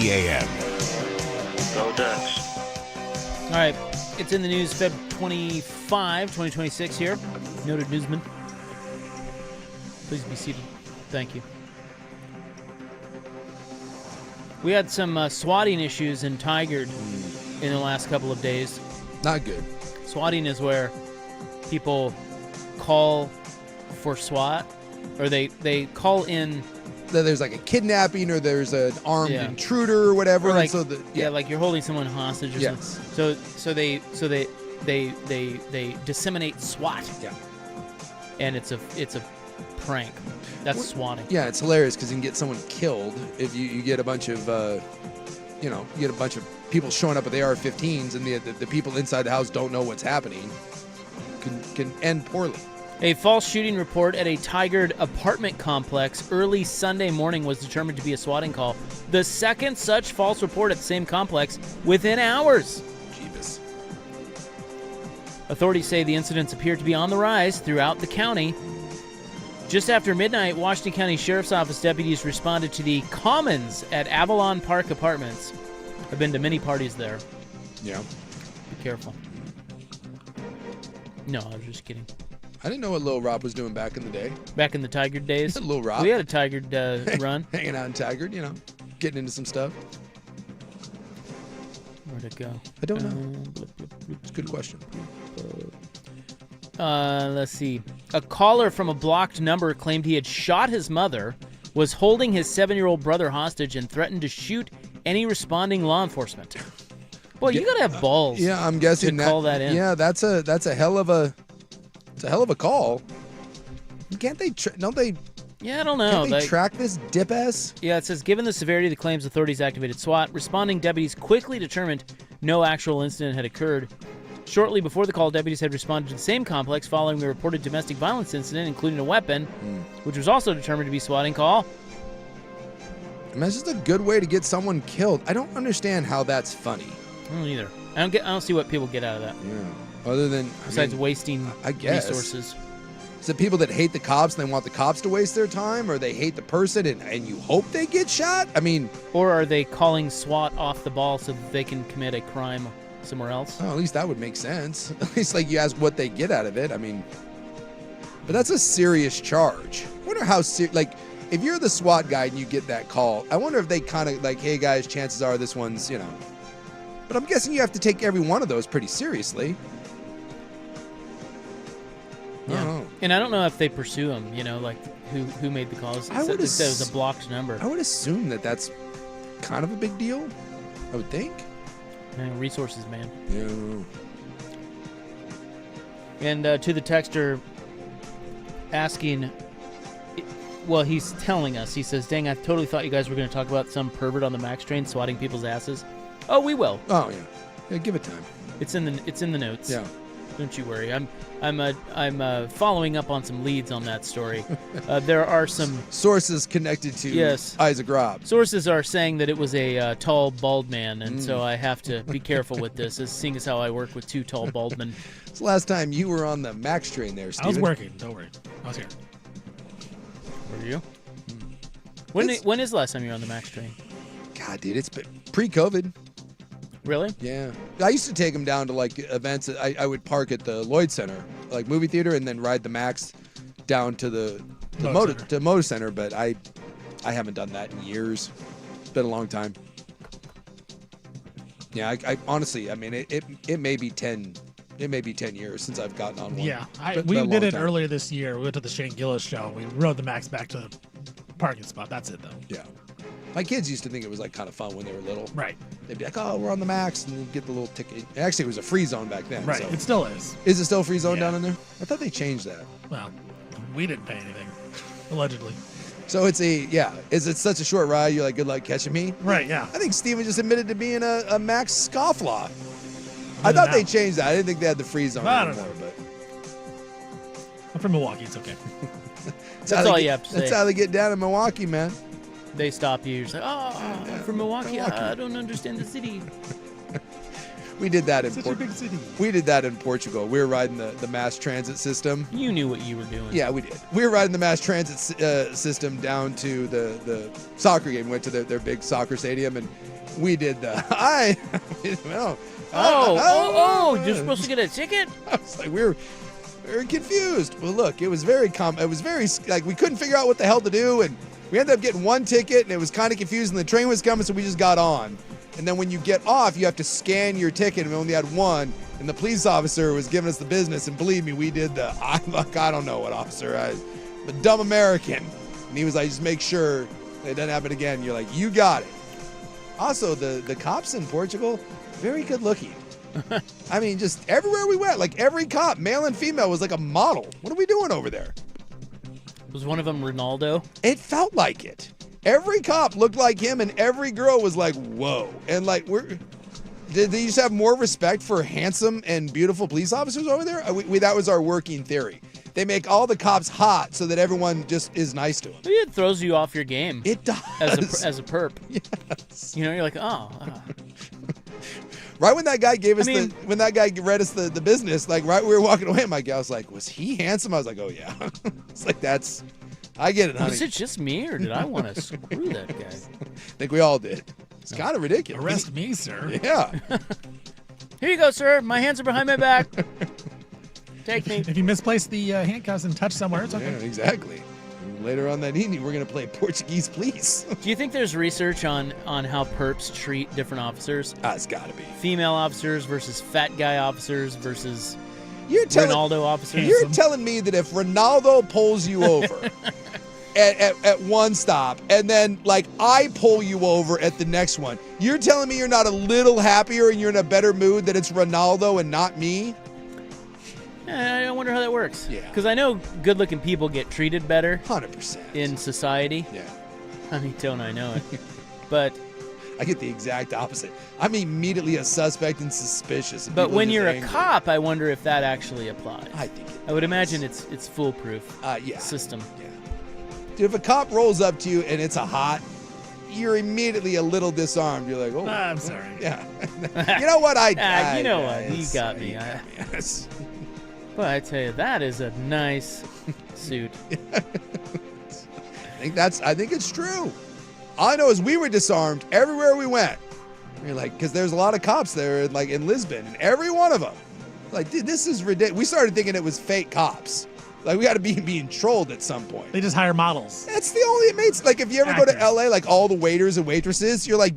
6:30 a.m. Go Ducks. All right, it's in the news, Feb 25, 2026 here. Noted newsman. Please be seated. Thank you. We had some swatting issues in Tigard in the last couple of days. Not good. Swatting is where people call for SWAT, or they call in. There's like a kidnapping, or there's an armed Yeah. intruder, or whatever. Or like, and so like you're holding someone hostage or Yes. something. So they disseminate SWAT. Yeah. And it's a prank. That's swatting. Yeah, it's hilarious because you can get someone killed if you get a bunch of, you get a bunch of people showing up with AR-15s, and the people inside the house don't know what's happening. Can end poorly. A false shooting report at a Tigard apartment complex early Sunday morning was determined to be a swatting call. The second such false report at the same complex within hours. Jeebus. Authorities say the incidents appear to be on the rise throughout the county. Just after midnight, Washington County Sheriff's Office deputies responded to the Commons at Avalon Park Apartments. I've been to many parties there. Yeah. Be careful. No, I was just kidding. I didn't know what Lil Rob was doing back in the day. Back in the Tigard days. Lil Rob. We had a Tigard run. Hanging out in Tigard, getting into some stuff. Where'd it go? I don't know. It's a good question. Let's see. A caller from a blocked number claimed he had shot his mother, was holding his 7-year-old brother hostage, and threatened to shoot any responding law enforcement. Boy, you gotta have balls. Yeah, I'm guessing to call that in. Yeah, that's a hell of a call. Can't they? Don't they? Yeah, I don't know. Can't they track this dip ass? Yeah, it says, given the severity of the claims, authorities activated SWAT. Responding deputies quickly determined no actual incident had occurred. Shortly before the call, deputies had responded to the same complex following the reported domestic violence incident, including a weapon, which was also determined to be a swatting call. I mean, that's just a good way to get someone killed. I don't understand how that's funny. I don't either. I don't see what people get out of that. Yeah. Other than Besides wasting I guess. resources. Is it people that hate the cops and they want the cops to waste their time, or they hate the person and you hope they get shot? I mean, or are they calling SWAT off the ball so that they can commit a crime somewhere else? Oh, at least that would make sense. At least like you ask what they get out of it. I mean, but that's a serious charge. I wonder how if you're the SWAT guy and you get that call, I wonder if they kind of like, hey guys, chances are this one's, But I'm guessing you have to take every one of those pretty seriously. Yeah. Oh. And I don't know if they pursue them, like who made the calls. I would It said it was a blocked number. I would assume that that's kind of a big deal. I would think. Man, resources, man. Yeah. And to the texter asking, well, he's telling us, he says, dang, I totally thought you guys were going to talk about some pervert on the Max train swatting people's asses. Oh, we will. Oh, yeah. Yeah, give it time. It's in the notes. Yeah. Don't you worry. I'm following up on some leads on that story. There are some sources connected to Isaac Robb. Sources are saying that it was a tall, bald man, and so I have to be careful with this, seeing as how I work with two tall, bald men. It's the last time you were on the Max train there, Steven. I was working. Don't worry. I was here. Were you? When is the last time you were on the Max train? God, dude, it's been pre-COVID. Really? Yeah. I used to take him down to like events. I would park at the Lloyd Center, like movie theater, and then ride the Max down to the Motor Center. But I haven't done that in years. It's been a long time. Yeah, I honestly, I mean, it may be 10 years since I've gotten on one. Yeah, we did it earlier this year. We went to the Shane Gillis show. We rode the Max back to the parking spot. That's it, though. Yeah. My kids used to think it was like kind of fun when they were little. Right. They'd be like, "Oh, we're on the Max," and they'd get the little ticket. Actually, it was a free zone back then. Right. So. It still is. Is it still free zone down in there? I thought they changed that. Well, we didn't pay anything, allegedly. So it's is it such a short ride? You're like, good luck catching me? Right, yeah. I think Steven just admitted to being a Max scofflaw. I thought they changed that. I didn't think they had the free zone anymore. But I'm from Milwaukee. It's okay. That's all you have to say. That's how they get down in Milwaukee, man. They stop you. You're like, I'm from Milwaukee. I don't understand the city. We did that in such a big city. We did that in Portugal. We were riding the mass transit system. You knew what you were doing. Yeah, we did. We were riding the mass transit system down to the soccer game. Went to their big soccer stadium, and We did the You're supposed to get a ticket? I was like, we were confused. Well, look, it was very we couldn't figure out what the hell to do, and we ended up getting one ticket, and it was kind of confusing. The train was coming, so we just got on. And then when you get off, you have to scan your ticket, and we only had one. And the police officer was giving us the business, and believe me, we did I don't know what officer, the dumb American. And he was like, just make sure it doesn't happen again. You're like, you got it. Also, the cops in Portugal, very good looking. I mean, just everywhere we went, like every cop, male and female, was like a model. What are we doing over there? Was one of them Ronaldo? It felt like it. Every cop looked like him, and every girl was like, whoa. And like, did they just have more respect for handsome and beautiful police officers over there? That was our working theory. They make all the cops hot so that everyone just is nice to them. It throws you off your game. It does. As a perp. Yes. You know, you're like, Right when that guy gave us when that guy read us the business, like right when we were walking away, my gal was like, was he handsome? I was like, oh yeah. It's like, I get it, honey. Was it just me, or did I want to screw that guy? I think we all did. It's kind of ridiculous. Arrest me, sir. Yeah. Here you go, sir. My hands are behind my back. Take me. If you misplace the handcuffs and touch somewhere, it's okay. Yeah, exactly. Later on that evening, we're going to play Portuguese police. Do you think there's research on how perps treat different officers? It's got to be. Female officers versus fat guy officers versus Ronaldo officers? You're telling me that if Ronaldo pulls you over at one stop, and then, like, I pull you over at the next one, you're telling me you're not a little happier and you're in a better mood that it's Ronaldo and not me? I wonder how that works. Yeah. Because I know good-looking people get treated better 100%. in society. Yeah. I mean, don't I know it? But I get the exact opposite. I'm immediately a suspect and suspicious. And but people when are just you're angry. a cop, I wonder if that actually applies. I think it I would does. imagine it's foolproof Yeah. system. Yeah. Dude, if a cop rolls up to you and it's a hot, you're immediately a little disarmed. You're like, oh. I'm sorry. Yeah. You know what? You know what? You Yes, got me. you got me. Yes. But I tell you, that is a nice suit. I think it's true. All I know is we were disarmed everywhere we went. We're like, because there's a lot of cops there, like in Lisbon, and every one of them, like, dude, this is ridiculous. We started thinking it was fake cops. Like, we got to be being trolled at some point. They just hire models. That's the only mates. Like, if you ever go to Actors. LA, like all the waiters and waitresses, you're like,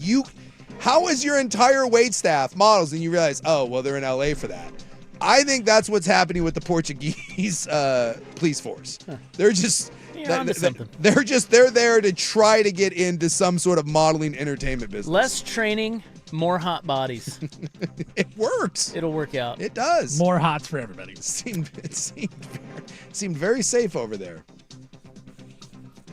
how is your entire wait staff models? And you realize, oh, well, they're in LA for that. I think that's what's happening with the Portuguese police force. They're just You're onto something. they're there to try to get into some sort of modeling entertainment business. Less training, more hot bodies. It works. It'll work out. It does. More hots for everybody. It seemed very safe over there.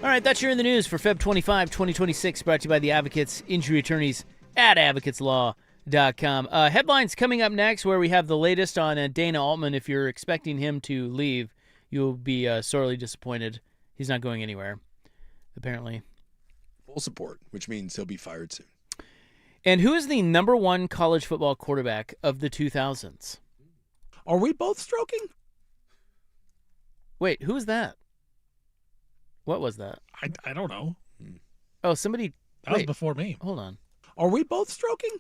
All right, that's your in the news for Feb 25, 2026, brought to you by the Advocates Injury Attorneys at advocateslaw.com. Headlines coming up next, where we have the latest on Dana Altman. If you're expecting him to leave, you'll be sorely disappointed. He's not going anywhere, apparently. Full support, which means he'll be fired soon. And who is the number one college football quarterback of the 2000s? Are we both stroking? Wait, who is that? What was that? I don't know. Oh, somebody. That was wait, before me. Hold on. Are we both stroking?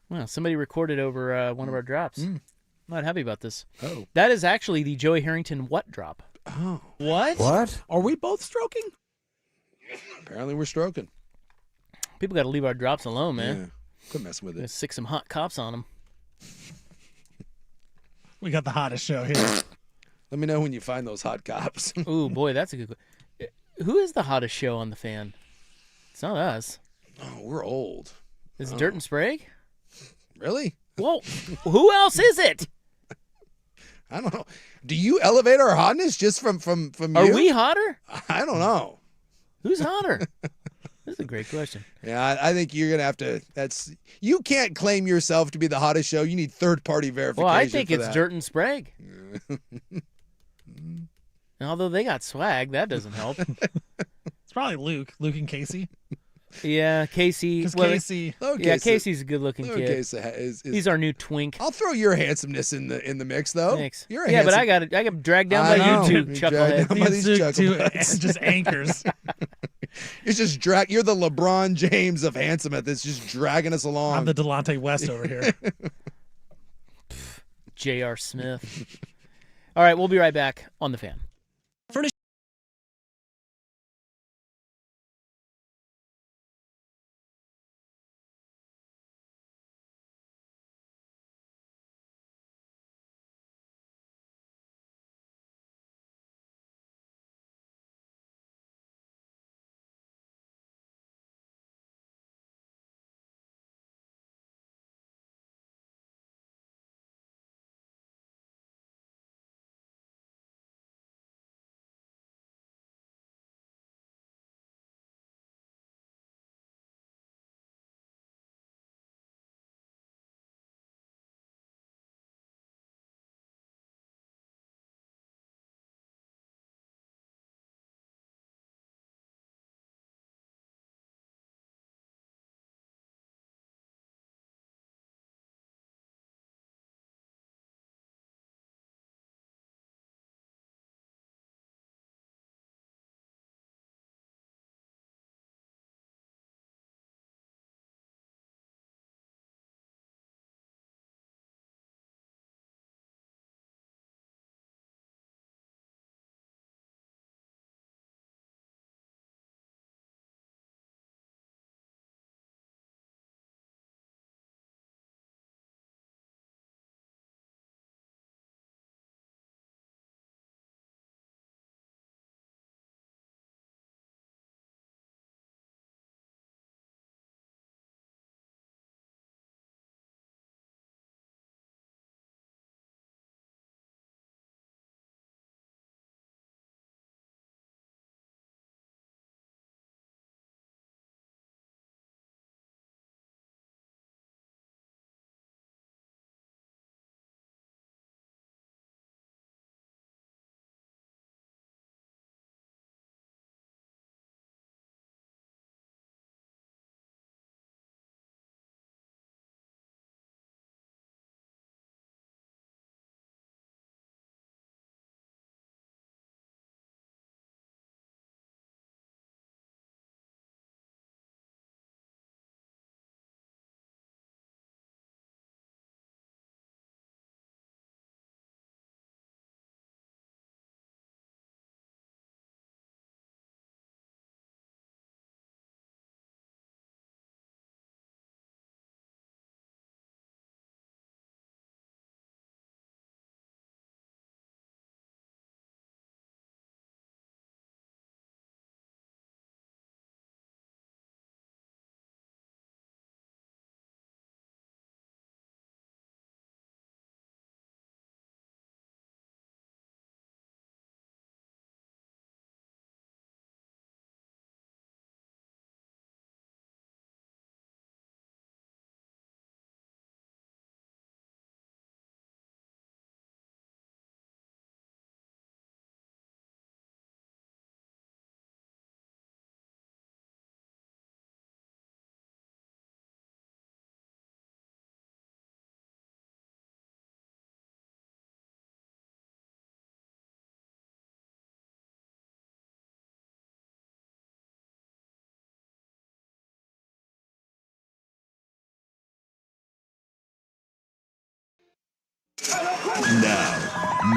Well, somebody recorded over one of our drops. I'm not happy about this. Oh. That is actually the Joey Harrington what drop? Oh. What? What? Are we both stroking? Apparently we're stroking. People got to leave our drops alone, man. Yeah. Quit messing with Gonna it. stick some hot cops on them. We got the hottest show here. Let me know when you find those hot cops. Ooh, boy, that's a good one. Who is the hottest show on the fan? It's not us. Oh, we're old. Is it Dirt and Sprague? Really? Whoa. Who else is it? I don't know. Do you elevate our hotness just from you? Are we hotter? I don't know. Who's hotter? This is a great question. Yeah, I think you're gonna have to. You can't claim yourself to be the hottest show. You need third-party verification. Well, I think for it's that. Dirt and Sprague. And although they got swag, that doesn't help. It's probably Luke and Casey. Yeah, Casey. Because well, Casey. Yeah, Casey's a good-looking kid. Is He's our new twink. I'll throw your handsomeness in the mix, though. Thanks. You're a yeah, but handsome- I got dragged down I by know. you two You're dragged chuckleheads. down by these Two chuckleheads. just anchors. It's just you're the LeBron James of Handsome that's just dragging us along. I'm the Delonte West over here. J.R. Smith. All right, we'll be right back on The Fan.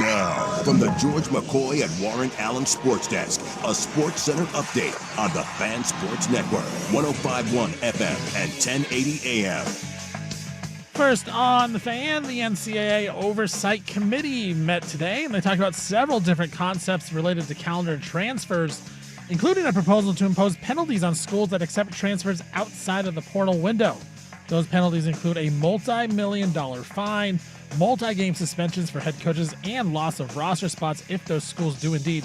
Now, from the George McCoy and Warren Allen Sports Desk, a Sports Center update on the Fan Sports Network, 105.1 FM and 1080 AM. First on The Fan, the NCAA Oversight Committee met today, and they talked about several different concepts related to calendar transfers, including a proposal to impose penalties on schools that accept transfers outside of the portal window. Those penalties include a multi-million-dollar fine, multi-game suspensions for head coaches, and loss of roster spots if those schools do indeed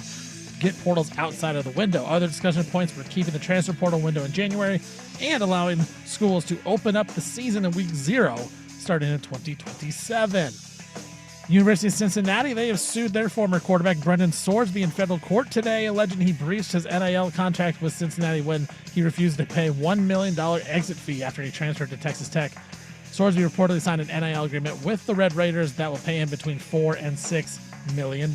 get portals outside of the window. Other discussion points were keeping the transfer portal window in January and allowing schools to open up the season in week 0 starting in 2027. University of Cincinnati, they have sued their former quarterback Brendan Sorsby in federal court today, alleging he breached his NIL contract with Cincinnati when he refused to pay $1 million exit fee after he transferred to Texas Tech. Sorsby reportedly signed an NIL agreement with the Red Raiders that will pay him between $4 and $6 million.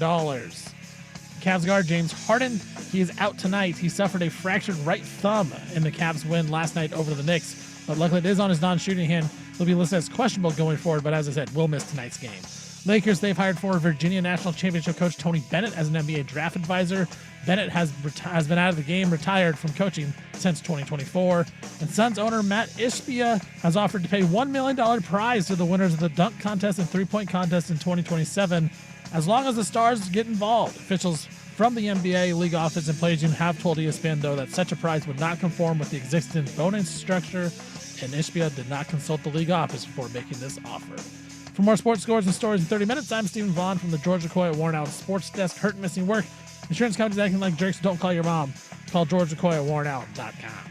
Cavs guard James Harden, he is out tonight. He suffered a fractured right thumb in the Cavs win last night over the Knicks, but luckily it is on his non-shooting hand. He'll be listed as questionable going forward, but as I said, will miss tonight's game. Lakers, they've hired former Virginia National Championship coach Tony Bennett as an NBA draft advisor. Bennett has been out of the game, retired from coaching since 2024. And Suns owner Matt Ishbia has offered to pay $1 million prize to the winners of the dunk contest and three-point contest in 2027, as long as the stars get involved. Officials from the NBA league office and players union have told ESPN, though, that such a prize would not conform with the existing bonus structure, and Ishbia did not consult the league office before making this offer. For more sports scores and stories in 30 minutes, I'm Stephen Vaughn from the George McCoy at Worn Out Sports Desk. Hurt and missing work. Insurance companies acting like jerks. Don't call your mom. Call George McCoy at wornout.com.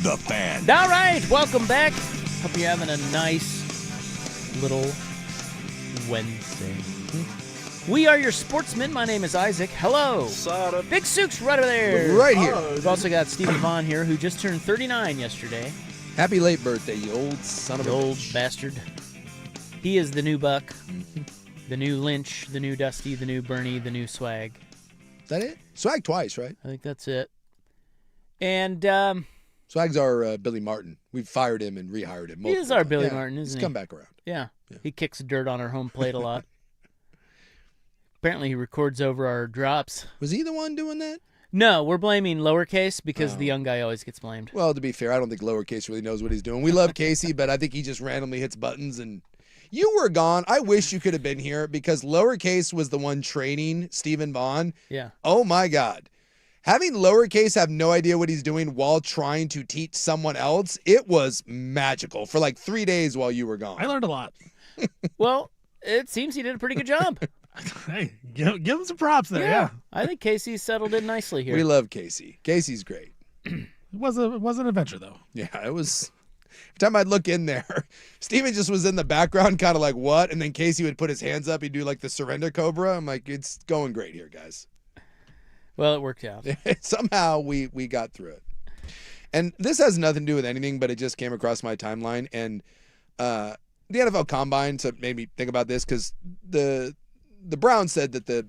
The Fan. All right, welcome back. Hope you're having a nice little Wednesday. We are your sportsmen. My name is Isaac. Hello. Big Sook's right over there. Right here. We've also got Stephen Vaughn here, who just turned 39 yesterday. Happy late birthday, you old son of The a old bitch. bastard. He is the new Buck, the new Lynch, the new Dusty, the new Bernie, the new Swag. Is that it? Swag twice, right? I think that's it. And Swag's our Billy Martin. We've fired him and rehired him. he is our Billy Martin, isn't he's he? come back around. Yeah. He kicks dirt on our home plate a lot. Apparently he records over our drops. Was he the one doing that? No, we're blaming lowercase because the young guy always gets blamed. Well, to be fair, I don't think lowercase really knows what he's doing. We love Casey, but I think he just randomly hits buttons. And you were gone. I wish you could have been here because lowercase was the one training Stephen Vaughn. Yeah. Oh, my God. Having lowercase have no idea what he's doing while trying to teach someone else, it was magical for like 3 days while you were gone. I learned a lot. Well, it seems he did a pretty good job. Hey, give him some props there. Yeah. I think Casey settled in nicely here. We love Casey. Casey's great. It was an adventure, though. Yeah, it was. Every time I'd look in there, Steven just was in the background, kind of like, what? And then Casey would put his hands up. He'd do like the surrender cobra. I'm like, it's going great here, guys. Well, it worked out. Somehow we got through it. And this has nothing to do with anything, but it just came across my timeline. And the NFL Combine so it made me think about this because the Browns said that the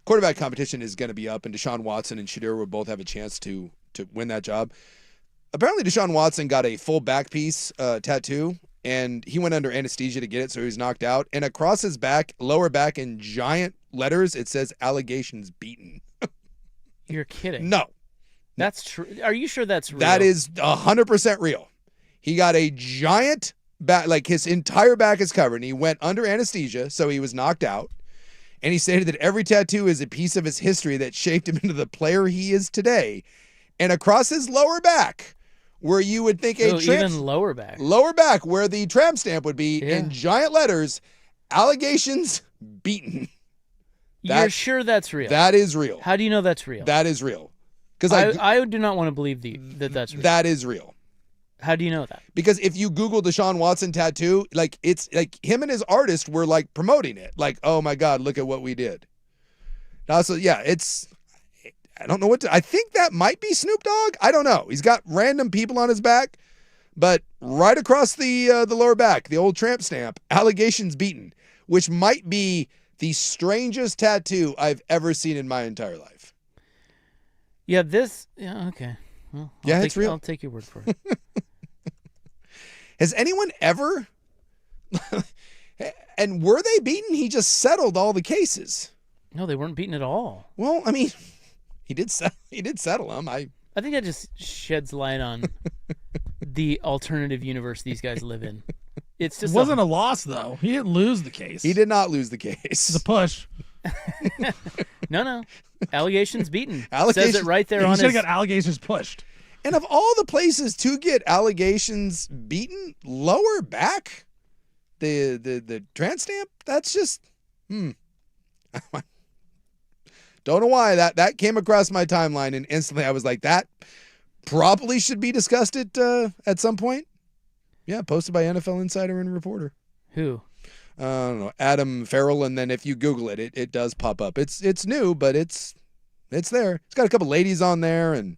quarterback competition is going to be up and Deshaun Watson and Shadur will both have a chance to win that job. Apparently Deshaun Watson got a full back piece tattoo and he went under anesthesia to get it, so he was knocked out. And across his back, lower back in giant letters, it says allegations beaten. You're kidding. No. That's true. Are you sure that's real? That is 100% real. He got a giant back, like his entire back is covered, and he went under anesthesia, so he was knocked out. And he stated that every tattoo is a piece of his history that shaped him into the player he is today. And across his lower back, where you would think even lower back. Lower back, where the tramp stamp would be Yeah. in giant letters, allegations beaten. You're sure that's real? That is real. How do you know that's real? That is real. Because I do not want to believe that that's real. That is real. How do you know that? Because if you Google Deshaun Watson tattoo, like it's like him and his artist were like promoting it. Like, oh my God, look at what we did. Now, so yeah, I don't know what I think that might be Snoop Dogg. I don't know. He's got random people on his back, but right across the lower back, the old tramp stamp, allegations beaten, which might be the strangest tattoo I've ever seen in my entire life. Yeah, okay. Well, it's real. I'll take your word for it. Has anyone ever, and were they beaten? He just settled all the cases. No, they weren't beaten at all. Well, I mean, he did settle them. I think that just sheds light on the alternative universe these guys live in. It's just It wasn't a loss, though. He didn't lose the case. He did not lose the case. The push. No. Allegations beaten. Says Allegations- it right there He on should have his. got allegations pushed. And of all the places to get allegations beaten, lower back, the tramp stamp, that's just, Don't know why that came across my timeline, and instantly I was like, that probably should be discussed at some point. Yeah, posted by NFL Insider and Reporter. Who? I don't know, Adam Farrell, and then if you Google it, it does pop up. It's new, but it's there. It's got a couple ladies on there, and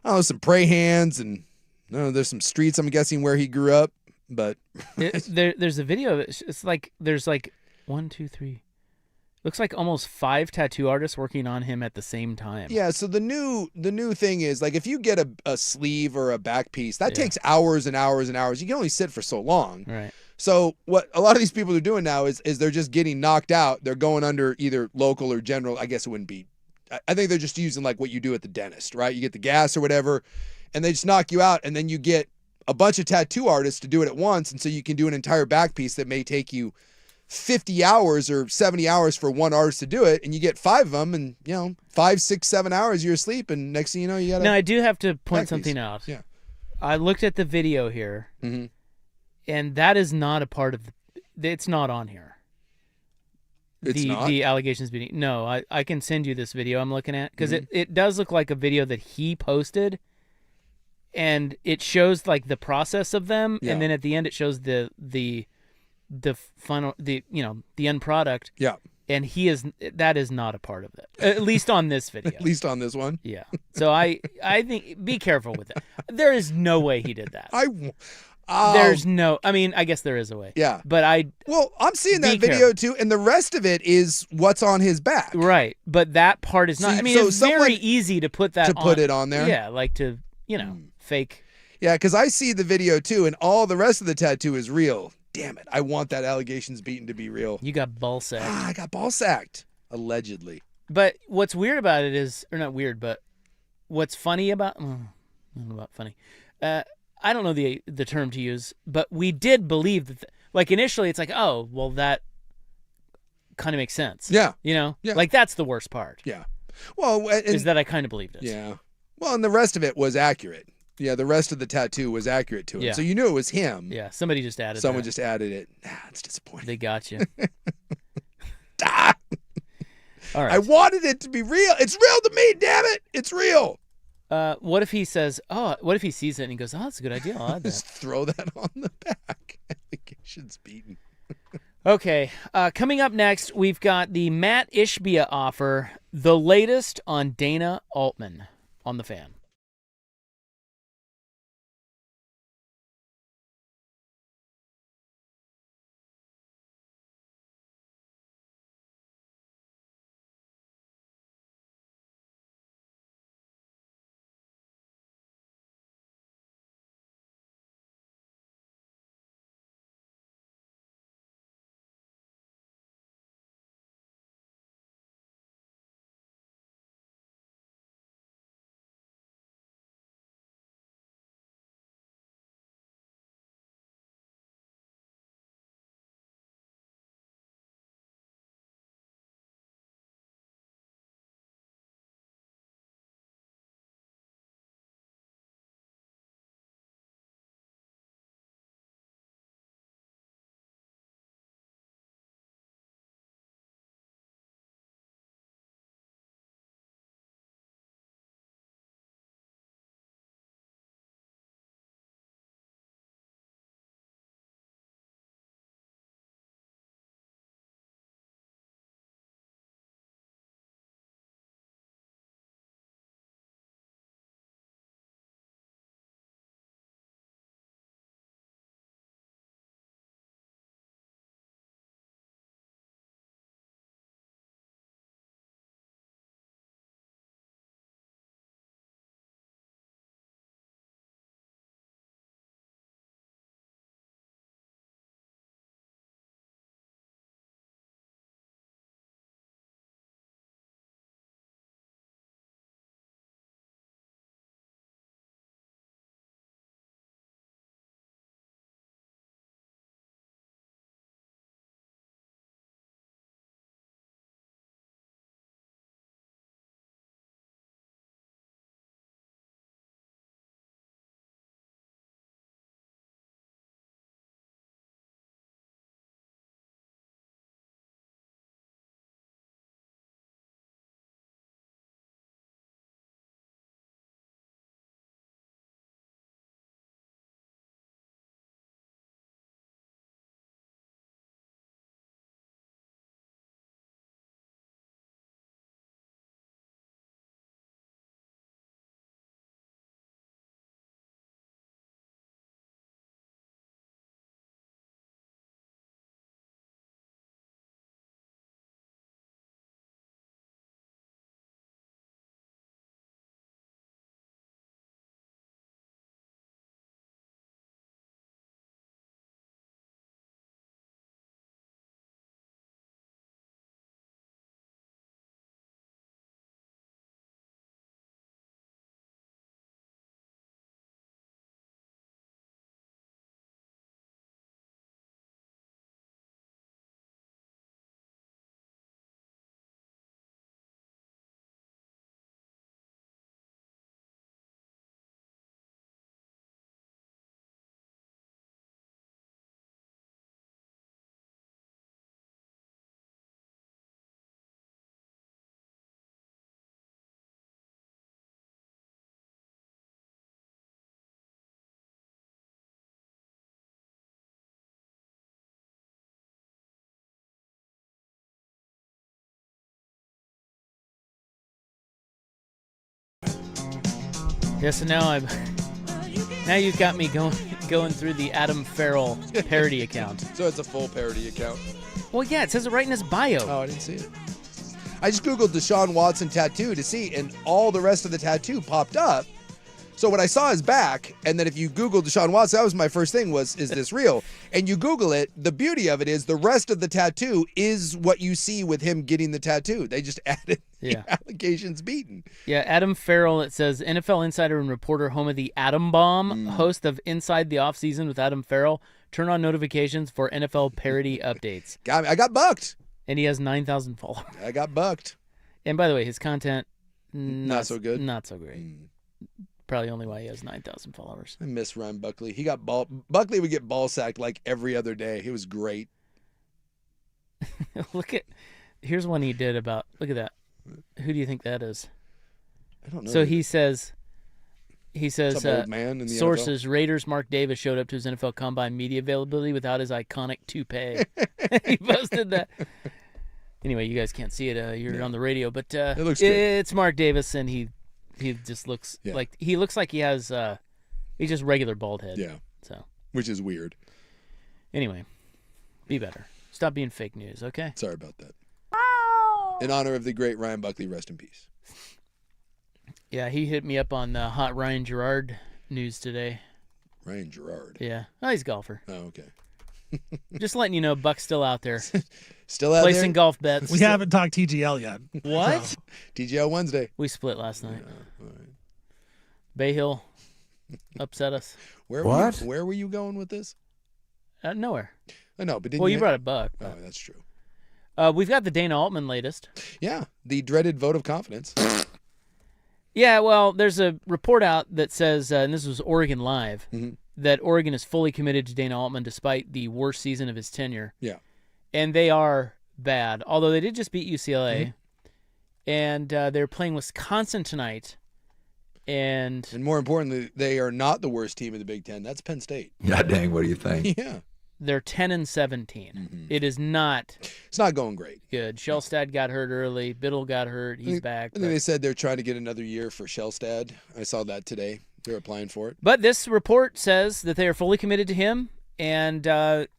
I don't know, some pray hands, and I don't know, there's some streets, I'm guessing, where he grew up. But There's a video of it. It's like there's like 1, 2, 3. Looks like almost 5 tattoo artists working on him at the same time. yeah, so the new thing is, like, if you get a sleeve or a back piece, that takes hours and hours and hours. You can only sit for so long. Right. So what a lot of these people are doing now is they're just getting knocked out. They're going under either local or general. I guess it wouldn't be. I think they're just using like what you do at the dentist, right? You get the gas or whatever, and they just knock you out, and then you get a bunch of tattoo artists to do it at once, and so you can do an entire back piece that may take you 50 hours or 70 hours for one artist to do it, and you get 5 of them, and 5, 6, 7 hours you're asleep, and next thing you know, you got. Now I do have to point back something piece. out. Yeah. I looked at the video here, and that is not a part of. It's not on here. It's not? The allegations beating. No, I can send you this video I'm looking at because it does look like a video that he posted, and it shows like the process of them, Yeah. and then at the end it shows the final the end product. Yeah. And that is not a part of it, at least on this video. At least on this one. Yeah. So I think be careful with it. There is no way he did that. There's no. I mean, I guess there is a way. Yeah. But I'm seeing that Be video too, and the rest of it is what's on his back. right. But that part is not. See, I mean, so it's very someone- easy to put that to put it on there? Yeah, like to fake. Yeah, because I see the video too, and all the rest of the tattoo is real. Damn it. I want that allegations beaten to be real. You got ball sack. I got ball sacked. Allegedly. But what's weird about it is, or not weird, but what's funny about, I don't know about funny. I don't know the term to use, but we did believe that, like initially it's like, oh, well that kind of makes sense. Yeah. Yeah. Yeah. That's the worst part. Yeah. Well, Is that I kind of believed it. Yeah. Well, and the rest of it was accurate. Yeah, the rest of the tattoo was accurate to him. Yeah. So you knew it was him. Yeah. Somebody just added Someone that. just added it. It's disappointing. They got you. Ah! All right. I wanted it to be real. It's real to me, damn it. It's real. What if he says, what if he sees it and he goes, that's a good idea. I'll add Just that. throw that on the back. Allegations beaten. Okay. Coming up next, we've got the Matt Ishbia offer, the latest on Dana Altman on The Fan. Yeah, so now you've got me going through the Adam Farrell parody account. So it's a full parody account. Well, yeah, it says it right in his bio. Oh, I didn't see it. I just Googled Deshaun Watson tattoo to see, and all the rest of the tattoo popped up. So what I saw is back, and then if you Google Deshaun Watson, that was my first thing was, is this real? And you Google it, the beauty of it is the rest of the tattoo is what you see with him getting the tattoo. They just added the allegations beaten. Yeah, Adam Farrell, it says, NFL insider and reporter, home of the Atom Bomb, host of Inside the Offseason with Adam Farrell. Turn on notifications for NFL parody updates. I got bucked. And he has 9,000 followers. I got bucked. And by the way, his content, not so good. Not so great. Probably only why he has 9,000 followers. I miss Ryan Buckley. He got Buckley would get ball sacked like every other day. It was great. Here's one he did about, look at that. Who do you think that is? I don't know. So he says, Some old man in the sources, Raiders Mark Davis showed up to his NFL Combine media availability without his iconic toupee. He posted that. Anyway, you guys can't see it. You're on the radio, but it looks good. It's Mark Davis, and he just looks like he has he's just regular bald head. Yeah. So, which is weird. Anyway, be better. Stop being fake news, okay? Sorry about that. In honor of the great Ryan Buckley, rest in peace. Yeah, he hit me up on the hot Ryan Gerard news today. Ryan Gerard. Yeah. Oh, he's a golfer. Oh, okay. Just letting you know, Buck's still out there. Still out placing there? golf bets. We haven't talked TGL yet. What? So. TGL Wednesday. We split last night. All right. Bay Hill upset us. Where were you going with this? Nowhere. I know, but didn't you brought a Buck. Oh, that's true. We've got the Dana Altman latest. Yeah, the dreaded vote of confidence. Yeah, well, there's a report out that says, and this was Oregon Live, that Oregon is fully committed to Dana Altman despite the worst season of his tenure. Yeah. And they are bad, although they did just beat UCLA. And they're playing Wisconsin tonight. And more importantly, they are not the worst team in the Big Ten. That's Penn State. God dang, what do you think? Yeah. They're 10-17. It is not. It's not going great. Good. Shellstad got hurt early. Biddle got hurt. He's back. I think they said they're trying to get another year for Shellstad. I saw that today. They're applying for it. But this report says that they are fully committed to him, and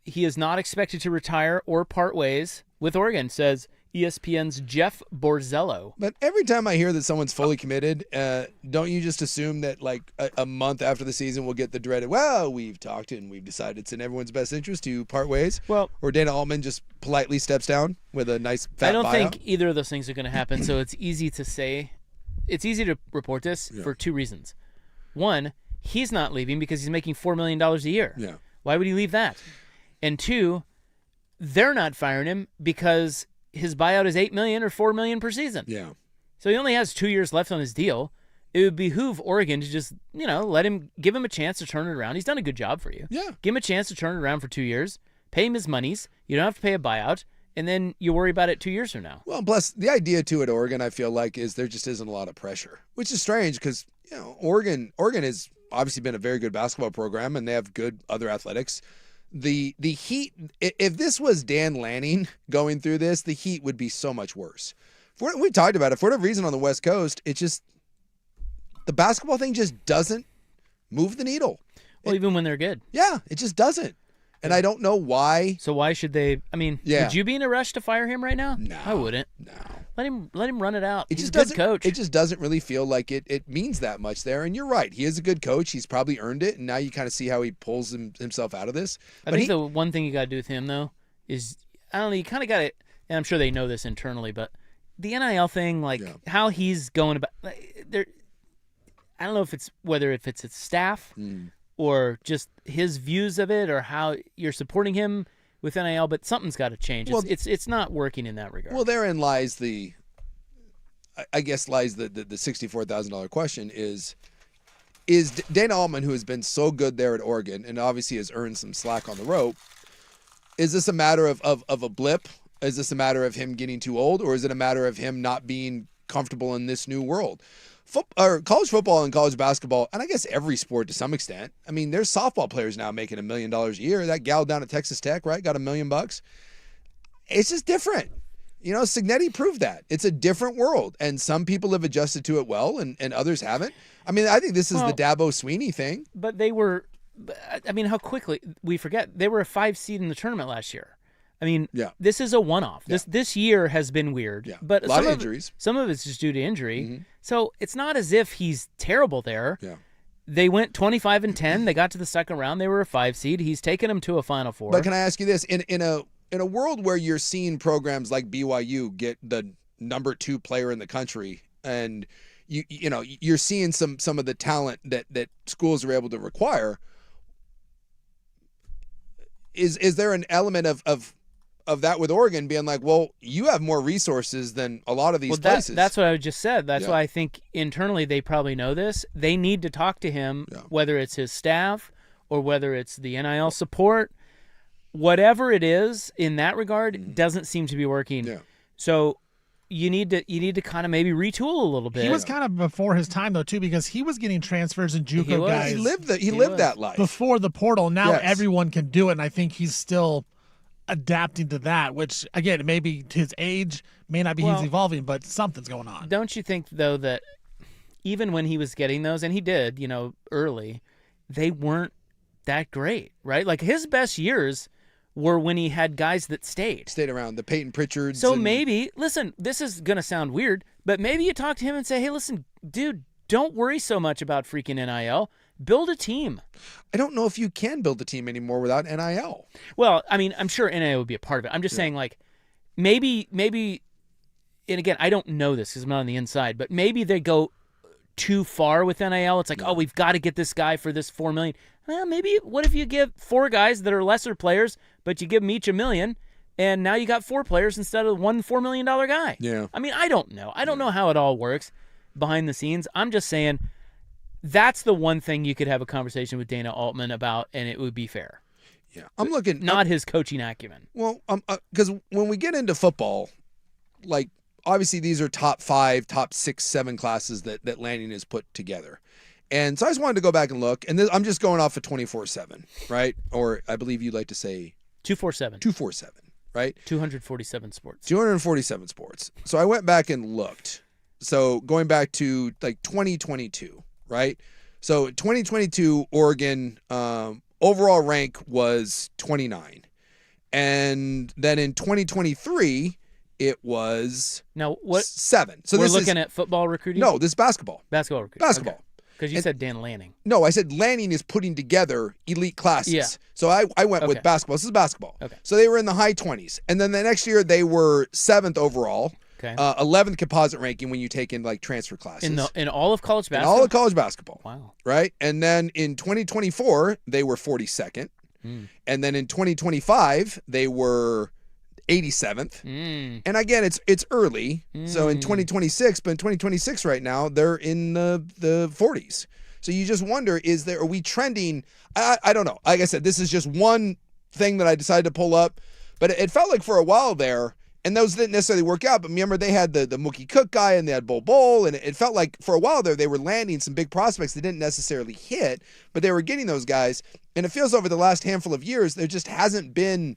he is not expected to retire or part ways with Oregon, says ESPN's Jeff Borzello. But every time I hear that someone's fully committed, don't you just assume that like a month after the season we'll get the dreaded, well, we've talked and we've decided it's in everyone's best interest to part ways? Well, or Dana Altman just politely steps down with a nice fat I don't buyout? think either of those things are going to happen, so it's easy to say. It's easy to report this for two reasons. One, he's not leaving because he's making $4 million a year. Yeah. Why would he leave that? And two, they're not firing him because his buyout is $8 million or $4 million per season. Yeah. So he only has 2 years left on his deal. It would behoove Oregon to just, give him a chance to turn it around. He's done a good job for you. Yeah. Give him a chance to turn it around for 2 years. Pay him his monies. You don't have to pay a buyout. And then you worry about it 2 years from now. Well, plus the idea too at Oregon, I feel like, is there just isn't a lot of pressure, which is strange because, Oregon has obviously been a very good basketball program and they have good other athletics. The Heat, if this was Dan Lanning going through this, the Heat would be so much worse. We talked about it. For whatever reason on the West Coast, it's just the basketball thing just doesn't move the needle. Well, even when they're good. Yeah, it just doesn't. And I don't know why. So why should they? I mean, would you be in a rush to fire him right now? No. I wouldn't. No. Let him run it out. It He's just a good doesn't, coach. It just doesn't really feel like it means that much there. And you're right. He is a good coach. He's probably earned it. And now you kind of see how he pulls himself out of this. I think the one thing you got to do with him, though, is, I don't know, you kind of got to, and I'm sure they know this internally, but the NIL thing, how he's going about, I don't know if it's his staff or just his views of it or how you're supporting him with NIL, but something's got to change. It's not working in that regard. Well, therein lies the $64,000 question is Dana Altman, who has been so good there at Oregon and obviously has earned some slack on the rope, is this a matter of a blip? Is this a matter of him getting too old, or is it a matter of him not being comfortable in this new world? College football and college basketball, and I guess every sport to some extent. I mean, there's softball players now making $1 million a year. That gal down at Texas Tech, right, got $1 million. It's just different. Signetti proved that. It's a different world, and some people have adjusted to it well, and others haven't. I mean, I think this is the Dabo Sweeney thing. But they were, how quickly we forget, they were a 5 seed in the tournament last year. I mean, this is a one-off. Yeah. This year has been weird. Yeah. But a lot of injuries. Some of it's just due to injury. Mm-hmm. So it's not as if he's terrible there. Yeah. They went 25-10. They got to the second round. They were a 5 seed. He's taken them to a Final Four. But can I ask you this? In a world where you're seeing programs like BYU get the number 2 player in the country, and you're seeing some of the talent that schools are able to require, is there an element of that with Oregon being like, well, you have more resources than a lot of these places? That's what I just said. That's why I think internally they probably know this. They need to talk to him, whether it's his staff or whether it's the NIL support. Whatever it is in that regard doesn't seem to be working. Yeah. So you need to kind of maybe retool a little bit. He was kind of before his time though too, because he was getting transfers and JUCO guys. He lived that life before the portal. Now everyone can do it, and I think he's still adapting to that. Which again, maybe his age may not be he's evolving, but something's going on. Don't you think though that even when he was getting those, and he did, early, they weren't that great, right? Like his best years were when he had guys that stayed around, the Peyton Pritchards. So maybe, listen, this is going to sound weird, but maybe you talk to him and say, hey, listen, dude, don't worry so much about freaking NIL. Build a team. I don't know if you can build a team anymore without NIL. Well, I mean, I'm sure NIL would be a part of it. I'm just saying, like, maybe, and again, I don't know this because I'm not on the inside, but maybe they go too far with NIL. It's like, oh, we've got to get this guy for this $4 million. Well, maybe what if you give 4 guys that are lesser players, but you give them each $1 million, and now you got 4 players instead of one $4 million guy? Yeah. I mean, I don't know. I don't know how it all works behind the scenes. I'm just saying that's the one thing you could have a conversation with Dana Altman about, and it would be fair. Yeah. I'm looking. Not his coaching acumen. Well, because when we get into football, like, obviously these are top 5, top 6, 7 classes that Lanning has put together. And so I just wanted to go back and look, and I'm just going off of 24/7, right? Or I believe you'd like to say 247. 247, right? 247 sports. 247 sports. So I went back and looked. So going back to like 2022, right? So 2022 Oregon overall rank was 29, and then in 2023 it was now what 7. So we're this looking at football recruiting. No, this is basketball. Basketball recruiting. Basketball. Okay. Because you said Dan Lanning. No, I said Lanning is putting together elite classes. Yeah. So I went with basketball. This is basketball. Okay. So they were in the high 20s. And then the next year they were 7th overall. Okay. 11th composite ranking when you take in like transfer classes. In all of college basketball? In all of college basketball. Wow. Right? And then in 2024, they were 42nd. And then in 2025, they were 87th. And again, it's early. So in 2026, but in 2026 right now, they're in the 40s. So you just wonder, are we trending? I don't know. Like I said, this is just one thing that I decided to pull up, but it felt like for a while there, and those didn't necessarily work out, but remember they had the Mookie Cook guy and they had Bol, and it felt like for a while there they were landing some big prospects that didn't necessarily hit, but they were getting those guys. And it feels over the last handful of years, there just hasn't been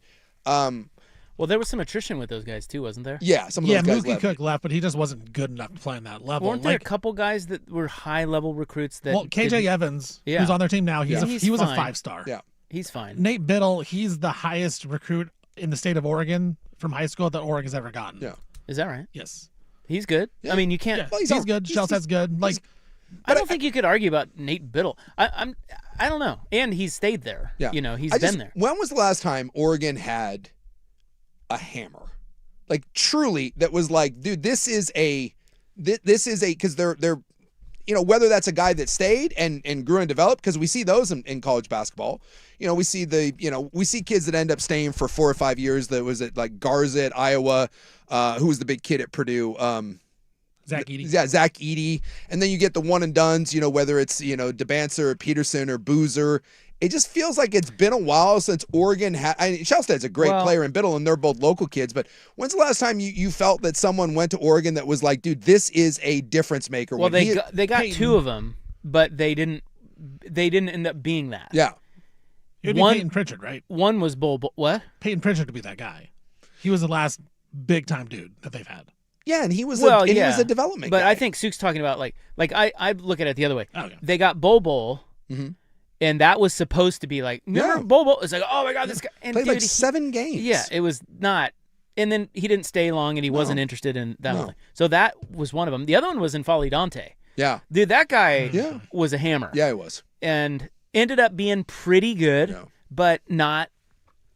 well, there was some attrition with those guys too, wasn't there? Yeah, some of those guys Mookie Cook left, but he just wasn't good enough to play on that level. Weren't there a couple guys that were high-level recruits that? Well, KJ Evans, who's on their team now, he was a 5-star. Yeah, he's fine. Nate Biddle, he's the highest recruit in the state of Oregon from high school that Oregon's ever gotten. Yeah, is that right? Yes, he's good. Yeah. I mean, you can't. Yeah. Well, he's good. Shelsett's good. Like, I don't think you could argue about Nate Biddle. I don't know, and he's stayed there. Yeah, he's been there. When was the last time Oregon had a hammer, like truly, that was like, dude, this is a because they're whether that's a guy that stayed and grew and developed, because we see those in college basketball. We see we see kids that end up staying for 4 or 5 years. That was at like Garza at Iowa, who was the big kid at Purdue. Zach Edey. Yeah, Zach Edey. And then you get the one and dones, whether it's, DeBancer or Peterson or Boozer. It just feels like it's been a while since Oregon had. Shelstad's a great player in Biddle, and they're both local kids. But when's the last time you felt that someone went to Oregon that was like, dude, this is a difference maker? Well, they got Peyton, 2 of them, but they didn't end up being that. Yeah. It would be Peyton Pritchard, right? One was what? Peyton Pritchard would be that guy. He was the last big time dude that they've had. Yeah, and he was Well, he yeah. was a development But guy. I think Sook's talking about like I look at it the other way. Okay. They got Bobo, Mhm. and that was supposed to be like, remember Yeah. Bobo? It's like, oh my god, this guy. And played dude, like 7 games. Yeah, it was not. And then he didn't stay long, and he wasn't interested in that one. So that was one of them. The other one was in Folly Dante. Yeah. Dude, that guy Yeah. was a hammer. Yeah, he was. And ended up being pretty good, Yeah. but not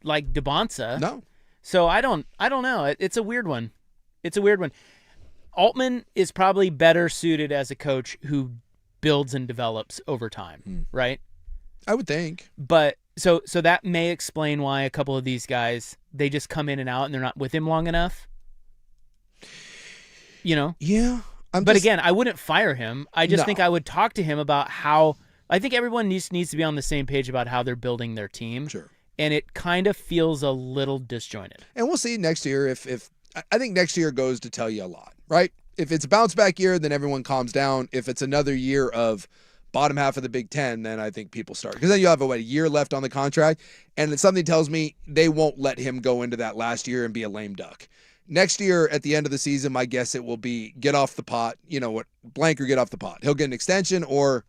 like DeBonsa. No. So I don't know. It's a weird one. It's a weird one. Altman is probably better suited as a coach who builds and develops over time, right? I would think. But so that may explain why a couple of these guys, they just come in and out and they're not with him long enough. You know? Yeah. But again, I wouldn't fire him. I just No. think I would talk to him about how I think everyone needs to be on the same page about how they're building their team. Sure. And it kind of feels a little disjointed. And we'll see next year if I think next year goes to tell you a lot, right? If it's a bounce back year, then everyone calms down. If it's another year of bottom half of the Big Ten, then I think people start. Because then you have a year left on the contract, and something tells me they won't let him go into that last year and be a lame duck. Next year, at the end of the season, my guess it will be get off the pot. You know what? Blank or get off the pot. He'll get an extension, or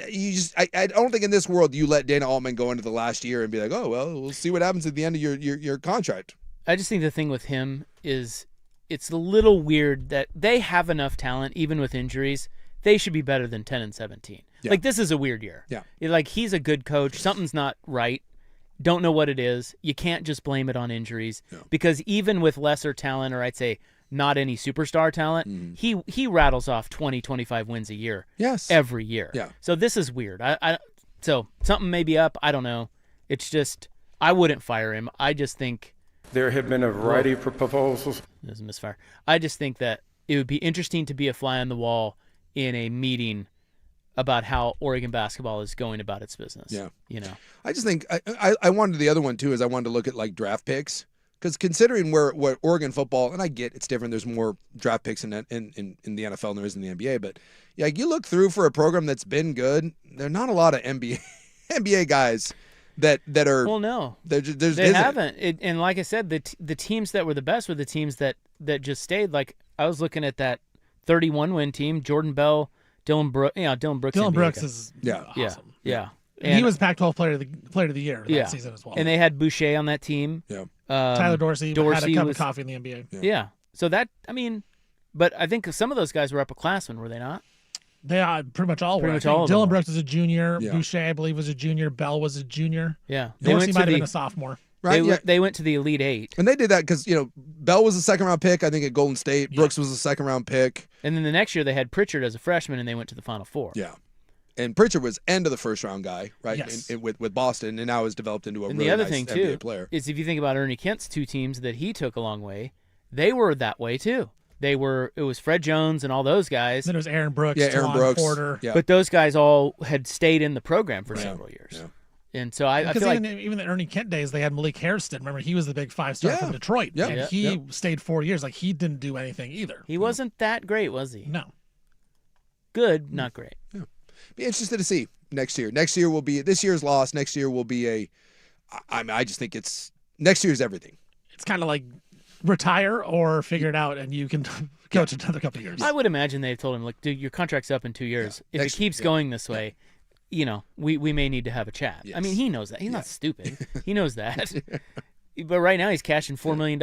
you just. I don't think in this world you let Dana Altman go into the last year and be like, oh well, we'll see what happens at the end of your contract. I just think the thing with him is it's a little weird that they have enough talent, even with injuries. They should be better than 10-17. Yeah. Like, this is a weird year. Yeah. Like, he's a good coach. Something's not right. Don't know what it is. You can't just blame it on injuries. No. Because even with lesser talent, or I'd say not any superstar talent, he rattles off 20, 25 wins a year. Yes. Every year. Yeah. So this is weird. So something may be up. I don't know. It's just, I wouldn't fire him. I just think. There have been a variety of proposals. This is misfire. I just think that it would be interesting to be a fly on the wall in a meeting about how Oregon basketball is going about its business. Yeah. You know. I just think I wanted the other one too is I wanted to look at like draft picks, because considering what Oregon football, and I get it's different. There's more draft picks in the NFL than there is in the NBA, but yeah, you look through for a program that's been good. There are not a lot of NBA guys that are. Well, no, they haven't. And like I said, the teams that were the best were the teams that just stayed. Like I was looking at that 31 win team: Jordan Bell, Dylan Brooks. Dylan Brooks. Dylan NBA Brooks guy. is awesome. Yeah. And he was Pac-12 player of the year that season as well. And they had Boucher on that team. Yeah. Tyler Dorsey had a cup of coffee in the NBA. Yeah. So that, I mean, but I think some of those guys were upperclassmen, were they not? They pretty much all were. Much all of them Dylan were. Brooks is a junior. Yeah. Boucher, I believe, was a junior. Bell was a junior. Yeah. Dorsey might have been a sophomore. right. They went to the Elite Eight. And they did that because Bell was a second round pick. I think at Golden State. Brooks was a second round pick. And then the next year they had Pritchard as a freshman, and they went to the Final Four. Yeah. And Pritchard was end of the first round guy, right? Yes. With Boston, and now has developed into a And really the other nice thing NBA too player. is if you think about Ernie Kent's two teams that he took a long way, they were that way too. It was Fred Jones and all those guys. Then it was Aaron Brooks, Yeah, Aaron Tawan Brooks. Porter. Yeah. But those guys all had stayed in the program for several years. Yeah. And so I Because feel like even the Ernie Kent days, they had Malik Hairston. Remember, he was the big 5-star Yeah. from Detroit. Yeah. And he stayed 4 years. Like, he didn't do anything either. he wasn't that great, was he? No. Good, not great. Be interested to see next year. Next year will be this year's loss. Next year will be I just think next year's everything. It's kind of like retire or figure it out, and you can coach another couple of years. I would imagine they've told him, like, dude, your contract's up in 2 years. Yeah. If Next- it keeps going this way, we may need to have a chat. I mean, Yes. he knows that. He's not stupid. He knows that. But right now he's cashing $4 million.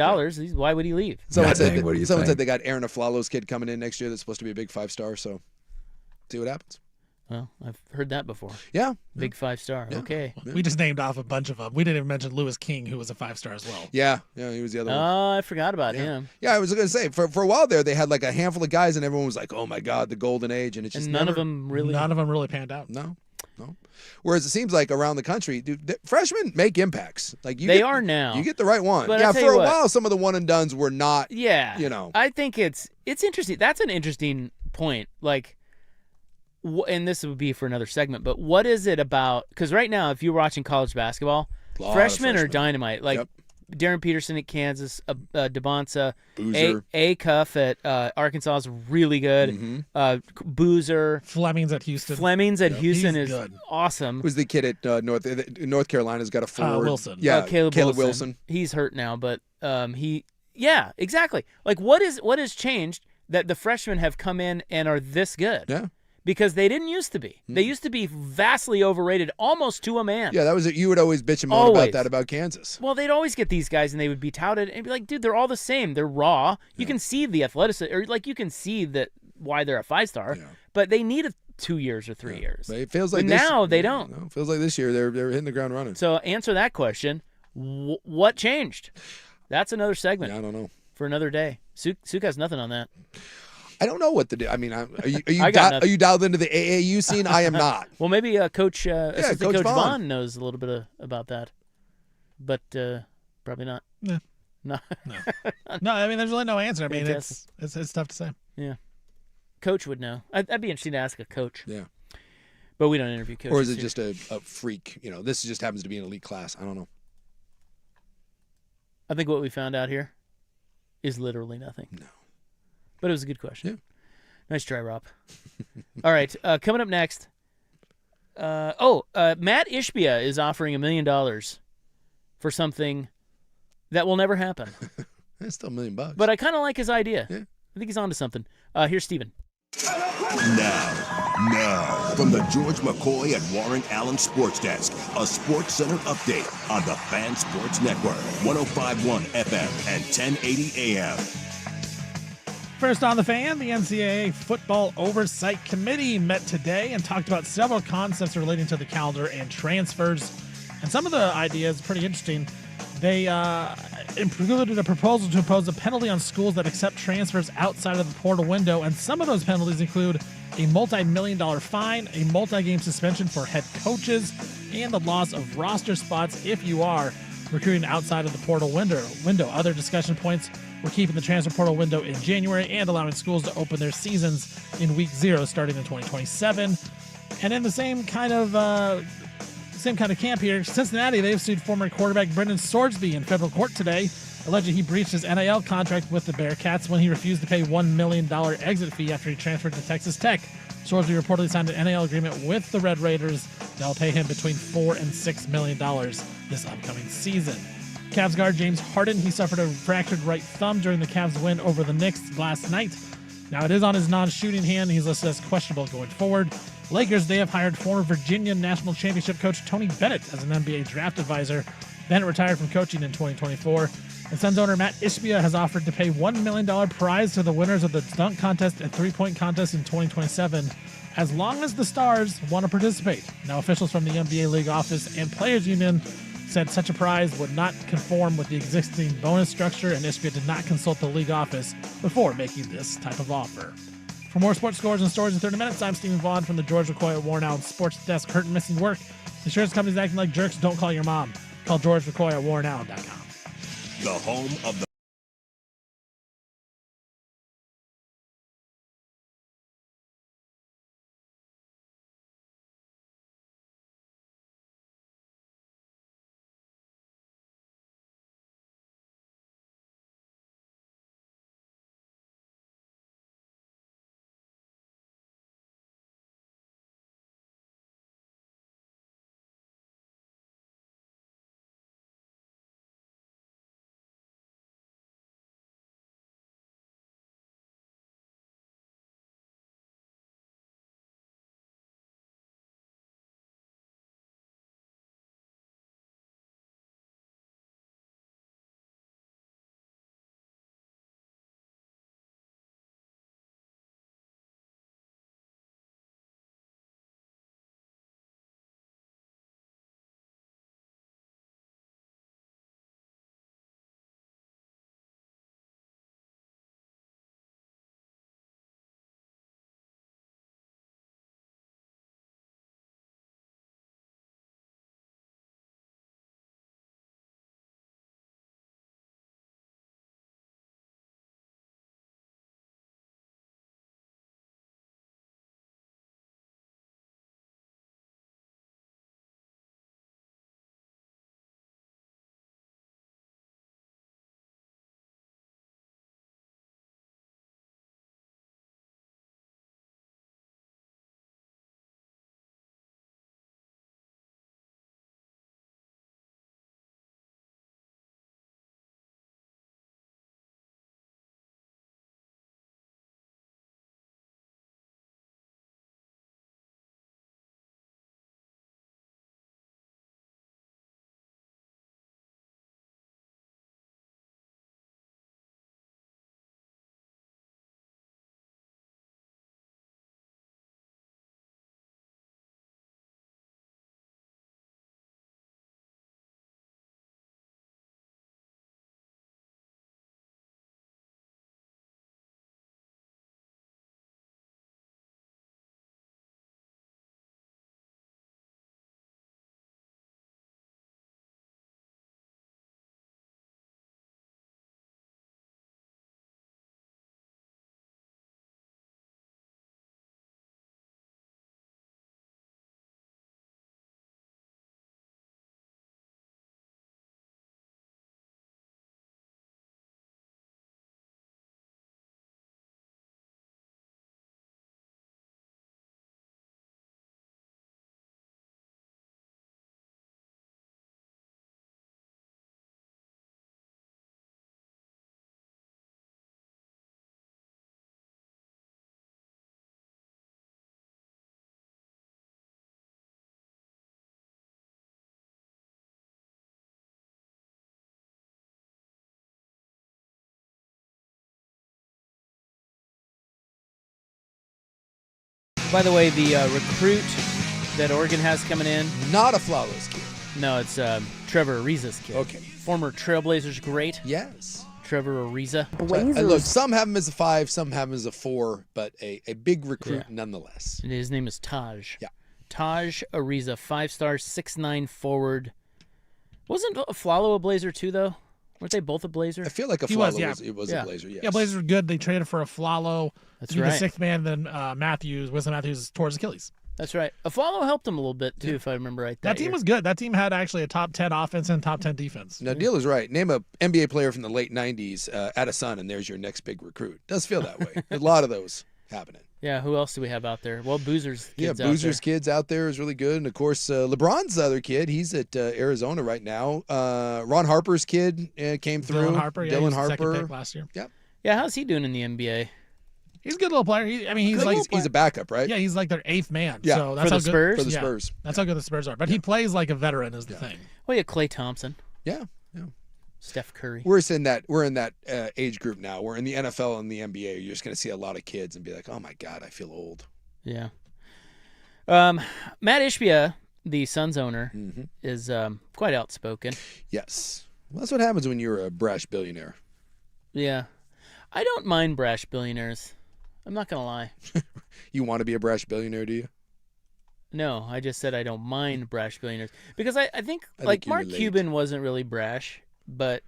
Why would he leave? Someone Nothing. What do you said think? they got Aaron Aflalo's kid coming in next year that's supposed to be a big 5-star, so see what happens. Well, I've heard that before. Yeah. Big 5-star. Okay. We just named off a bunch of them. We didn't even mention Lewis King, who was a 5-star as well. Yeah, he was the other one. Oh, I forgot about him. Yeah, I was going to say, for a while there, they had like a handful of guys, and everyone was like, oh my God, the golden age. And it's just And none of never- them really. None of them really panned out. No. Whereas it seems like around the country, dude, freshmen make impacts. Like They are now. You get the right one. But yeah, I'll tell for you a what. while, some of the one and dones were not. Yeah. You know. I think it's interesting. That's an interesting point. Like, and this would be for another segment, but what is it about? Because right now, if you're watching college basketball, Lot of freshmen are freshmen. dynamite. Like Yep. Darren Peterson at Kansas, DeBonsa, Boozer. A Cuff at Arkansas is really good. Mm-hmm. Boozer, Fleming's at Houston. Fleming's at Houston He's is good. awesome. Who's the kid at North Carolina's got a forward? Wilson. Yeah, Caleb Wilson. He's hurt now, but he Yeah, exactly. Like, what has changed that the freshmen have come in and are this good? Yeah. Because they didn't used to be. They used to be vastly overrated, almost to a man. Yeah, that was it. You would always bitch and moan about that about Kansas. Well, they'd always get these guys, and they would be touted and be like, "Dude, they're all the same. They're raw. You can see the athleticism, or like you can see that why they're a 5-star. Yeah. But they need 2 years or 3 years. But it feels like But this, now they don't. It feels like this year they're hitting the ground running. So answer that question. What changed? That's another segment. Yeah, I don't know. For another day. Suk has nothing on that. I don't know what to do. I mean, are you are you dialed into the AAU scene? I am not. Well, maybe Coach Assistant Coach Vaughn knows a little bit about that, but probably not. Yeah. No. No, I mean, there's really no answer. I mean, Fantastic. it's tough to say. Yeah. Coach would know. I'd be interested to ask a coach. Yeah. But we don't interview coaches. Or is it here. just a freak? You know, this just happens to be an elite class. I don't know. I think what we found out here is literally nothing. No. But it was a good question. Yeah. Nice try, Rob. All right. Coming up next. Matt Ishbia is offering $1 million for something that will never happen. That's still $1 million. But I kind of like his idea. Yeah. I think he's onto something. Here's Steven. Now, from the George McCoy and Warren Allen Sports Desk, a Sports Center update on the Fan Sports Network, 105.1 FM and 1080 AM. First on the Fan, the NCAA Football Oversight Committee met today and talked about several concepts relating to the calendar and transfers. And some of the ideas, pretty interesting. They included a proposal to impose a penalty on schools that accept transfers outside of the portal window. And some of those penalties include a multi-million-dollar fine, a multi-game suspension for head coaches, and the loss of roster spots if you are recruiting outside of the portal window. Other discussion points were keeping the transfer portal window in January and allowing schools to open their seasons in week 0 starting in 2027. And in the same kind of camp here, Cincinnati, they've sued former quarterback Brendan Swordsby in federal court today, alleging he breached his NIL contract with the Bearcats when he refused to pay $1 million exit fee after he transferred to Texas Tech. Swordsby reportedly signed an NIL agreement with the Red Raiders that will pay him between $4 and $6 million this upcoming season. Cavs guard James Harden, he suffered a fractured right thumb during the Cavs' win over the Knicks last night. Now, it is on his non-shooting hand. He's listed as questionable going forward. Lakers, they have hired former Virginia National Championship coach Tony Bennett as an NBA draft advisor. Bennett retired from coaching in 2024. And Suns owner Matt Ishbia has offered to pay $1 million prize to the winners of the dunk contest and three-point contest in 2027, as long as the Stars want to participate. Now, officials from the NBA League Office and Players Union said such a prize would not conform with the existing bonus structure, and Ishbia did not consult the league office before making this type of offer. For more sports scores and stories in 30 minutes, I'm Stephen Vaughn from the George McCoy at Warren Allen Sports Desk. Hurt and missing work. Insurance companies acting like jerks. Don't call your mom. Call George McCoy at WarrenAllen.com. The home of the By the way, the recruit that Oregon has coming in, Not a flawless kid. no, it's Trevor Ariza's kid. Okay. Former Trailblazers great, Yes. Trevor Ariza. Look, some have him as a 5, some have him as a 4, but a big recruit nonetheless. And his name is Taj. Yeah. Taj Ariza, 5-star, 6'9" forward. Wasn't Flalo a Blazer too, though? Weren't they both a Blazer? I feel like a He was, Flalo yeah. was Yeah. a Blazer, yes. Yeah, Blazers were good. They traded for a Flalo That's to be right. the sixth man. Then Wesley Matthews towards Achilles. That's right. Flalo helped him a little bit, too, if I remember right. That team year. was good. That team had actually a top 10 offense and top 10 defense. Now, Deal is right. Name a NBA player from the late 90s at a Sun, and there's your next big recruit. Does feel that way. A lot of those happening. Yeah, who else do we have out there? Well, Boozer's kids out Boozer's there. kids out there is really good. And, of course, LeBron's the other kid. He's at Arizona right now. Ron Harper's kid came through. Dylan Harper. Yeah, he was the second pick last year. Yeah, how's he doing in the NBA? He's a good little player. He's a backup, right? Yeah, he's like their 8th man. Yeah. So that's For how the good, Spurs? For the yeah, Spurs. That's how good the Spurs are. But he plays like a veteran is the thing. Well, yeah, Klay Thompson, Yeah. Steph Curry. We're in that age group now. We're in the NFL and the NBA. You're just going to see a lot of kids and be like, oh, my God, I feel old. Yeah. Matt Ishbia, the Suns owner, is quite outspoken. Yes. Well, that's what happens when you're a brash billionaire. Yeah. I don't mind brash billionaires. I'm not going to lie. You want to be a brash billionaire, do you? No, I just said I don't mind brash billionaires. Because I think I like think you Mark relate. Cuban wasn't really brash, but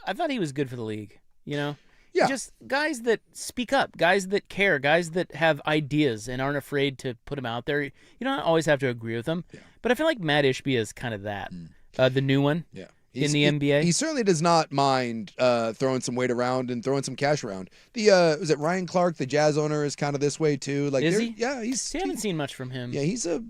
I thought he was good for the league, you know? Yeah. Just guys that speak up, guys that care, guys that have ideas and aren't afraid to put them out there. You don't always have to agree with them. Yeah. But I feel like Matt Ishbia is kind of that. The new one. Yeah. In the NBA? He certainly does not mind throwing some weight around and throwing some cash around. Was it Ryan Clark, the Jazz owner, is kind of this way too. Like, Is he? Yeah, I haven't seen much from him. Yeah, he's The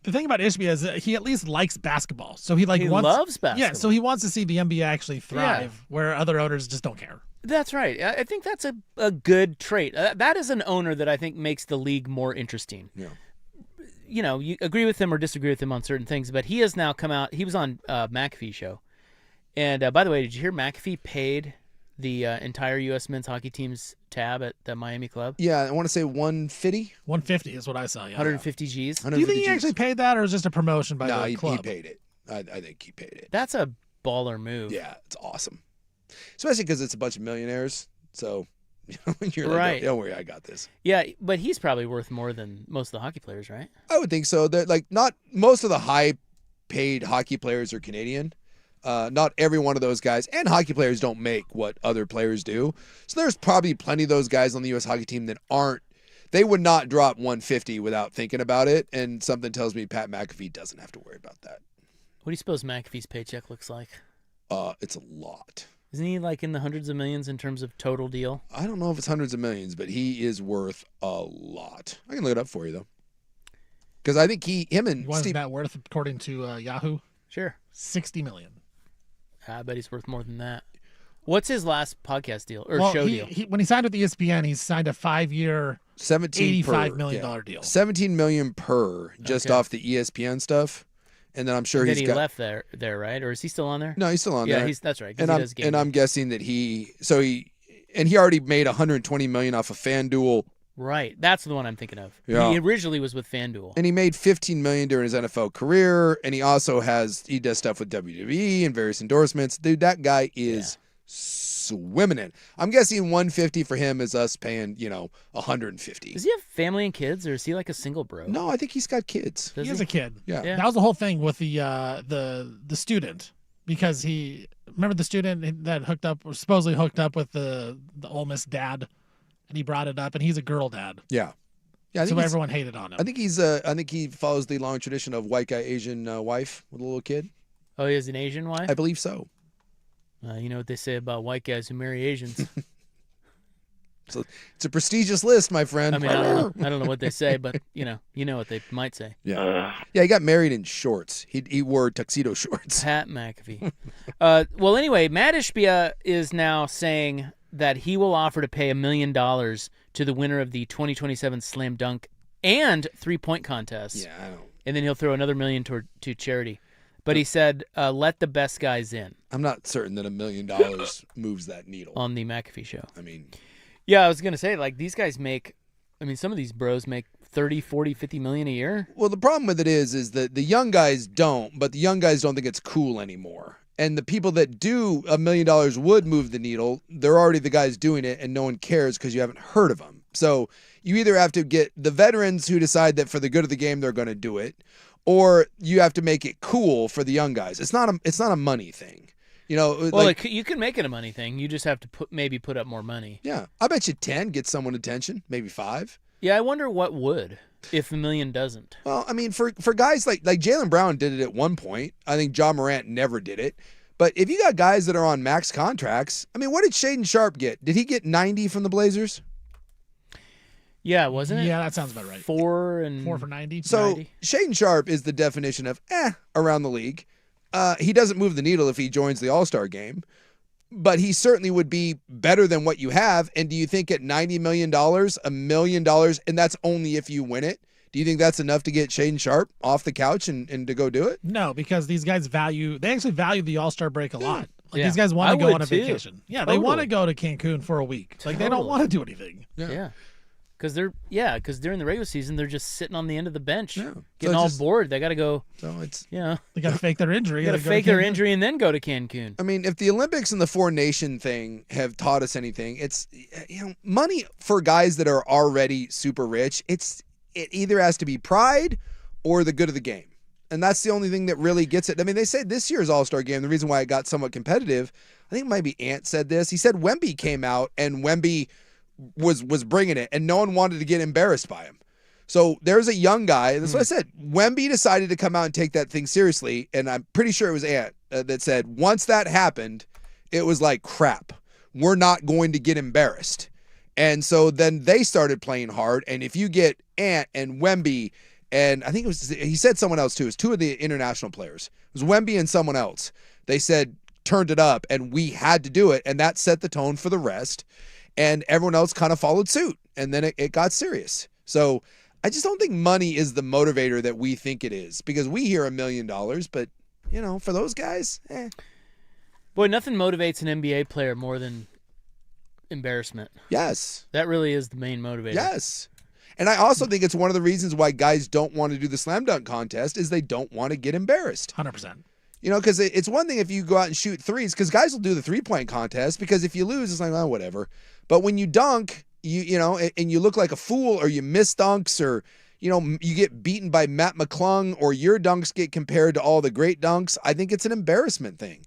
thing about Ishbia is that he at least likes basketball. So he He wants, loves basketball. Yeah, so he wants to see the NBA actually thrive where other owners just don't care. That's right. I think that's a good trait. That is an owner that I think makes the league more interesting. Yeah. You know, you agree with him or disagree with him on certain things, but he has now come out. He was on McAfee show. And by the way, did you hear McAfee paid the entire U.S. men's hockey team's tab at the Miami club? Yeah, I want to say 150. 150 is what I saw. Yeah. 150 G's. Do you think he actually paid that, or is it just a promotion by No, the he club? paid it. I think he paid it. That's a baller move. Yeah, it's awesome. Especially because it's a bunch of millionaires. So you're like, Right. don't worry, I got this. Yeah, but he's probably worth more than most of the hockey players, right? I would think so. That not most of the high-paid hockey players are Canadian. Not every one of those guys, and hockey players don't make what other players do. So there's probably plenty of those guys on the U.S. hockey team that aren't. They would not drop 150 without thinking about it. And something tells me Pat McAfee doesn't have to worry about that. What do you suppose McAfee's paycheck looks like? It's a lot. Isn't he like in the hundreds of millions in terms of total deal? I don't know if it's hundreds of millions, but he is worth a lot. I can look it up for you though, because I think him and What is Steve. that worth according to Yahoo? Sure. $60 million. I bet he's worth more than that. What's his last podcast deal or Well, show deal? when he signed with ESPN, he signed a 5-year, $85 million deal. $17 million per, just Okay. off the ESPN stuff, and then I'm sure And then he's he got. left there, right? Or is he still on there? No, he's still on yeah, there. that's right. 'cause And he I'm does game I'm guessing that he already made $120 million off of FanDuel, right. That's the one I'm thinking of. Yeah. He originally was with FanDuel. and he made $15 million during his NFL career, and he also he does stuff with WWE and various endorsements. Dude, that guy is swimming in. I'm guessing 150 for him is us paying 150. Does he have family and kids, or is he like a single bro? No, I think he's got kids. Does He is a kid. Yeah. Yeah. That was the whole thing with the student, because remember the student that supposedly hooked up with the Ole Miss dad, and he brought it up, and he's a girl dad, Yeah. Yeah, I so think he's- everyone hated on him. I think he follows the long tradition of white guy Asian wife with a little kid. Oh, he has an Asian wife? I believe so. You know what they say about white guys who marry Asians. So it's a prestigious list, my friend. I mean, I don't know what they say, but you know what they might say. Yeah, he got married in shorts. He wore tuxedo shorts. Pat McAfee. Well, anyway, Matt Ishbia is now saying that he will offer to pay $1 million to the winner of the 2027 Slam Dunk and 3-point contest. Yeah, I don't. And then he'll throw another $1 million to charity. But he said, let the best guys in I'm not certain that $1 million moves that needle. on the McAfee show. I mean, Yeah, I was going to say, like, these guys some of these bros make 30, 40, 50 million a year. Well, the problem with it is that the young guys don't, but the young guys don't think it's cool anymore. And the people that do $1 million would move the needle. They're already the guys doing it, and no one cares because you haven't heard of them. So you either have to get the veterans who decide that for the good of the game they're going to do it, or you have to make it cool for the young guys. It's not a money thing. You know, well, you can make it a money thing. You just have to put up more money. Yeah, I bet you 10 gets someone attention, maybe 5. Yeah, I wonder what would if $1 million doesn't. Well, I mean, for guys like Jaylen Brown did it at one point. I think John Morant never did it. But if you got guys that are on max contracts, I mean, what did Shaedon Sharp get? Did he get 90 from the Blazers? Yeah, wasn't it? Yeah, that sounds about right. 4 for 90. So 90. Shaedon Sharp is the definition of around the league. He doesn't move the needle if he joins the All-Star game, but he certainly would be better than what you have. And do you think at $90 million, $1 million, and that's only if you win it, do you think that's enough to get Shaedon Sharp off the couch and to go do it? No, because these guys actually value the All-Star break a lot. Like, Yeah. these guys want I to go would on a too. vacation. Yeah, they want to Totally. go to Cancun for a week. Like, they don't Totally. want to do anything. Yeah. Because during the regular season they're just sitting on the end of the bench, Yeah. getting So all it's just- bored. They got to go. So it's. Yeah, They got to fake their injury. they got to go fake their Cancun. injury and then go to Cancun. I mean, if the Olympics and the Four Nation thing have taught us anything, it's money for guys that are already super rich. It either has to be pride or the good of the game, and that's the only thing that really gets it. I mean, they said this year's All-Star game, the reason why it got somewhat competitive, I think maybe Ant said this. He said Wemby came out and Wemby was bringing it, and no one wanted to get embarrassed by him. So there's a young guy. That's what I said. Wemby decided to come out and take that thing seriously, and I'm pretty sure it was Ant that said once that happened, it was like crap. We're not going to get embarrassed. And so then they started playing hard. And if you get Ant and Wemby, and I think he said someone else too. It was 2 of the international players. It was Wemby and someone else. They said turned it up, and we had to do it, and that set the tone for the rest. And everyone else kind of followed suit, and then it got serious. So I just don't think money is the motivator that we think it is, because we hear $1 million, but for those guys, Boy, nothing motivates an NBA player more than embarrassment. Yes. That really is the main motivator. Yes. And I also think it's one of the reasons why guys don't want to do the slam dunk contest is they don't want to get embarrassed. 100%. Because it's one thing if you go out and shoot threes, because guys will do the 3-point contest, because if you lose, it's like, oh, whatever. But when you dunk, and you look like a fool, or you miss dunks, or you get beaten by Matt McClung, or your dunks get compared to all the great dunks, I think it's an embarrassment thing.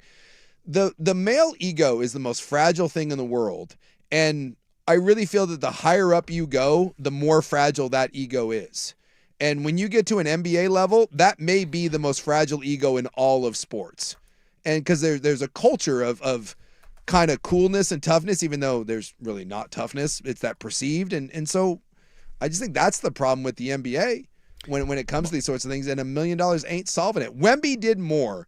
The male ego is the most fragile thing in the world, and I really feel that the higher up you go, the more fragile that ego is. And when you get to an NBA level, that may be the most fragile ego in all of sports. And because there's a culture of kind of coolness and toughness, even though there's really not toughness, it's that perceived. And so I just think that's the problem with the NBA when it comes to these sorts of things. And $1 million ain't solving it. Wemby did more.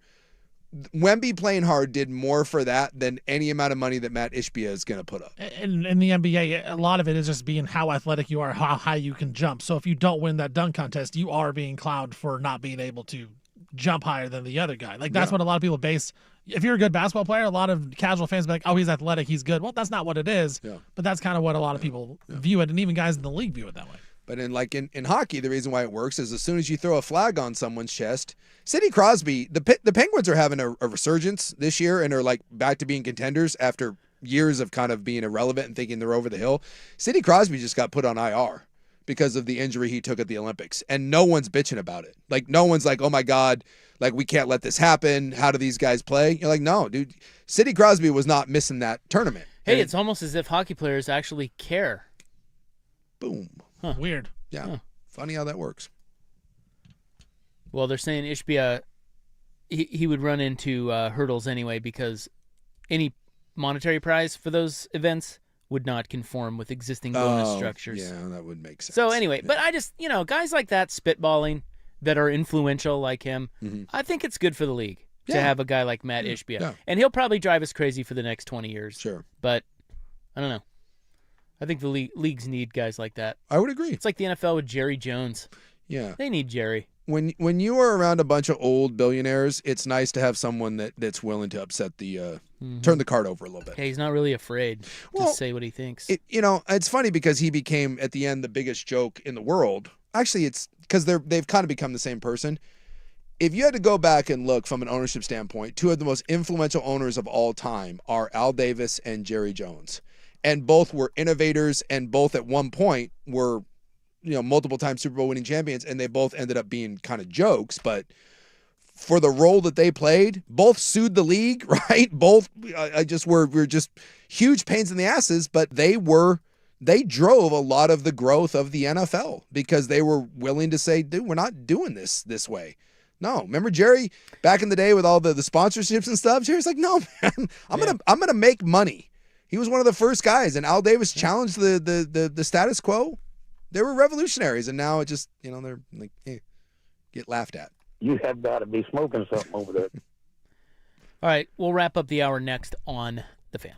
Wemby playing hard did more for that than any amount of money that Matt Ishbia is going to put up. In the NBA, a lot of it is just being how athletic you are, how high you can jump. So if you don't win that dunk contest, you are being clowned for not being able to jump higher than the other guy. Like, that's what a lot of people base. If you're a good basketball player, a lot of casual fans be like, oh, he's athletic, he's good. Well, that's not what it is. Yeah. But that's kind of what a lot of people view it, and even guys in the league view it that way. But in hockey, the reason why it works is as soon as you throw a flag on someone's chest, Sidney Crosby, the Penguins are having a resurgence this year and are like back to being contenders after years of kind of being irrelevant and thinking they're over the hill. Sidney Crosby just got put on IR because of the injury he took at the Olympics, and no one's bitching about it. Like, no one's like, oh my God, like, we can't let this happen. How do these guys play? You're like, no, dude, Sidney Crosby was not missing that tournament. Hey, And it's almost as if hockey players actually care. boom. Weird. Yeah. Huh. Funny how that works. Well, they're saying Ishbia, he would run into hurdles anyway because any monetary prize for those events would not conform with existing bonus structures. Yeah, that would make sense. So anyway, but I just, guys like that spitballing that are influential like him, I think it's good for the league to Yeah. have a guy like Matt Ishbia. Yeah. And he'll probably drive us crazy for the next 20 years. Sure. But I don't know. I think the leagues need guys like that. I would agree. It's like the NFL with Jerry Jones. Yeah. They need Jerry. When you are around a bunch of old billionaires, it's nice to have someone that's willing to upset the turn the card over a little bit. Hey, he's not really afraid Well, to say what he thinks. It's funny because he became at the end the biggest joke in the world actually it's because they've kind of become the same person. If you had to go back and look from an ownership standpoint, two of the most influential owners of all time are Al Davis and Jerry Jones. And both were innovators, and both at one point were, multiple time Super Bowl winning champions, and they both ended up being kind of jokes, but for the role that they played, both sued the league, right? Both were just huge pains in the asses, but they drove a lot of the growth of the NFL because they were willing to say, dude, we're not doing this way. No, remember Jerry back in the day with all the sponsorships and stuff? Jerry's like, no, man, I'm gonna make money. He was one of the first guys, and Al Davis challenged the status quo. They were revolutionaries, and now it just they're like, get laughed at. You have got to be smoking something over there. All right, we'll wrap up the hour next on The Fan.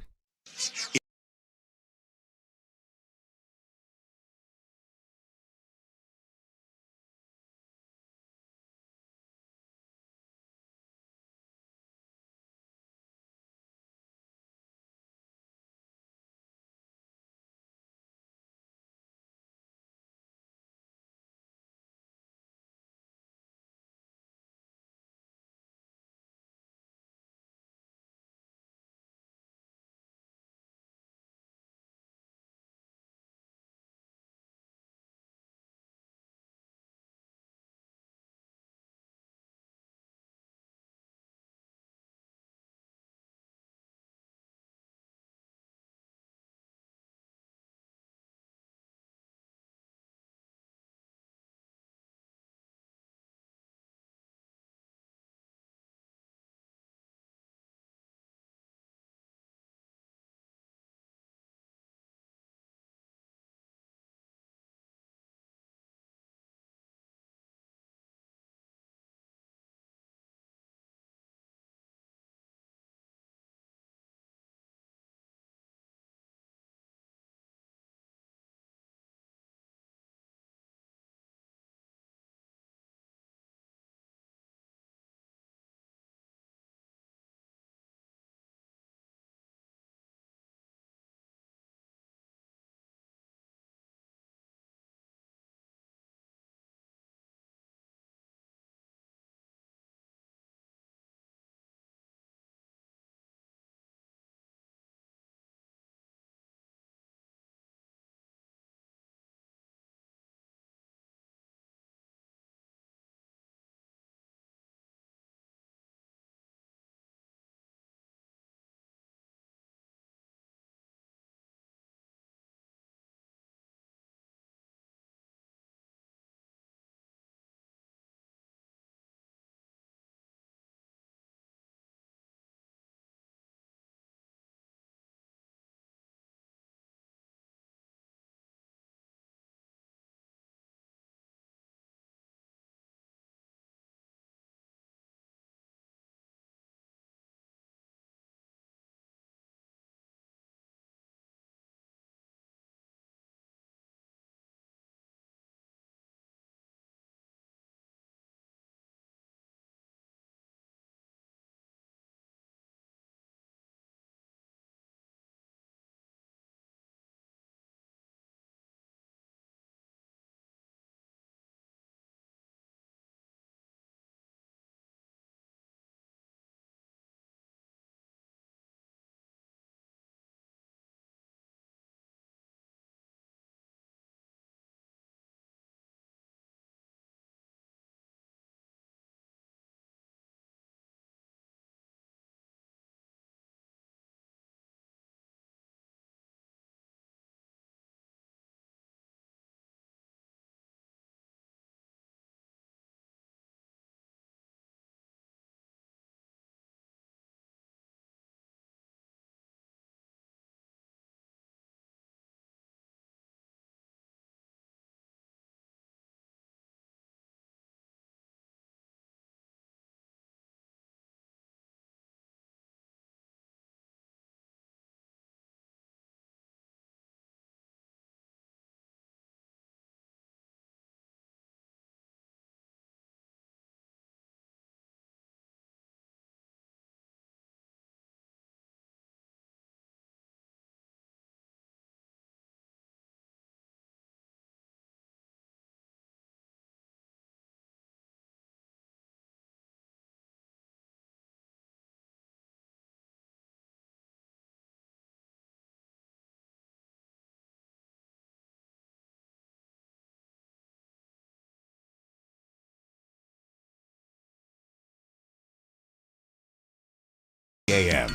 a.m.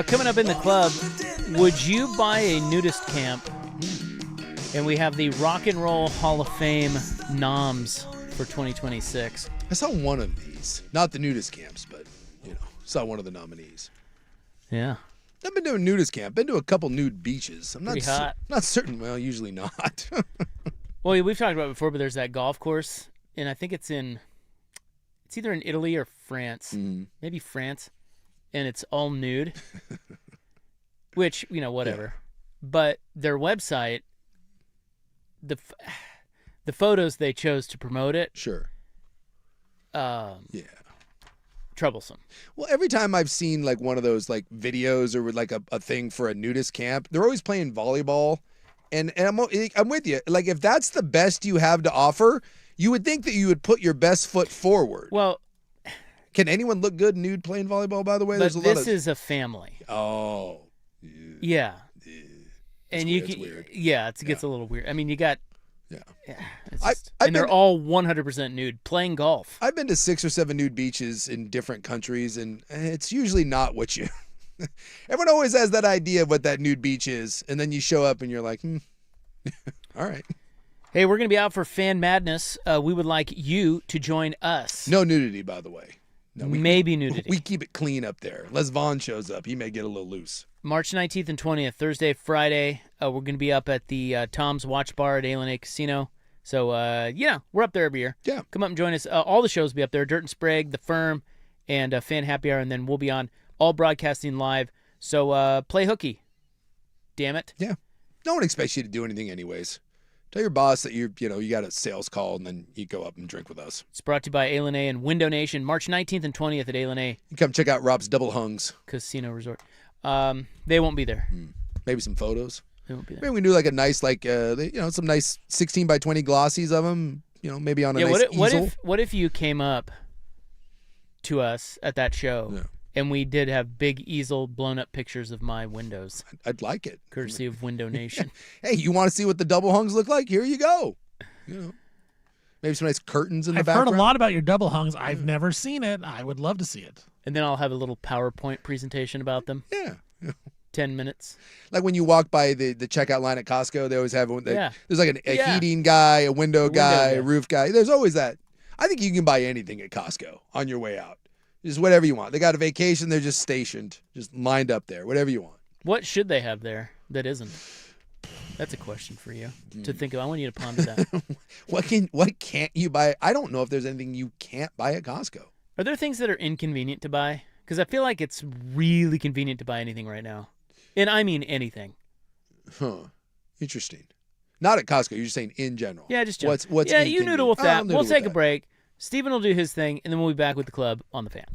Coming up in the club, would you buy a nudist camp? And we have the Rock and Roll Hall of Fame noms for 2026. I saw one of these. Not the nudist camps, but, saw one of the nominees. Yeah. I've been doing nudist camp. Been to a couple nude beaches. I'm Pretty hot. Not certain. Well, usually not. Well, we've talked about it before, but there's that golf course, and I think it's either in Italy or France. Maybe France. And it's all nude, which, whatever. Yeah. But their website, the photos they chose to promote it. Sure. Troublesome. Well, every time I've seen like one of those like videos or like a thing for a nudist camp, they're always playing volleyball. And I'm with you. Like if that's the best you have to offer, you would think that you would put your best foot forward. Well, can anyone look good nude playing volleyball, by the way? But this is a family. Oh. Yeah. And it's weird. Yeah, it gets a little weird. I mean, you got... Yeah. They're all 100% nude, playing golf. I've been to 6 or 7 nude beaches in different countries, and it's usually not what you... Everyone always has that idea of what that nude beach is, and then you show up and you're like, all right. Hey, we're going to be out for Fan Madness. We would like you to join us. No nudity, by the way. No, Maybe nudity. We keep it clean up there. Unless Vaughn shows up, he may get a little loose. March 19th and 20th, Thursday, Friday. We're going to be up at the Tom's Watch Bar at A Casino. So, we're up there every year. Yeah. Come up and join us. All the shows will be up there. Dirt and Sprague, The Firm, and Fan Happy Hour. And then we'll be on all broadcasting live. So, play hooky. Damn it. Yeah. No one expects you to do anything anyways. Tell your boss that you got a sales call, and then you go up and drink with us. It's brought to you by A and Window Nation, March 19th and 20th at A. You come check out Rob's Double Hungs Casino Resort. They won't be there. Maybe some photos. They won't be there. Maybe we can do like a nice, some nice 16 by 20 glossies of them. Maybe on a nice easel. What if you came up to us at that show and we did have big easel blown up pictures of my windows? I'd like it. Courtesy of Window Nation. Hey, you want to see what the double hungs look like? Here you go. Maybe some nice curtains in the background. I've heard a lot about your double hungs. I've never seen it. I would love to see it. And then I'll have a little PowerPoint presentation about them. Yeah. 10 minutes. Like when you walk by the checkout line at Costco, they always have there's like a heating guy, a window guy, a roof guy. There's always that. I think you can buy anything at Costco on your way out. Just whatever you want. They got a vacation. They're just stationed, just lined up there. Whatever you want. What should they have there that isn't? That's a question for you to think of. I want you to ponder that. What can't you buy? I don't know if there's anything you can't buy at Costco. Are there things that are inconvenient to buy? Because I feel like it's really convenient to buy anything right now. And I mean anything. Huh. Interesting. Not at Costco. You're just saying in general. Yeah, just general. What's yeah, you noodle with that. We'll take a that. break. Steven will do his thing, and then we'll be back with the club on the Fan.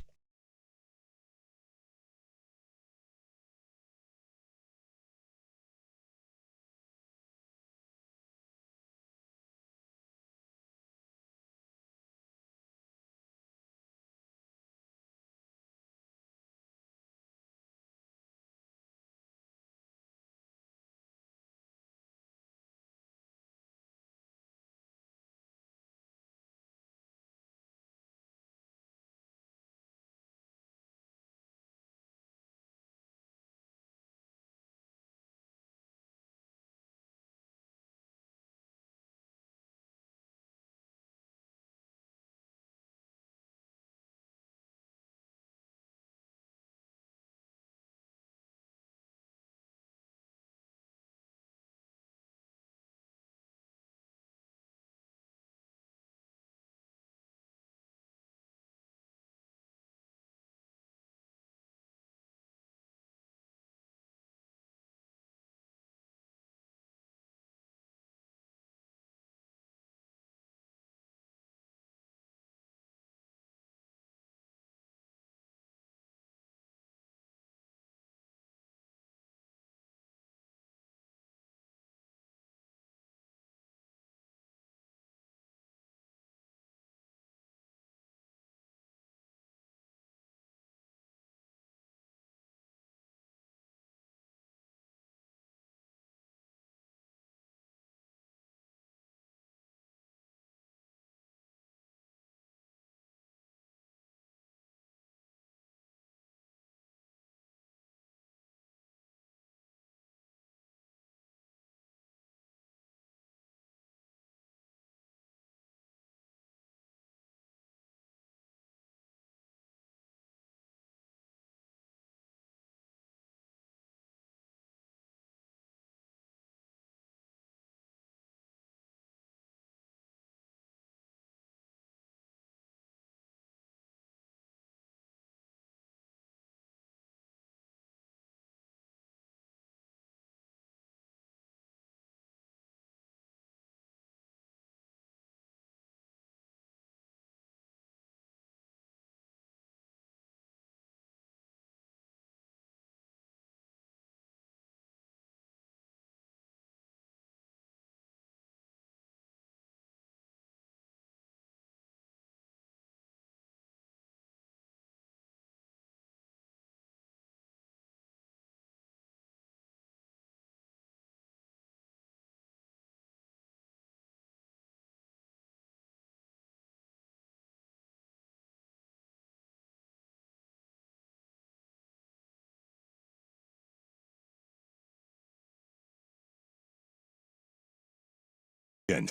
spoken.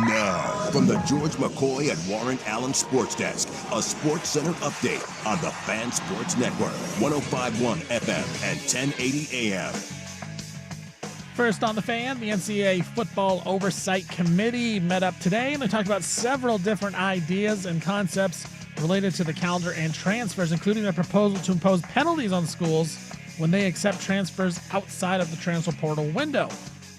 Now, from the George McCoy and Warren Allen Sports Desk, a Sports Center update on the Fan Sports Network, 105.1 FM and 1080 AM. First on the Fan, the NCAA Football Oversight Committee met up today, and they talked about several different ideas and concepts related to the calendar and transfers, including a proposal to impose penalties on schools when they accept transfers outside of the transfer portal window.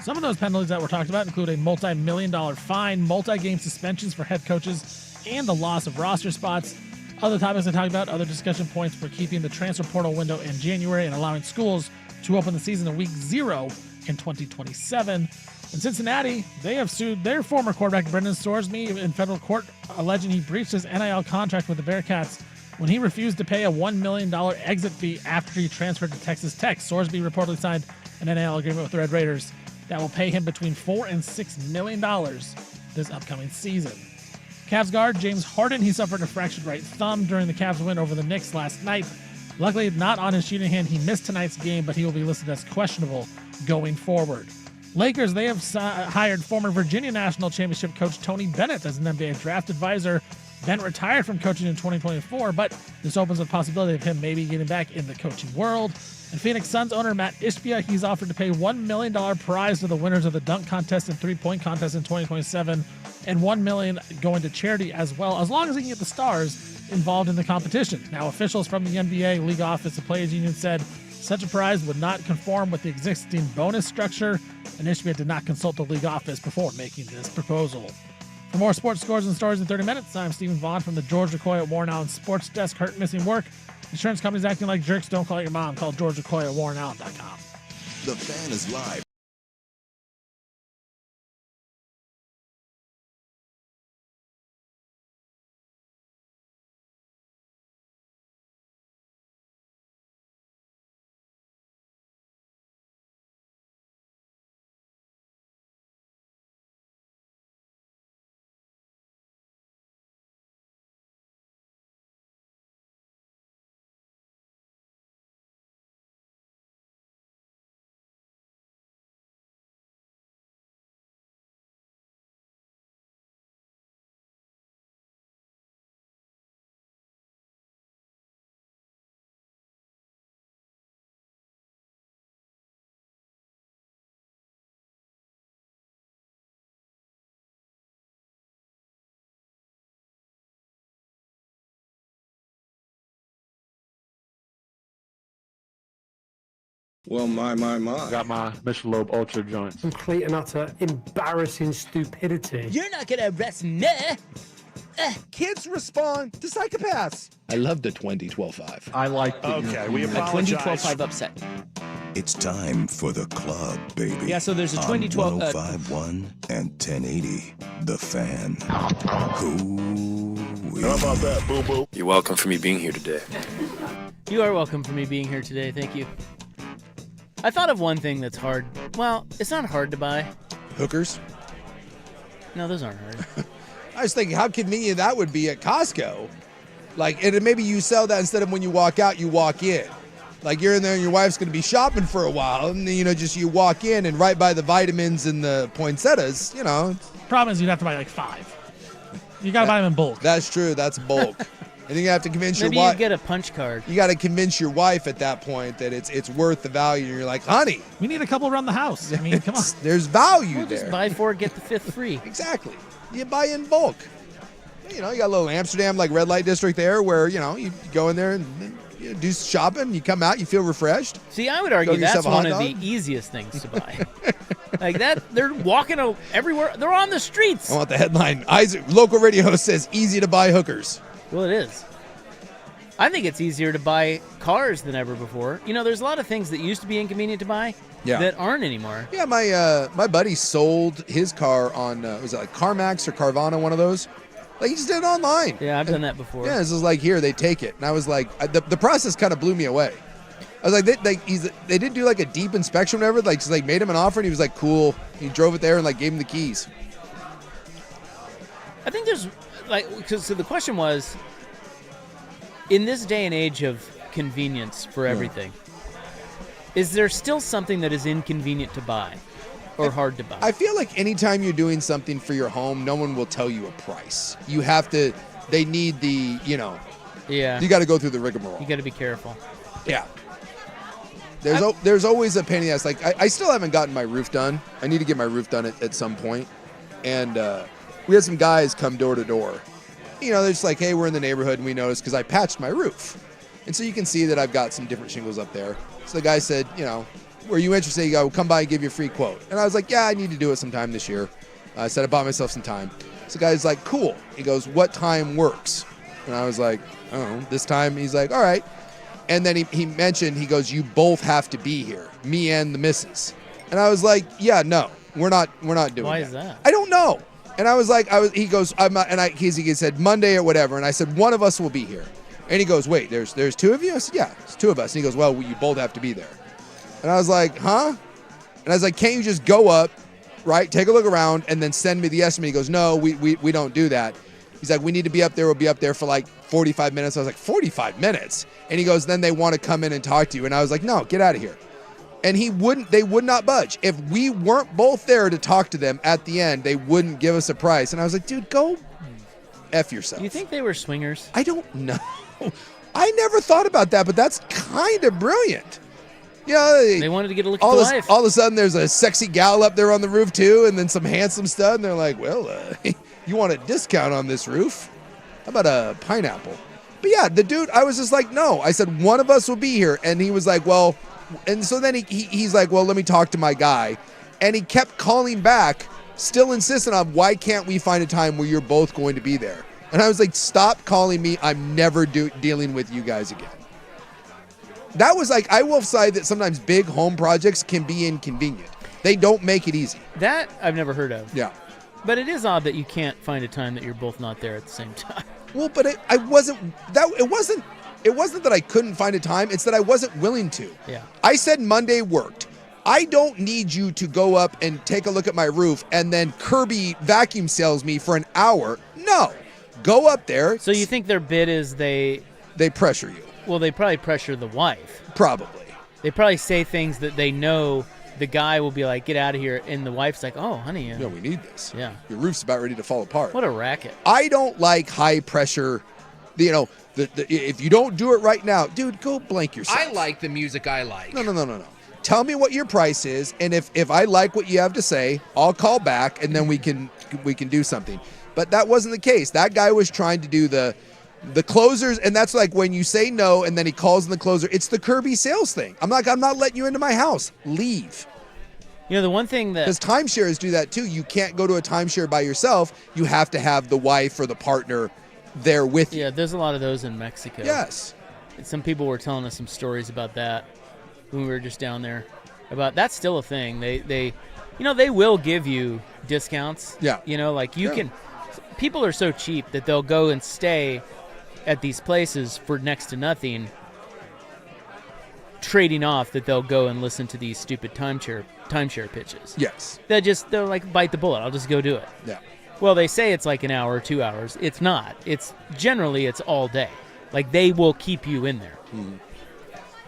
Some of those penalties that were talked about include a multi-million-dollar fine, multi-game suspensions for head coaches, and the loss of roster spots. Other topics they talked about, other discussion points for keeping the transfer portal window in January and allowing schools to open the season in week 0 in 2027. In Cincinnati, they have sued their former quarterback Brendan Sorsby in federal court, alleging he breached his NIL contract with the Bearcats when he refused to pay a $1 million exit fee after he transferred to Texas Tech. Sorsby reportedly signed an NIL agreement with the Red Raiders that will pay him between $4 and $6 million this upcoming season. Cavs guard James Harden, he suffered a fractured right thumb during the Cavs win over the Knicks last night. Luckily, not on his shooting hand, he missed tonight's game, but he will be listed as questionable going forward. Lakers, they have hired former Virginia National Championship coach Tony Bennett as an NBA draft advisor. Bennett retired from coaching in 2024, but this opens the possibility of him maybe getting back in the coaching world. And Phoenix Suns owner Matt Ishbia, he's offered to pay $1 million prize to the winners of the dunk contest and three-point contest in 2027, and $1 million going to charity as well, as long as he can get the stars involved in the competition. Now, officials from the NBA League Office of Players Union said such a prize would not conform with the existing bonus structure, and Ishbia did not consult the league office before making this proposal. For more sports scores and stories in 30 minutes, I'm Stephen Vaughn from the George McCoy at Warren Allen Sports Desk. Hurt, missing work, insurance companies acting like jerks. Don't call your mom. Call George McCoy at WarrenAllen.com. The Fan is live. Well, my. Got my Michelob Ultra joints. Complete and utter embarrassing stupidity. You're not gonna arrest me. Kids respond to psychopaths. I love the 2012-5. I like the Okay, we A apologize. 2012-5 upset. It's time for the club, baby. Yeah, so there's a On 2012 105.1 and 1080. The Fan. Ooh-wee. How about that, boo-boo? You're welcome for me being here today. You are welcome for me being here today. Thank you. I thought of one thing that's hard. Well, it's not hard to buy. Hookers. No, those aren't hard. I was thinking how convenient that would be at Costco. Like, and maybe you sell that instead of when you walk out, you walk in. Like, you're in there and your wife's going to be shopping for a while, and then, just you walk in and right by the vitamins and the poinsettias, Problem is you'd have to buy like 5. You got to buy them in bulk. That's true. That's bulk. I think you have to convince Maybe your wife. you get a punch card. You got to convince your wife at that point that it's worth the value. And you're like, honey, We need a couple around the house. I mean, come on. there's value We'll there. just buy 4, get the 5th free. Exactly. You buy in bulk. You got a little Amsterdam like red light district there where, you go in there and you do shopping, you come out, you feel refreshed. See, I would argue Go get that's yourself a one hot of the dog. easiest things to buy. Like that, they're walking everywhere. They're on the streets. I want the headline. Local radio host says easy to buy hookers. Well, it is. I think it's easier to buy cars than ever before. There's a lot of things that used to be inconvenient to buy that aren't anymore. Yeah, my buddy sold his car on, was it like CarMax or Carvana, one of those? Like, he just did it online. Yeah, I've done that before. Yeah, this is like, here, they take it. And I was like, the process kind of blew me away. I was like, they didn't do like a deep inspection or whatever. Like, just like made him an offer and he was like, cool. He drove it there and like gave him the keys. I think there's so the question was, in this day and age of convenience for everything, is there still something that is inconvenient to buy? or hard to buy. I feel like anytime you're doing something for your home, no one will tell you a price. You have to. They need the. Yeah. You got to go through the rigmarole. You got to be careful. Yeah. There's always a pain in the ass. Like I still haven't gotten my roof done. I need to get my roof done at some point. And we had some guys come door to door. They're just like, hey, we're in the neighborhood and we noticed because I patched my roof. And so you can see that I've got some different shingles up there. So the guy said, were you interested? He goes, come by and give you a free quote. And I was like, yeah, I need to do it sometime this year. I said I bought myself some time. So the guy's like, cool. He goes, what time works? And I was like, I don't know, this time. He's like, all right. And then he mentioned, he goes, you both have to be here, me and the missus. And I was like, yeah, no, we're not doing Why that. is that? I don't know. And I was like, he goes, I'm not, and he said Monday or whatever. And I said, one of us will be here. And he goes, wait, there's two of you? I said, yeah, it's two of us. And he goes, well, you both have to be there. And I was like, huh? And I was like, can't you just go up, right, take a look around, and then send me the estimate? He goes, no, we don't do that. He's like, we need to be up there. We'll be up there for like 45 minutes. I was like, 45 minutes? And he goes, then they want to come in and talk to you. And I was like, no, get out of here. And they would not budge. If we weren't both there to talk to them at the end, they wouldn't give us a price. And I was like, dude, go F yourself. You think they were swingers? I don't know. I never thought about that, but that's kind of brilliant. They wanted to get a look at the wife. All of a sudden, there's a sexy gal up there on the roof, too, and then some handsome stud. And they're like, well, you want a discount on this roof? How about a pineapple? But yeah, the dude, I was just like, no. I said, one of us will be here. And he was like, well, and so then he's like, well, let me talk to my guy. And he kept calling back, still insistent on, why can't we find a time where you're both going to be there? And I was like, stop calling me. I'm never dealing with you guys again. That was like, I will say that sometimes big home projects can be inconvenient. They don't make it easy. That I've never heard of. Yeah. But it is odd that you can't find a time that you're both not there at the same time. Well, but it wasn't that I couldn't find a time. It's that I wasn't willing to. Yeah. I said Monday worked. I don't need you to go up and take a look at my roof and then Kirby vacuum sells me for an hour. No. Go up there. So you think their bid is they pressure you? Well, they probably pressure the wife. Probably. They probably say things that they know the guy will be like, get out of here. And the wife's like, oh, honey. No, we need this. Yeah. Your roof's about ready to fall apart. What a racket. I don't like high pressure. If you don't do it right now, dude, go blank yourself. I like the music I like. No. Tell me what your price is, and if I like what you have to say, I'll call back, and then we can do something. But that wasn't the case. That guy was trying to do the closers, and that's like when you say no, and then he calls in the closer. It's the Kirby sales thing. I'm not letting you into my house. Leave. The one thing that... Because timeshares do that too. You can't go to a timeshare by yourself. You have to have the wife or the partner there with you. Yeah, there's a lot of those in Mexico. Yes. Some people were telling us some stories about that when we were just down there. That's still a thing. They will give you discounts. Yeah. People are so cheap that they'll go and stay at these places for next to nothing, trading off that they'll go and listen to these stupid timeshare pitches. Yes. They're like, bite the bullet. I'll just go do it. Yeah. Well, they say it's like an hour or 2 hours. It's not. It's generally all day. Like they will keep you in there. Mm.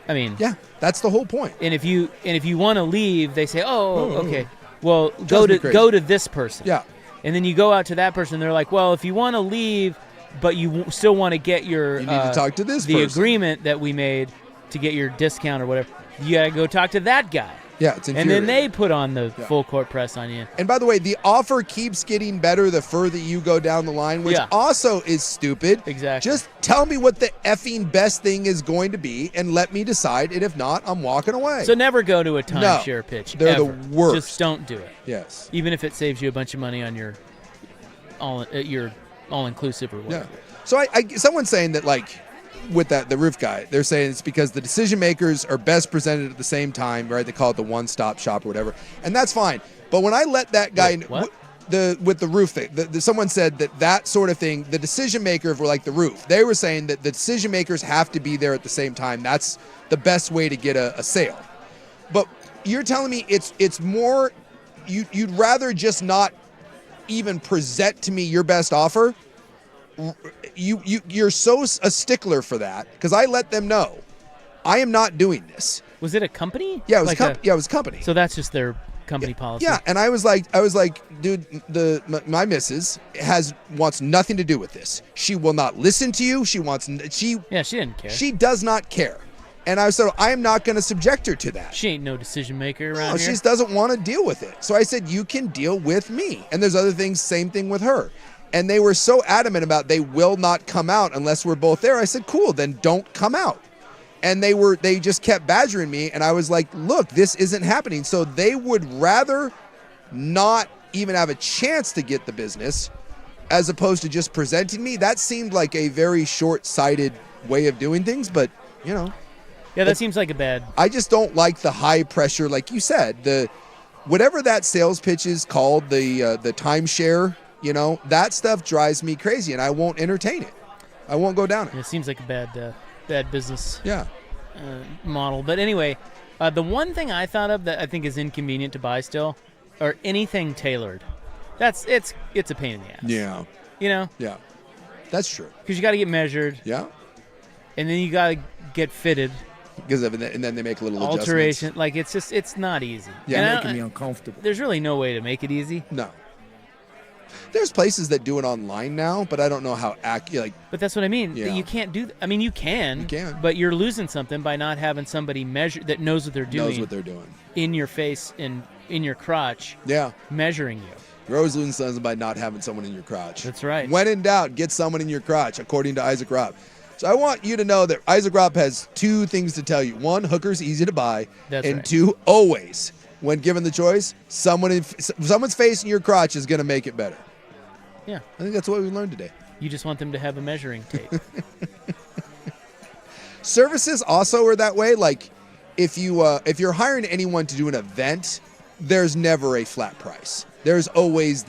I mean, yeah, that's the whole point. And if you want to leave, they say, "Oh, okay. Well, go to this person." Yeah. And then you go out to that person. They're like, "Well, if you want to leave, but you still want to get your you need to talk to this the person. Agreement that we made to get your discount or whatever. You got to go talk to that guy." Yeah, it's infuriating. And then they put on the full court press on you. And by the way, the offer keeps getting better the further you go down the line, which also is stupid. Exactly. Just tell me what the effing best thing is going to be and let me decide. And if not, I'm walking away. So never go to a timeshare pitch. They're ever. the worst. Just don't do it. Yes. Even if it saves you a bunch of money on your all-inclusive or whatever. Yeah. So someone's saying that with the roof guy, they're saying it's because the decision makers are best presented at the same time, right? They call it the one-stop shop or whatever, and that's fine. But when I let that guy with the roof thing, someone said that sort of thing, the decision maker for the roof, they were saying that the decision makers have to be there at the same time. That's the best way to get a sale. But you're telling me it's more you'd rather just not even present to me your best offer. You're so a stickler for that because I let them know I am not doing this. Was it a company? Yeah, it was it was a company. So that's just their company policy. Yeah, and I was like, dude, my missus wants nothing to do with this. She will not listen to you. She didn't care. She does not care. And I said, I am not going to subject her to that. She ain't no decision maker around here. She just doesn't want to deal with it. So I said, you can deal with me. And there's other things, same thing with her. And they were so adamant about they will not come out unless we're both there. I said, cool, then don't come out. And they just kept badgering me. And I was like, look, this isn't happening. So they would rather not even have a chance to get the business as opposed to just presenting me. That seemed like a very short-sighted way of doing things, but, you know. Yeah, that seems like a bad. I just don't like the high pressure, like you said, whatever that sales pitch is called, the timeshare, you know, that stuff drives me crazy, and I won't entertain it. I won't go down it. It seems like a bad business. Yeah. Model. But anyway, the one thing I thought of that I think is inconvenient to buy still, or anything tailored. It's a pain in the ass. Yeah. You know. Yeah. That's true. Because you got to get measured. Yeah. And then you got to get fitted. And then they make a little alteration. adjustments. Like it's not easy. Yeah, making me uncomfortable. There's really no way to make it easy. No. There's places that do it online now, but I don't know how accurate. But that's what I mean. Yeah. You can't do. I mean, you can. You can. But you're losing something by not having somebody measure that knows what they're doing. Knows what they're doing. In your face and in your crotch. Yeah. Measuring you. You're always losing something by not having someone in your crotch. That's right. When in doubt, get someone in your crotch, according to Isaac Robb. So I want you to know that Isaac Robb has two things to tell you. One, hooker's easy to buy. That's and right. two, always, when given the choice, someone's face in your crotch is going to make it better. Yeah. I think that's what we learned today. You just want them to have a measuring tape. Services also are that way. Like if you're hiring anyone to do an event, there's never a flat price. There's always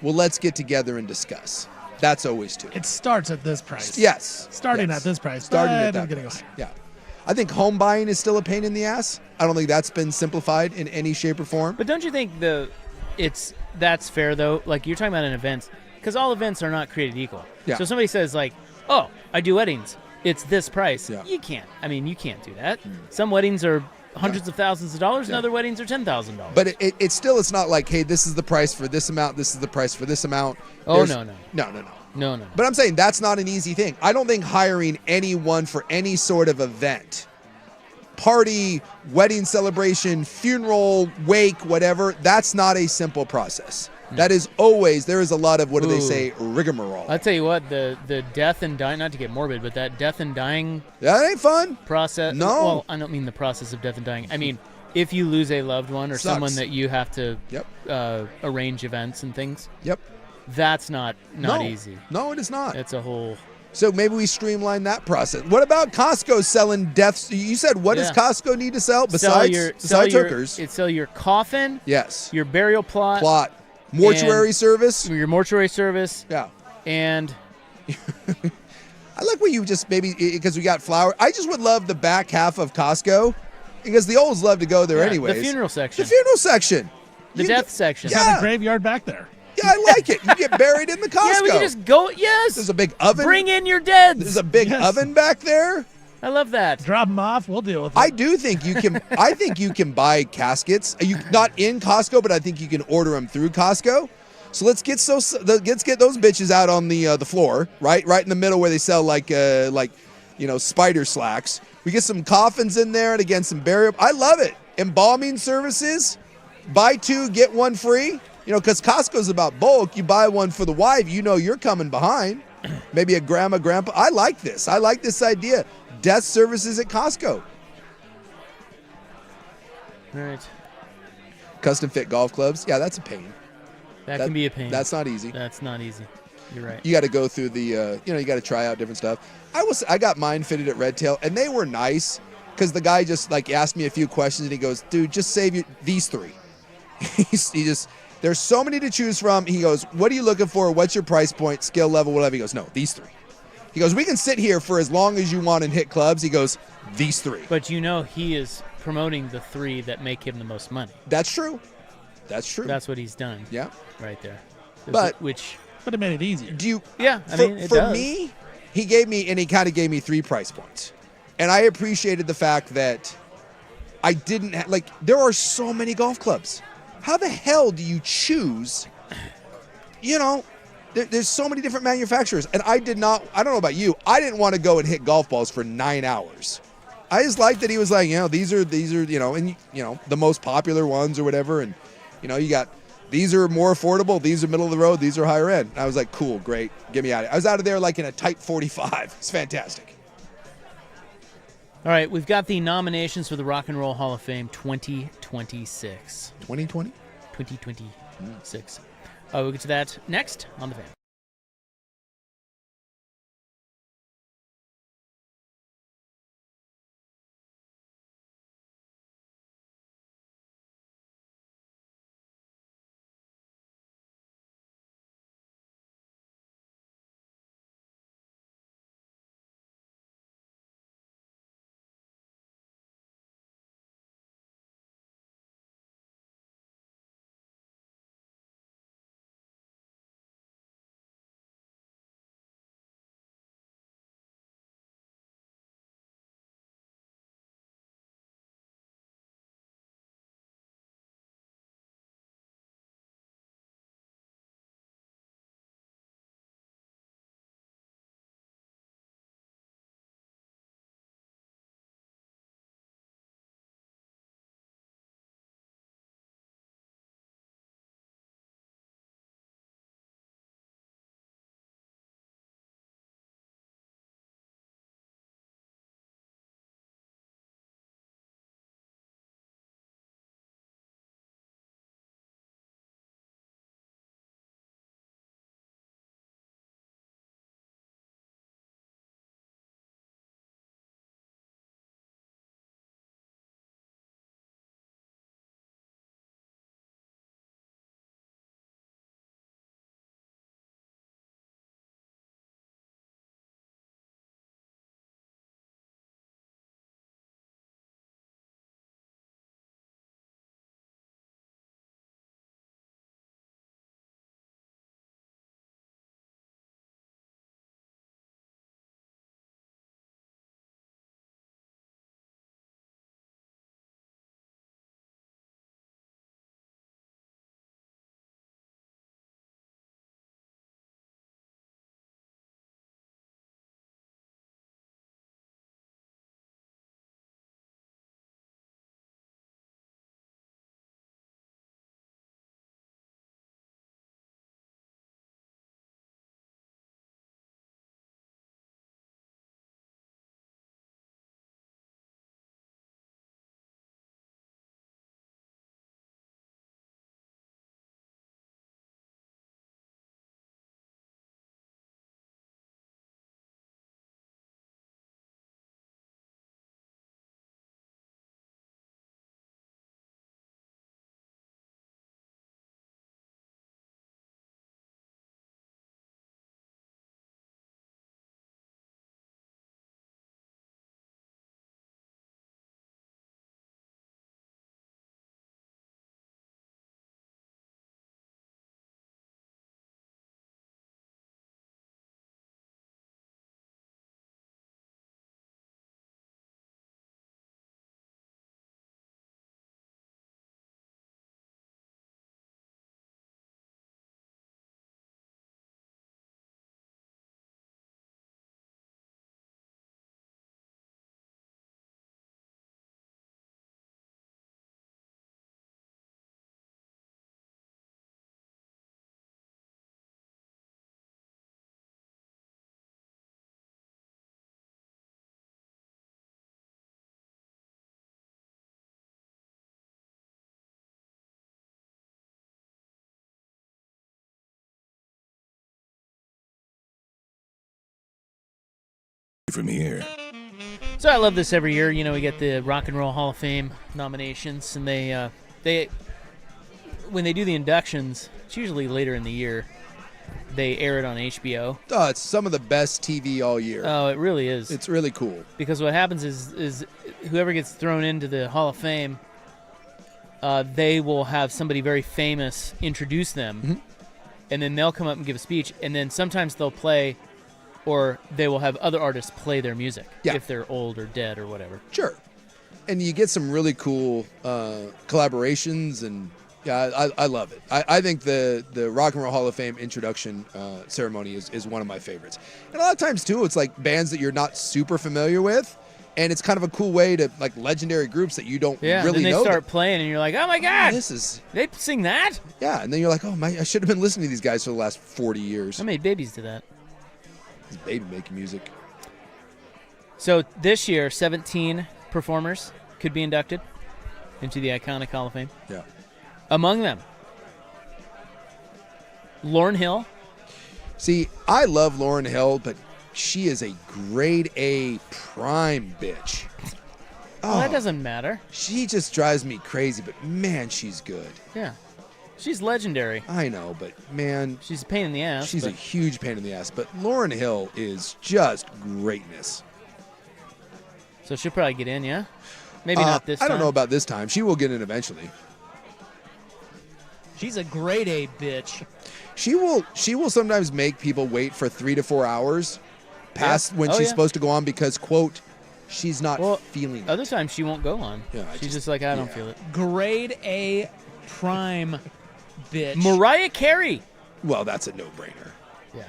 let's get together and discuss. That's always too. It starts at this price. Yes. Starting at this price. Starting at but that getting price. higher. Yeah. I think home buying is still a pain in the ass. I don't think that's been simplified in any shape or form. But don't you think that's fair though? Like you're talking about an event, because all events are not created equal. Yeah. So somebody says like, "Oh, I do weddings. It's this price." Yeah. You can't. I mean, you can't do that. Some weddings are hundreds of thousands of dollars, and other weddings are $10,000. But it's not like, hey, this is the price for this amount. This is the price for this amount. Oh, No. No. But I'm saying that's not an easy thing. I don't think hiring anyone for any sort of event, party, wedding celebration, funeral, wake, whatever, that's not a simple process. That is always, there is a lot of, what do they say, rigmarole. I'll tell you what, the death and dying, not to get morbid, but that death and dying that ain't fun. Process. No. Well, I don't mean the process of death and dying. I mean, if you lose a loved one or Sucks. someone that you have to Yep. Arrange events and things. Yep. That's not easy. No, it is not. It's a whole. So maybe we streamline that process. What about Costco selling deaths? You said, what does Costco need to sell besides hookers? Sell your coffin. Yes. Your burial plot. Mortuary service. Your mortuary service. Yeah. And I like what you just maybe, because we got flower. I just would love the back half of Costco, because the olds love to go there anyways. The funeral section. The funeral section. The death section. Got the graveyard back there. Yeah, I like it. You get buried in the Costco. Yeah, we can just go. Yes. There's a big oven. Bring in your dead. There's a big oven back there. I love that. Drop them off. We'll deal with it. I do think you can. I think you can buy caskets. Not in Costco, but I think you can order them through Costco. So let's get those bitches out on the floor, right in the middle where they sell like spider slacks. We get some coffins in there, and again some burial. I love it. Embalming services, buy two get one free. Because Costco's about bulk. You buy one for the wife, you're coming behind. Maybe a grandma, grandpa. I like this. I like this idea. Death services at Costco. All right. Custom fit golf clubs. Yeah, that's a pain. That can be a pain. That's not easy. That's not easy. You're right. You got to go through the, you got to try out different stuff. I got mine fitted at Redtail, and they were nice because the guy just asked me a few questions, and he goes, dude, just save these three. There's so many to choose from. He goes, what are you looking for? What's your price point, skill level, whatever? He goes, no, these three. He goes, we can sit here for as long as you want and hit clubs. He goes, these three. But he is promoting the three that make him the most money. That's true. That's what he's done. Yeah. Right there. But it made it easier. For me, he kind of gave me 3 price points. And I appreciated the fact that I didn't there are so many golf clubs. How the hell do you choose? There's so many different manufacturers, and I don't know about you, I didn't want to go and hit golf balls for 9 hours. I just liked that he was like, these are, and the most popular ones or whatever, and you got these are more affordable, these are middle of the road, these are higher end. And I was like, cool, great, get me out of here. I was out of there like in a tight 45. It's fantastic. All right, we've got the nominations for the Rock and Roll Hall of Fame 2026. 2020? 2026. We'll get to that next on The Fan. From here. So I love this every year. We get the Rock and Roll Hall of Fame nominations, and they when they do the inductions, it's usually later in the year. They air it on HBO. Oh, it's some of the best TV all year. Oh, it really is. It's really cool. Because what happens is whoever gets thrown into the Hall of Fame, they will have somebody very famous introduce them, and then they'll come up and give a speech, and then sometimes they'll play, or they will have other artists play their music if they're old or dead or whatever. Sure. And you get some really cool collaborations and Yeah, I love it. I think the Rock and Roll Hall of Fame introduction ceremony is one of my favorites. And a lot of times, too, it's like bands that you're not super familiar with, and it's kind of a cool way to, like, legendary groups that you don't really then they know. start playing, and you're like, oh, my God. This is... They sing that? Yeah, and then you're like, oh, my, I should have been listening to these guys for the last 40 years. How many babies do that? This baby making music. So this year, 17 performers could be inducted into the iconic Hall of Fame. Yeah. Among them, Lauryn Hill. See, I love Lauryn Hill, but she is a grade A prime bitch. Well, that doesn't matter. She just drives me crazy, but man, she's good. Yeah. She's legendary. I know, but man. She's a pain in the ass. She's a huge pain in the ass, but Lauryn Hill is just greatness. So she'll probably get in, yeah? Maybe not this time. I don't know about this time. She will get in eventually. She's a grade A bitch. She will sometimes make people wait for 3 to 4 hours past when she's supposed to go on because, quote, she's not feeling it. Other times she won't go on. Yeah, she's just like, I don't feel it. Grade A prime bitch. Mariah Carey. Well, that's a no-brainer. Yeah.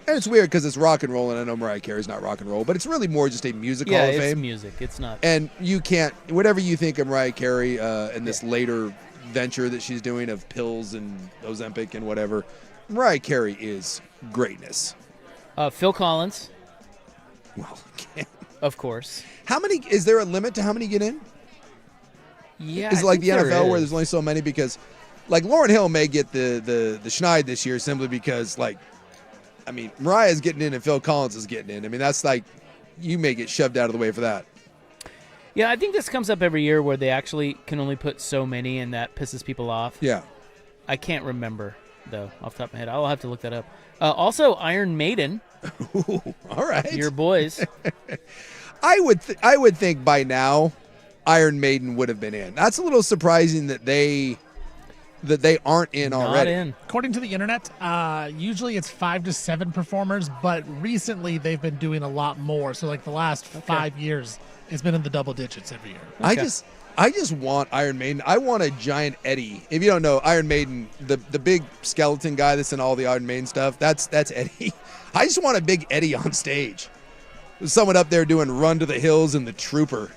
And it's weird because it's rock and roll, and I know Mariah Carey's not rock and roll, but it's really more just a music Hall of Fame. Yeah, it's music. It's not. And you can't, whatever you think of Mariah Carey and this later venture that she's doing of pills and Ozempic and whatever, Mariah Carey is greatness. Phil Collins. Well, of course. How many, is there a limit to how many get in? Yeah. Is it like the NFL where there's only so many? Because, like, Lauryn Hill may get the Schneid this year simply because, like, I mean, Mariah's getting in and Phil Collins is getting in. I mean, that's like, you may get shoved out of the way for that. Yeah, I think this comes up every year where they actually can only put so many, and that pisses people off. Yeah. I can't remember, though, off the top of my head. I'll have to look that up. Also, Iron Maiden. Ooh, all right. Your boys. I would think by now Iron Maiden would have been in. That's a little surprising that they aren't in already. Not in. According to the internet, usually it's 5 to 7 performers, but recently they've been doing a lot more. So like the last 5 years, it's been in the double digits every year. Okay. I just want Iron Maiden. I want a giant Eddie. If you don't know, Iron Maiden, the big skeleton guy that's in all the Iron Maiden stuff, that's Eddie. I just want a big Eddie on stage. There's someone up there doing Run to the Hills and the Trooper.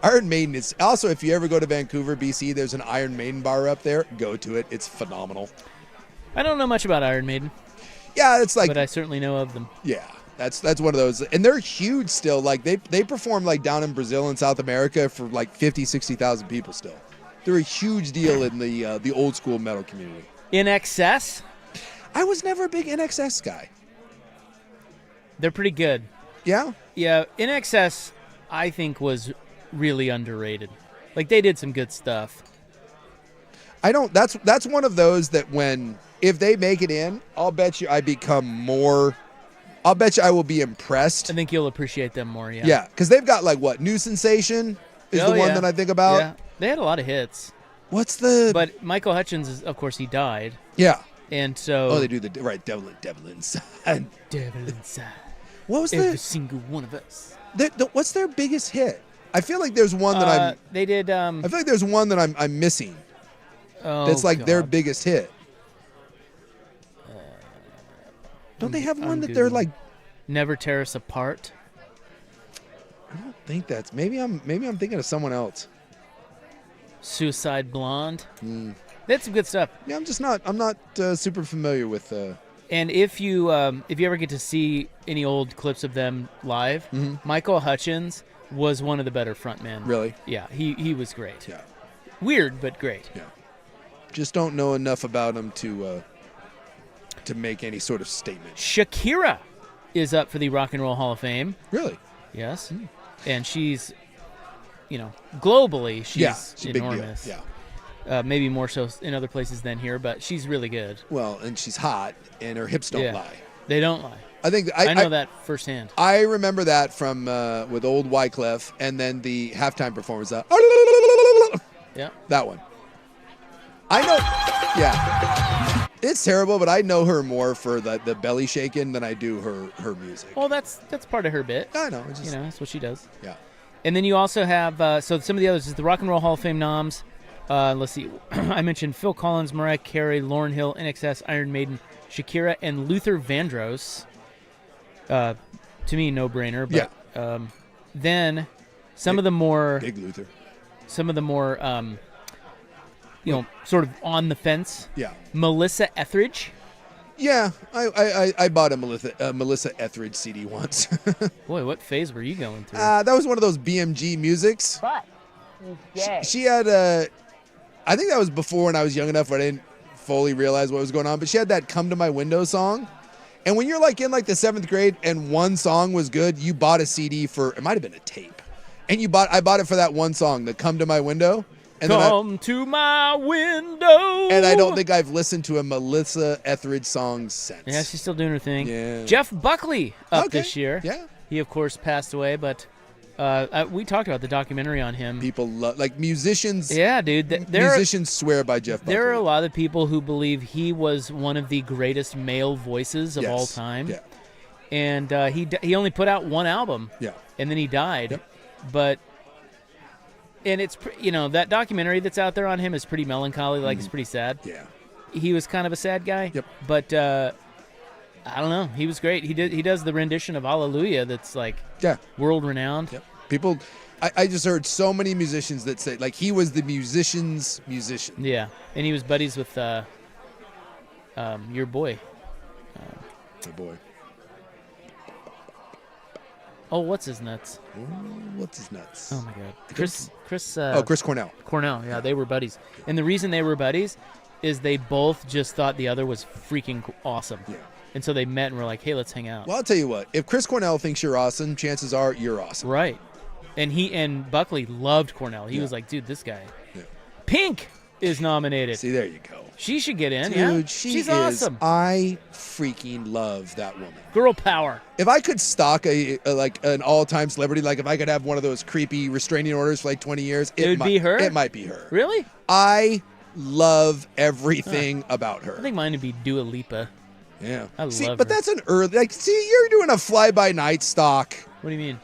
Iron Maiden is also, if you ever go to Vancouver, BC, there's an Iron Maiden bar up there. Go to it. It's phenomenal. I don't know much about Iron Maiden. Yeah, it's like, but I certainly know of them. Yeah, that's one of those, and they're huge still. Like they perform like down in Brazil and South America for like 50, 60,000 people still. They're a huge deal in the old school metal community. In Excess? I was never a big NXS guy. They're pretty good. Yeah? Yeah, In Excess, I think, was really underrated. Like, they did some good stuff. That's one of those that if they make it in, I'll bet you I will be impressed. I think you'll appreciate them more, yeah. Yeah, because they've got like what? New Sensation is the one that I think about. Yeah, they had a lot of hits. But Michael Hutchins, of course, he died. Yeah. And so... Oh, they do the Devil Inside. Devil Inside. What was every single one of us? What's their biggest hit? I feel like there's one that They did... I feel like there's one that I'm missing. Oh, that's like God. their biggest hit. Don't they have one that they're like... Never Tear Us Apart? I don't think that's... Maybe I'm thinking of someone else. Suicide Blonde? They had some good stuff. Yeah, I'm not super familiar with... And if you ever get to see any old clips of them live, Michael Hutchins was one of the better frontmen. Really? Yeah, he was great. Yeah. Weird, but great. Yeah. Just don't know enough about him to make any sort of statement. Shakira is up for the Rock and Roll Hall of Fame. Really? Yes. And she's, globally, she's enormous. Big deal. Yeah. Maybe more so in other places than here, but she's really good. Well, and she's hot, and her hips don't lie. They don't lie. I think I know that firsthand. I remember that from with old Wyclef, and then the halftime performance. Yeah. That one. I know. Yeah. It's terrible, but I know her more for the belly shaking than I do her music. Well, that's part of her bit. I know. That's what she does. Yeah. And then you also have so some of the others is the Rock and Roll Hall of Fame noms. Let's see. I mentioned Phil Collins, Mariah Carey, Lauryn Hill, NXS, Iron Maiden, Shakira, and Luther Vandross. To me, no-brainer. But then some of the more Big Luther. Some of the more sort of on the fence. Yeah. Melissa Etheridge. Yeah, I bought a Melissa Etheridge CD once. Boy, what phase were you going through? That was one of those BMG musics. But She had I think that was before when I was young enough where I didn't fully realize what was going on, but she had that Come to My Window song. And when you're like in like the 7th grade and one song was good, you bought a CD for, it might have been a tape. And I bought it for that one song, the Come to My Window. And Come to my window. And I don't think I've listened to a Melissa Etheridge song since. Yeah, she's still doing her thing. Yeah. Jeff Buckley up this year. Yeah. He, of course, passed away, but we talked about the documentary on him. People love, like musicians. Yeah, dude. Musicians swear by Jeff Buckley. There are a lot of people who believe he was one of the greatest male voices of all time. Yeah. And he only put out one album. Yeah. And then he died. Yep. But... And it's, that documentary that's out there on him is pretty melancholy. Like, it's pretty sad. Yeah. He was kind of a sad guy. Yep. But, I don't know. He was great. He does the rendition of Hallelujah that's, like, world-renowned. Yep. People, I just heard so many musicians that say, like, he was the musician's musician. Yeah. And he was buddies with your boy. My boy. Oh, what's his nuts? What's his nuts? Oh my God, Chris. Chris Cornell. Cornell, yeah, they were buddies, and the reason they were buddies is they both just thought the other was freaking awesome. Yeah. And so they met and were like, "Hey, let's hang out." Well, I'll tell you what. If Chris Cornell thinks you're awesome, chances are you're awesome. Right. And Buckley loved Cornell. He was like, "Dude, this guy." Yeah. Pink is nominated. See, there you go. She should get in. Dude, yeah, she's awesome. I freaking love that woman. Girl power. If I could stalk like an all-time celebrity, like if I could have one of those creepy restraining orders for like 20 years, it would be her. It might be her. Really? I love everything about her. I think mine would be Dua Lipa. Yeah. I love but her. that's an early, you're doing a fly-by-night stalk. What do you mean?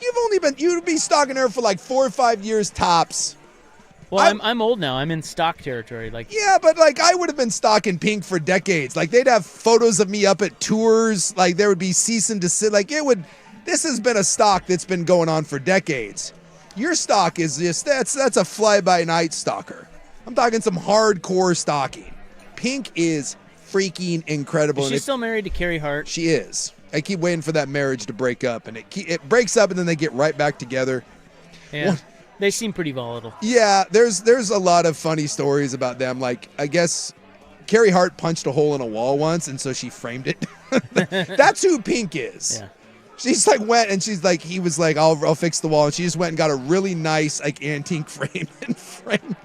You'd be stalking her for like 4 or 5 years tops. Well, I'm old now. I'm in stock territory. Like, yeah, but like I would have been stalking Pink for decades. Like they'd have photos of me up at tours. Like there would be cease and desist. Like it would. This has been a stalk that's been going on for decades. Your stalk is just that's a fly-by-night stalker. I'm talking some hardcore stalking. Pink is freaking incredible. Is she still married to Carrie Hart? She is. I keep waiting for that marriage to break up, and it breaks up, and then they get right back together. Yeah. They seem pretty volatile. Yeah, there's a lot of funny stories about them. Like, I guess Carrie Hart punched a hole in a wall once, and so she framed it. That's who Pink is. Yeah. She's like went, and she's like, he was like, I'll fix the wall, and she just went and got a really nice like antique frame and framed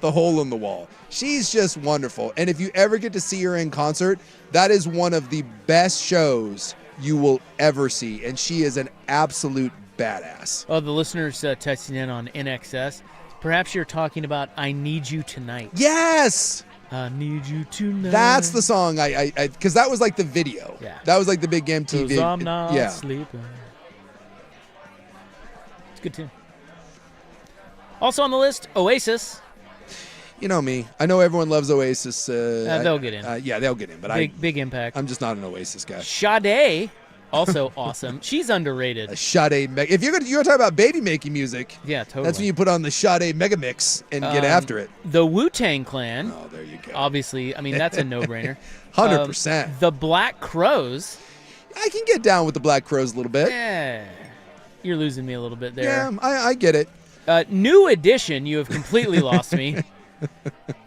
the hole in the wall. She's just wonderful, and if you ever get to see her in concert, that is one of the best shows you will ever see, and she is an absolute badass. Oh, the listeners texting in on NXS. Perhaps you're talking about "I Need You Tonight." Yes. I need you tonight. That's the song I because that was like the video. Yeah. That was like the big MTV. 'Cause I'm not yeah. sleeping. It's a good tune. Also on the list, Oasis. You know me. I know everyone loves Oasis. They'll get in. Yeah, they'll get in. But big impact. I'm just not an Oasis guy. Sade, also awesome. She's underrated. Sade. If you're talking about baby making music, yeah, totally. That's when you put on the Sade Mega Mix and get after it. The Wu-Tang Clan. Oh, there you go. Obviously, I mean that's a no-brainer. 100%. The Black Crowes. I can get down with the Black Crowes a little bit. Yeah, you're losing me a little bit there. Yeah, I get it. New Edition. You have completely lost me.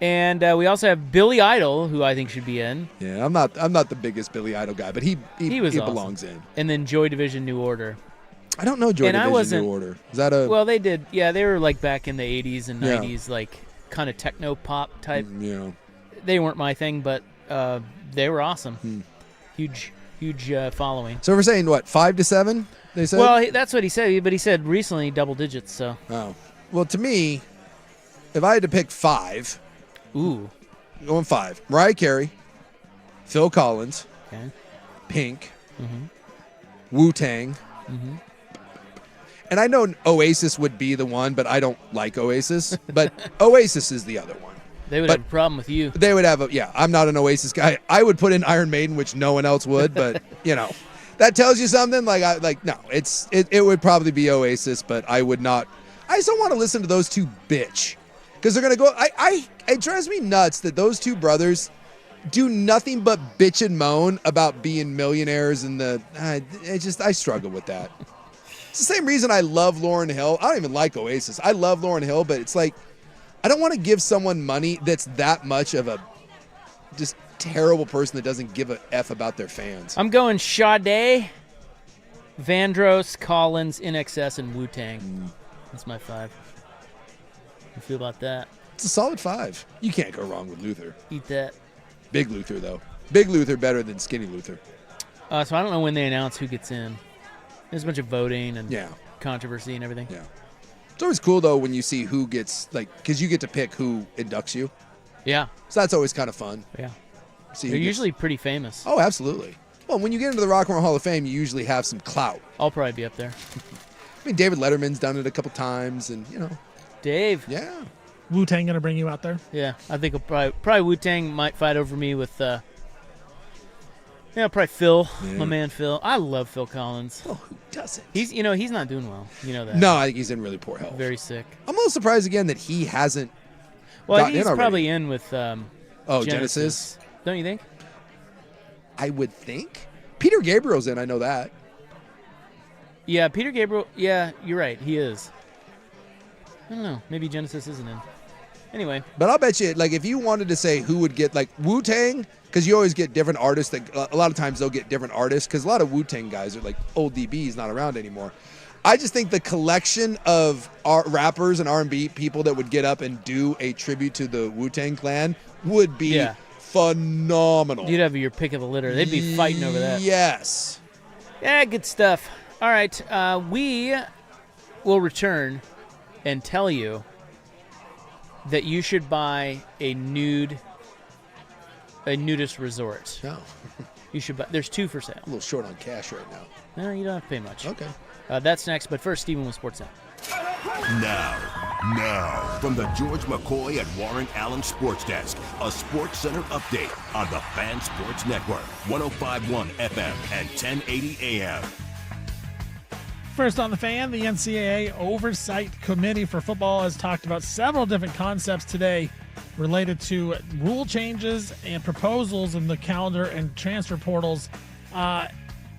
And we also have Billy Idol, who I think should be in. Yeah, I'm not the biggest Billy Idol guy, but he awesome. belongs in. And then Joy Division, New Order. I don't know Joy Division, New Order. Is that a? Well, they did. Yeah, they were like back in the 80s and 90s, like kind of techno pop type. Yeah. They weren't my thing, but they were awesome. Huge following. So we're saying what, 5 to 7? They said. Well, that's what he said, but he said recently double digits. So. Oh, well, to me, if I had to pick 5, going 5. Mariah Carey, Phil Collins, okay. Pink, Wu-Tang, And I know Oasis would be the one, but I don't like Oasis. But Oasis is the other one. They would have a problem with you. They would have I'm not an Oasis guy. I would put in Iron Maiden, which no one else would, but that tells you something. No, it would probably be Oasis, but I would not. I just don't want to listen to those two bitch, because they're gonna go. It drives me nuts that those two brothers do nothing but bitch and moan about being millionaires, and I struggle with that. It's the same reason I love Lauryn Hill. I don't even like Oasis. I love Lauryn Hill, but it's like, I don't want to give someone money that's that much of a just terrible person that doesn't give a F about their fans. I'm going Sade, Vandross, Collins, INXS, and Wu-Tang. That's my 5. How you feel about that? It's a solid 5. You can't go wrong with Luther. Eat that. Big Luther, though. Big Luther better than Skinny Luther. So I don't know when they announce who gets in. There's a bunch of voting and Yeah. controversy and everything. Yeah. It's always cool, though, when you see who gets, because you get to pick who inducts you. Yeah. So that's always kind of fun. Yeah. See They're usually pretty famous. Oh, absolutely. Well, when you get into the Rock and Roll Hall of Fame, you usually have some clout. I'll probably be up there. I mean, David Letterman's done it a couple times, and, Dave. Yeah. Wu-Tang going to bring you out there? Yeah. I think probably Wu-Tang might fight over me with, probably Phil, my man Phil. I love Phil Collins. Well, who doesn't? He's not doing well. You know that. No, I think he's in really poor health. Very sick. I'm a little surprised again that he hasn't. Well, gotten he's in already. probably in with Genesis. Don't you think? I would think. Peter Gabriel's in. I know that. Yeah, Peter Gabriel. Yeah, you're right. He is. I don't know. Maybe Genesis isn't in. Anyway. But I'll bet you, if you wanted to say who would get, Wu-Tang, because you always get different artists. A lot of times they'll get different artists, because a lot of Wu-Tang guys are old DBs, not around anymore. I just think the collection of rappers and R&B people that would get up and do a tribute to the Wu-Tang Clan would be phenomenal. You'd have your pick of the litter. They'd be fighting over that. Yes. Yeah, good stuff. All right. We will return and tell you that you should buy a nudist resort. No. You should buy. There's 2 for sale. A little short on cash right now. No, you don't have to pay much. Okay. That's next, but first, Stephen with Sportsnet. Now, from the George McCoy and Warren Allen Sports Desk, a Sports Center update on the Fan Sports Network, 105.1 FM and 1080 AM. First on the Fan, the NCAA Oversight Committee for Football has talked about several different concepts today related to rule changes and proposals in the calendar and transfer portals.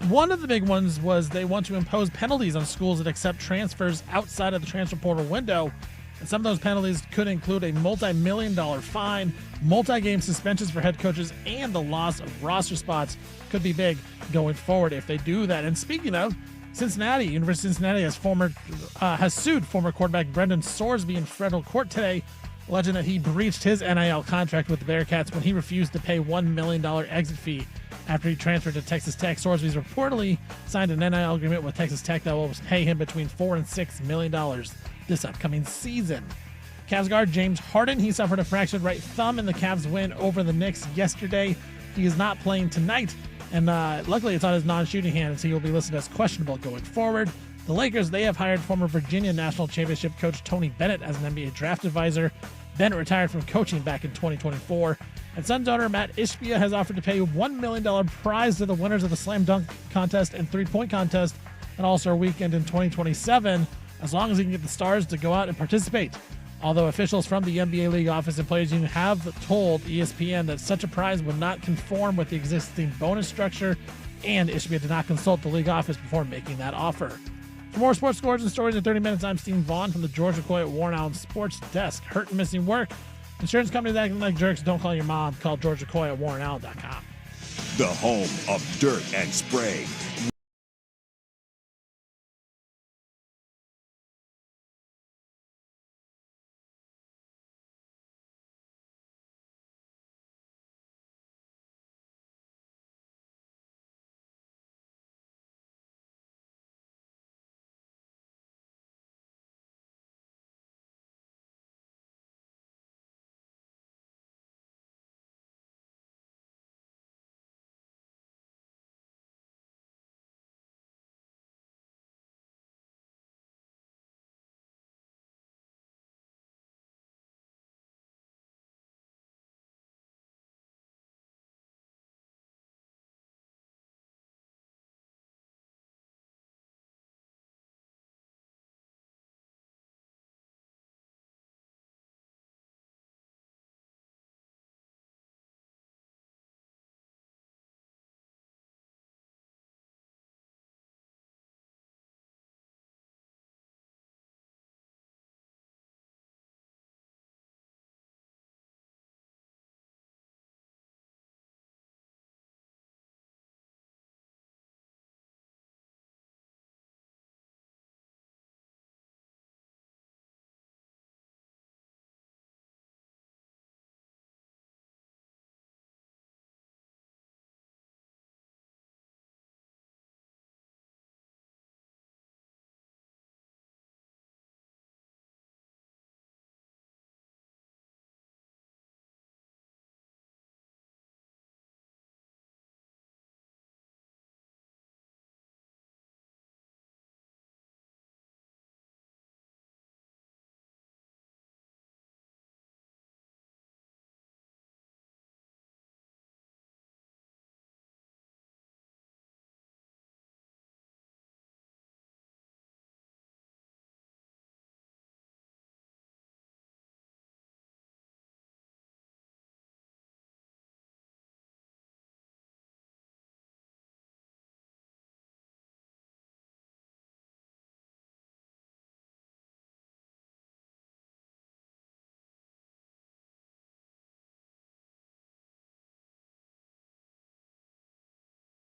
One of the big ones was they want to impose penalties on schools that accept transfers outside of the transfer portal window. And some of those penalties could include a multi-million-dollar fine, multi-game suspensions for head coaches, and the loss of roster spots. Could be big going forward if they do that. And speaking of, University of Cincinnati has sued former quarterback Brendan Sorsby in federal court today, alleging that he breached his NIL contract with the Bearcats when he refused to pay $1 million exit fee after he transferred to Texas Tech. Sorsby's reportedly signed an NIL agreement with Texas Tech that will pay him between $4 and $6 million this upcoming season. Cavs guard James Harden, he suffered a fractured right thumb in the Cavs win over the Knicks yesterday. He is not playing tonight, and luckily it's on his non-shooting hand, so he will be listed as questionable going forward. The Lakers, they have hired former Virginia National Championship coach Tony Bennett as an NBA draft advisor. Bennett retired from coaching back in 2024. And Suns owner Matt Ishbia has offered to pay $1 million prize to the winners of the slam dunk contest and three-point contest and All-Star Weekend in 2027, as long as he can get the stars to go out and participate. Although officials from the NBA League Office and Players Union have told ESPN that such a prize would not conform with the existing bonus structure, and Ishbia did not consult the league office before making that offer. For more sports scores and stories in 30 minutes, I'm Steve Vaughn from the George McCoy at Warren Allen Sports Desk. Hurt and missing work? Insurance companies acting like jerks? Don't call your mom. Call George McCoy at warrenallen.com. The home of dirt and spray.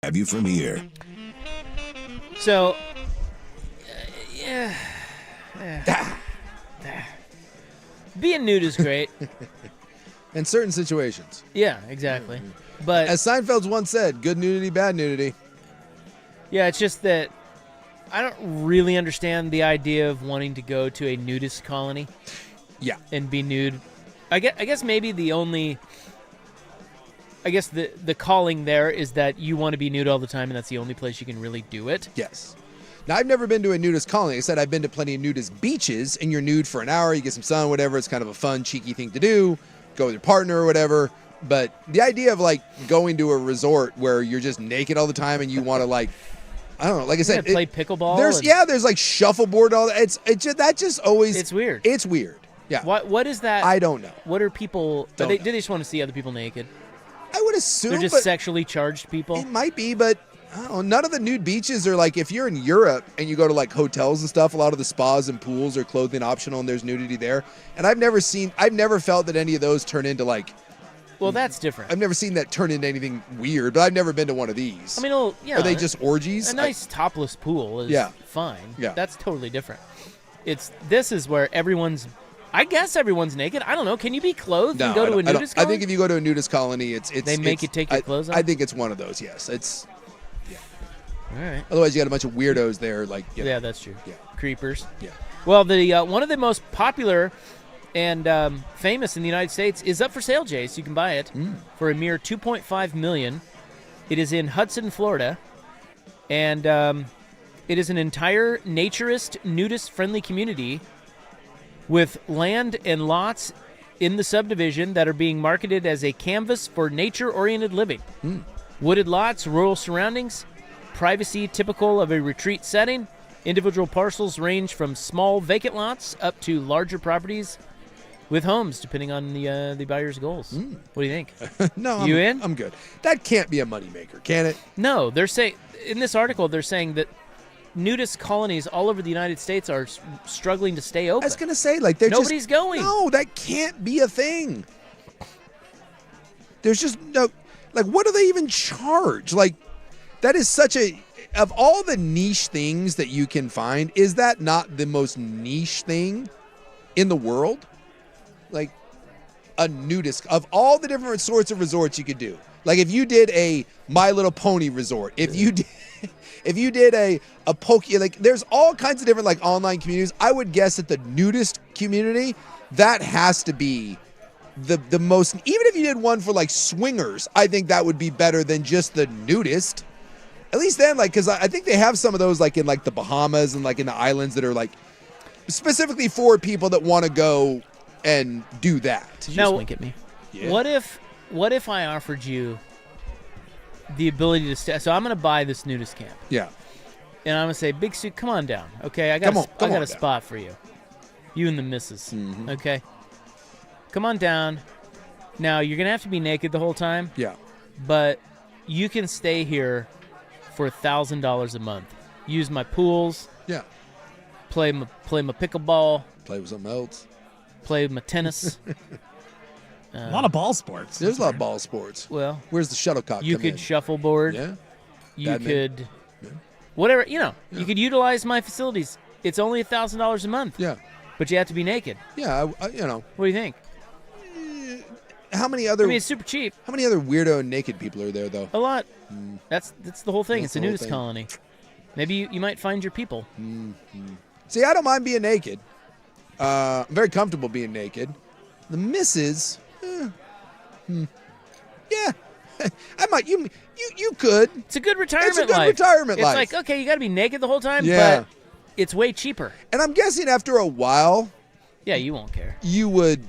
Have you from here? So, yeah. Being nude is great. In certain situations. Yeah, exactly. But as Seinfeld's once said, good nudity, bad nudity. Yeah, it's just that I don't really understand the idea of wanting to go to a nudist colony. Yeah. And be nude. I guess maybe the only... I guess the calling there is that you want to be nude all the time, and that's the only place you can really do it. Yes. Now, I've never been to a nudist colony. Like I said, I've been to plenty of nudist beaches, and you're nude for an hour, you get some sun, whatever. It's kind of a fun, cheeky thing to do. Go with your partner or whatever. But the idea of, like, going to a resort where you're just naked all the time and you want to, like, I don't know. Like I said, play pickleball. There's like shuffleboard and all that. It's weird. It's weird. Yeah. What is that? I don't know. What are people? Do they just want to see other people naked? I would assume they're just sexually charged people. It might be, but I don't know. None of the nude beaches are like, if you're in Europe and you go to like hotels and stuff, a lot of the spas and pools are clothing optional and there's nudity there. And I've never felt that any of those turn into like. Well, that's different. I've never seen that turn into anything weird, but I've never been to one of these. I mean, yeah. Are they just orgies? A nice topless pool is fine. Yeah. That's totally different. This is where I guess everyone's naked. I don't know. Can you be clothed and go to a nudist colony? I think if you go to a nudist colony, they make you take your clothes off? I think it's one of those, yes. All right. Otherwise, you got a bunch of weirdos there. Like, yeah, that's true. Yeah. Creepers. Yeah. Well, the one of the most popular and famous in the United States is up for sale, Jay, so you can buy it for a mere $2.5 million. It is in Hudson, Florida, and it is an entire naturist, nudist-friendly community with land and lots in the subdivision that are being marketed as a canvas for nature-oriented living. Wooded lots, rural surroundings, privacy typical of a retreat setting. Individual parcels range from small vacant lots up to larger properties with homes, depending on the buyer's goals. What do you think? No, I'm good. That can't be a moneymaker, can it? No, they're saying in this article they're saying that nudist colonies all over the United States are struggling to stay open. I was gonna say, like, nobody's going. No, that can't be a thing. There's just no, like, what do they even charge? Like, that is such a, of all the niche things that you can find, is that not the most niche thing in the world? Like, a nudist, of all the different sorts of resorts you could do. Like, if you did a My Little Pony resort, if you did a poke, like, there's all kinds of different, like, online communities. I would guess that the nudist community, that has to be the most, even if you did one for, like, swingers, I think that would be better than just the nudist. At least then, like, because I think they have some of those, like, in, like, the Bahamas and, like, in the islands that are, like, specifically for people that want to go and do that. Did you just wink at me? Yeah. What if I offered you the ability to stay? So I'm going to buy this nudist camp. Yeah. And I'm going to say, Big Suit, come on down. Okay, I got a spot for you. You and the missus. Mm-hmm. Okay? Come on down. Now, you're going to have to be naked the whole time. Yeah. But you can stay here for $1,000 a month. Use my pools. Yeah. Play my pickleball. Play with something else. Play my tennis. A lot of ball sports. There's a lot of ball sports. Well, where's the shuttlecock? You could shuffleboard. Yeah. You could, whatever, you could utilize my facilities. It's only $1,000 a month. Yeah. But you have to be naked. Yeah, What do you think? How many other? I mean, it's super cheap. How many other weirdo naked people are there, though? A lot. That's the whole thing. That's It's a the whole nudist thing. colony. Maybe you might find your people. See, I don't mind being naked. I'm very comfortable being naked. The missus, yeah, I might. You could. It's a good retirement It's a good life. retirement life. It's like, okay, you got to be naked the whole time, Yeah. but it's way cheaper. And I'm guessing after a while, Yeah, you won't care. you would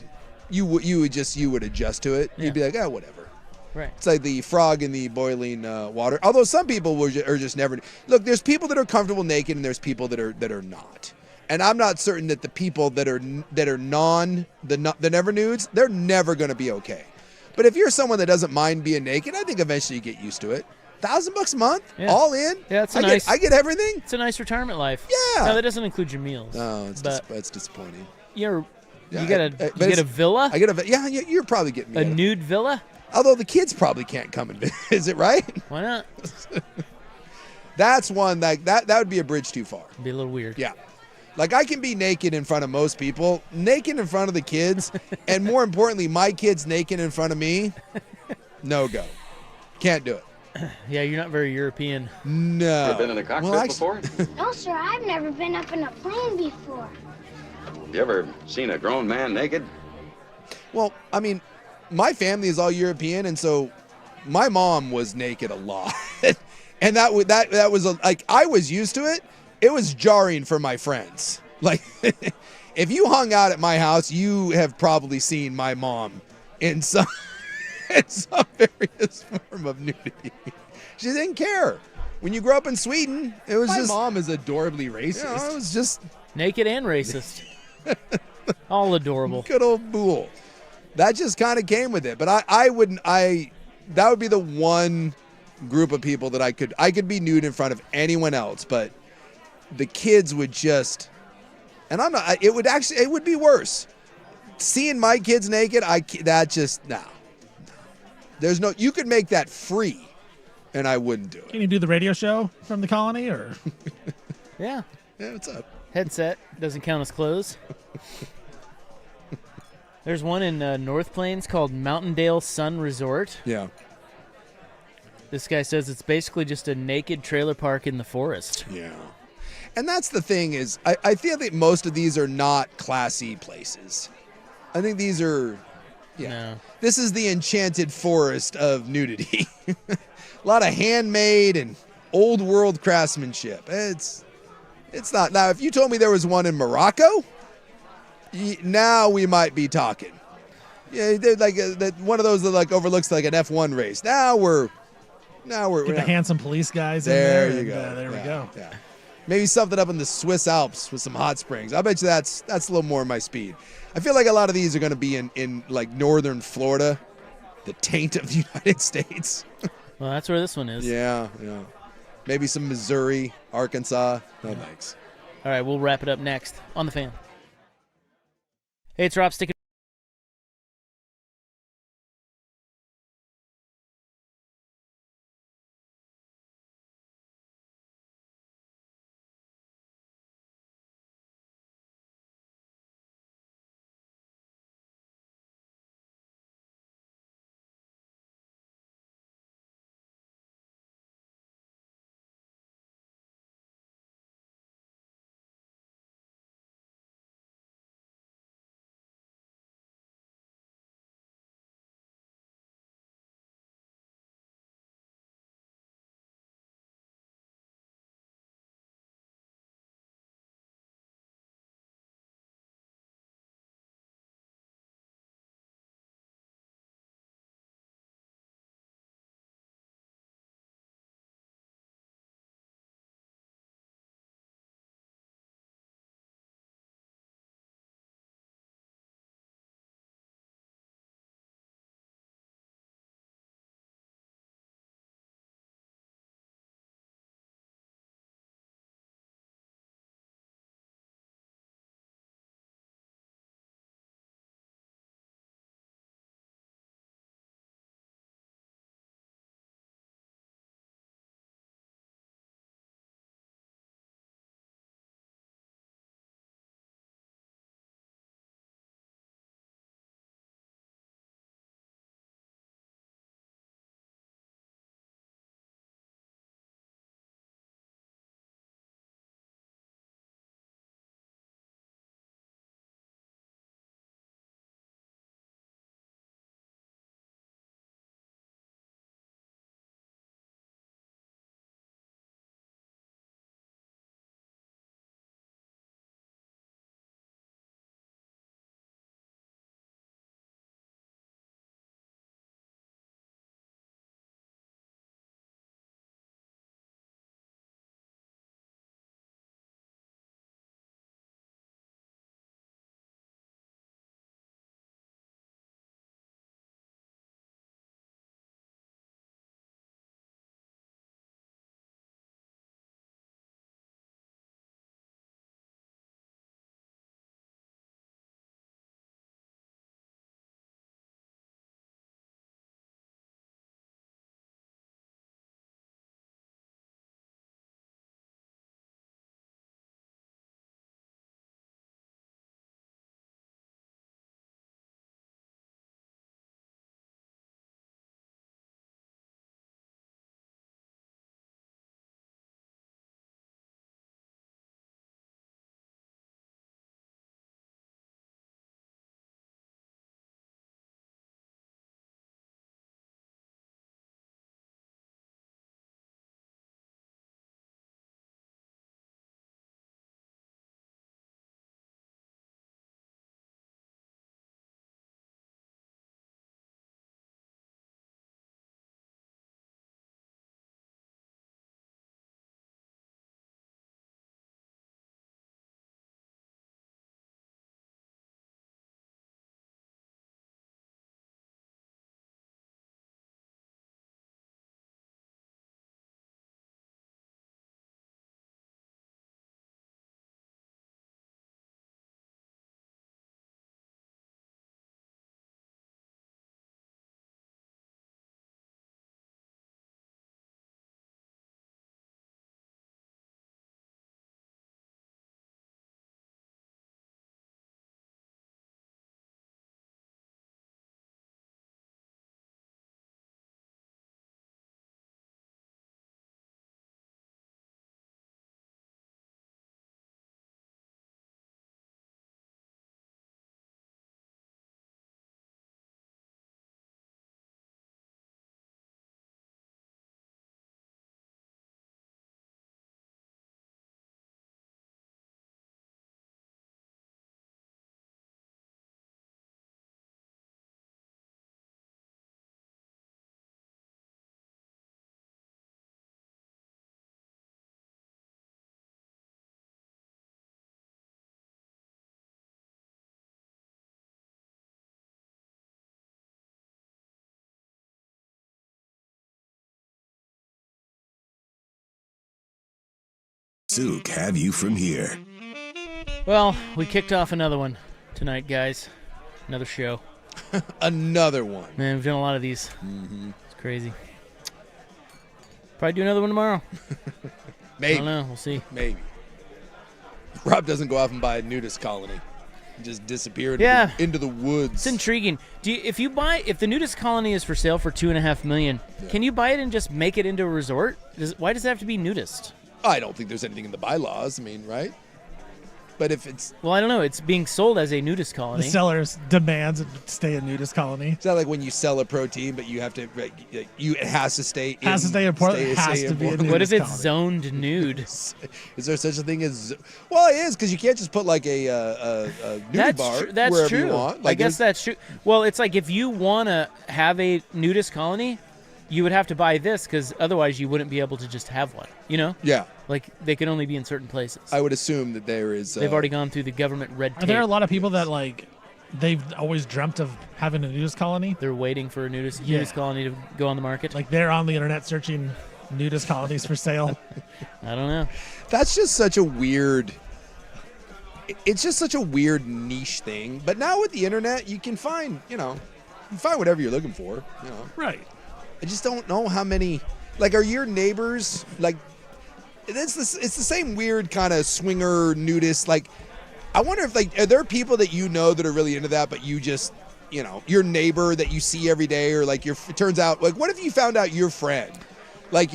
adjust to it. Yeah. You'd be like, whatever. Right. It's like the frog in the boiling water. Although some people are just never. Look, there's people that are comfortable naked, and there's people that are not. And I'm not certain that the people that are never nudes, they're never going to be okay. But if you're someone that doesn't mind being naked, I think eventually you get used to it. $1,000 a month, Yeah. all in. Yeah, it's I get everything. It's a nice retirement life. Yeah. No, that doesn't include your meals. No, but it's disappointing. you Yeah, get a villa. I get a yeah. You're probably getting me a nude villa. Although the kids probably can't come and visit, right? Why not? That's one that would be a bridge too far. Be a little weird. Yeah. Like, I can be naked in front of most people, naked in front of the kids, and more importantly, my kids naked in front of me, no go. Can't do it. Yeah, you're not very European. No. Ever been in a cockpit before? No, sir, I've never been up in a plane before. You ever seen a grown man naked? Well, I mean, my family is all European, and so my mom was naked a lot. And that was like, I was used to it. It was jarring for my friends. Like, if you hung out at my house, you have probably seen my mom in some various form of nudity. She didn't care. When you grow up in Sweden, it was My just... mom is adorably racist. You know, it was just... Naked and racist. All adorable. Good old Boole. That just kind of came with it. But that would be the one group of people that I could be nude in front of anyone else, but the kids would just, and I'm not, it would be worse. Seeing my kids naked, no. There's no, you could make that free, and I wouldn't do it. Can you do the radio show from the colony, or? Yeah. Yeah, what's up? Headset doesn't count as clothes. There's one in North Plains called Mountaindale Sun Resort. Yeah. This guy says it's basically just a naked trailer park in the forest. Yeah. And that's the thing is, I feel that most of these are not classy places. I think these are, No. This is the enchanted forest of nudity. A lot of handmade and old world craftsmanship. It's not. Now, if you told me there was one in Morocco, now we might be talking. Yeah, they're like one of those that like overlooks like an F1 race. Now we're Get the handsome police guys in there. there. You go. There we go. Yeah. Maybe something up in the Swiss Alps with some hot springs. I bet you that's a little more my speed. I feel like a lot of these are going to be in like northern Florida, the taint of the United States. Well, that's where this one is. Yeah. Maybe some Missouri, Arkansas. No thanks. All right, we'll wrap it up next on The Fan. Hey, it's Rob sticking Sook have you from here. Well, we kicked off another one tonight, guys. Another show. Another one. Man, we've done a lot of these. Mm-hmm. It's crazy. Probably do another one tomorrow. Maybe. I don't know. We'll see. Maybe. Rob doesn't go off and buy a nudist colony. He just disappeared into the woods. It's intriguing. If the nudist colony is for sale for $2.5 million, can you buy it and just make it into a resort? Why does it have to be nudist? I don't think there's anything in the bylaws. I mean, right? But if it's... Well, I don't know. It's being sold as a nudist colony. The sellers demands it stay a nudist colony. Is that like when you sell a protein, but you have to... it has to stay in... Has to stay in Portland. It has to be a nudist What if it's colony? zoned nude? Is there such a thing as... Well, it is, because you can't just put like a nudie bar that's wherever true. you want. I guess that's true. Well, it's like if you want to have a nudist colony, you would have to buy this, because otherwise you wouldn't be able to just have one, you know? Yeah. Like, they can only be in certain places. I would assume that there is... They've already gone through the government red tape. Are there a lot of people that, like, they've always dreamt of having a nudist colony? They're waiting for a nudist colony to go on the market? Like, they're on the internet searching nudist colonies for sale. I don't know. That's just such a weird... It's just such a weird niche thing. But now with the internet, you can find, whatever you're looking for, Right. I just don't know how many... Like, are your neighbors, like... It's the same weird kind of swinger nudist. Like, I wonder if, like, are there people that you know that are really into that, but you just, your neighbor that you see every day, or like it turns out, like, what if you found out your friend, like,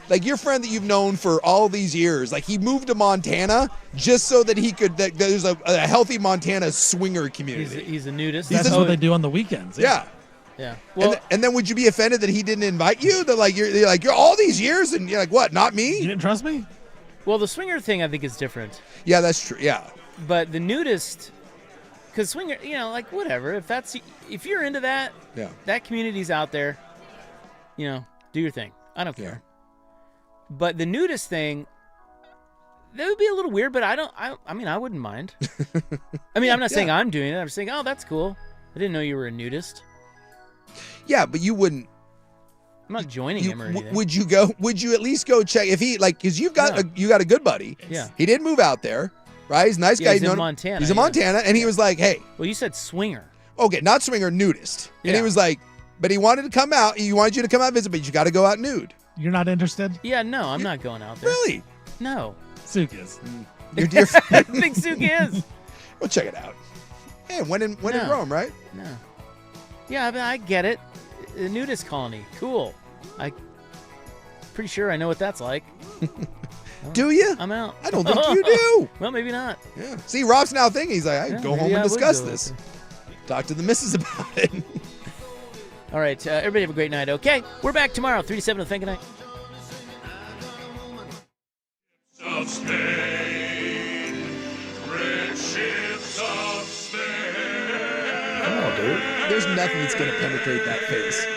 like your friend that you've known for all these years, like he moved to Montana just so that he could, that there's a healthy Montana swinger community. He's a nudist. That's what they do on the weekends. Yeah. Yeah. Well, and then would you be offended that he didn't invite you? That like you're all these years and you're like, what? Not me? You didn't trust me? Well, the swinger thing I think is different. Yeah, that's true. Yeah. But the nudist, because swinger, like whatever. If you're into that, that community's out there. Do your thing. I don't care. But the nudist thing, that would be a little weird. But I mean, I wouldn't mind. I mean, I'm not saying I'm doing it. I'm just saying, oh, that's cool. I didn't know you were a nudist. Yeah, but you wouldn't. I'm not joining him or anything. Would you go? Would you at least go check if he because you got a good buddy. Yeah. He did move out there, right? He's a nice guy. He's in Montana. He's in Montana, and he was like, "Hey." Well, you said swinger. Okay, not swinger, nudist. Yeah. And he was like, but he wanted to come out. He wanted you to come out and visit, but you got to go out nude. You're not interested? Yeah, no, I'm not going out there. Really? No. Sook is. Your dear I think Sook is. Well, check it out. Hey, when in Rome, right? No. Yeah, I mean, I get it. A nudist colony, cool. I pretty sure I know what that's like. Do you? I'm out. I don't think you do. Well, maybe not. Yeah. See, Rob's now thinking. He's like, I can go home and discuss this. Talk to the missus about it. All right, everybody have a great night. Okay, we're back tomorrow, 3 to 7 of Think Night. Of Spain, red ships of Spain. Come on, dude. There's nothing that's going to penetrate that face.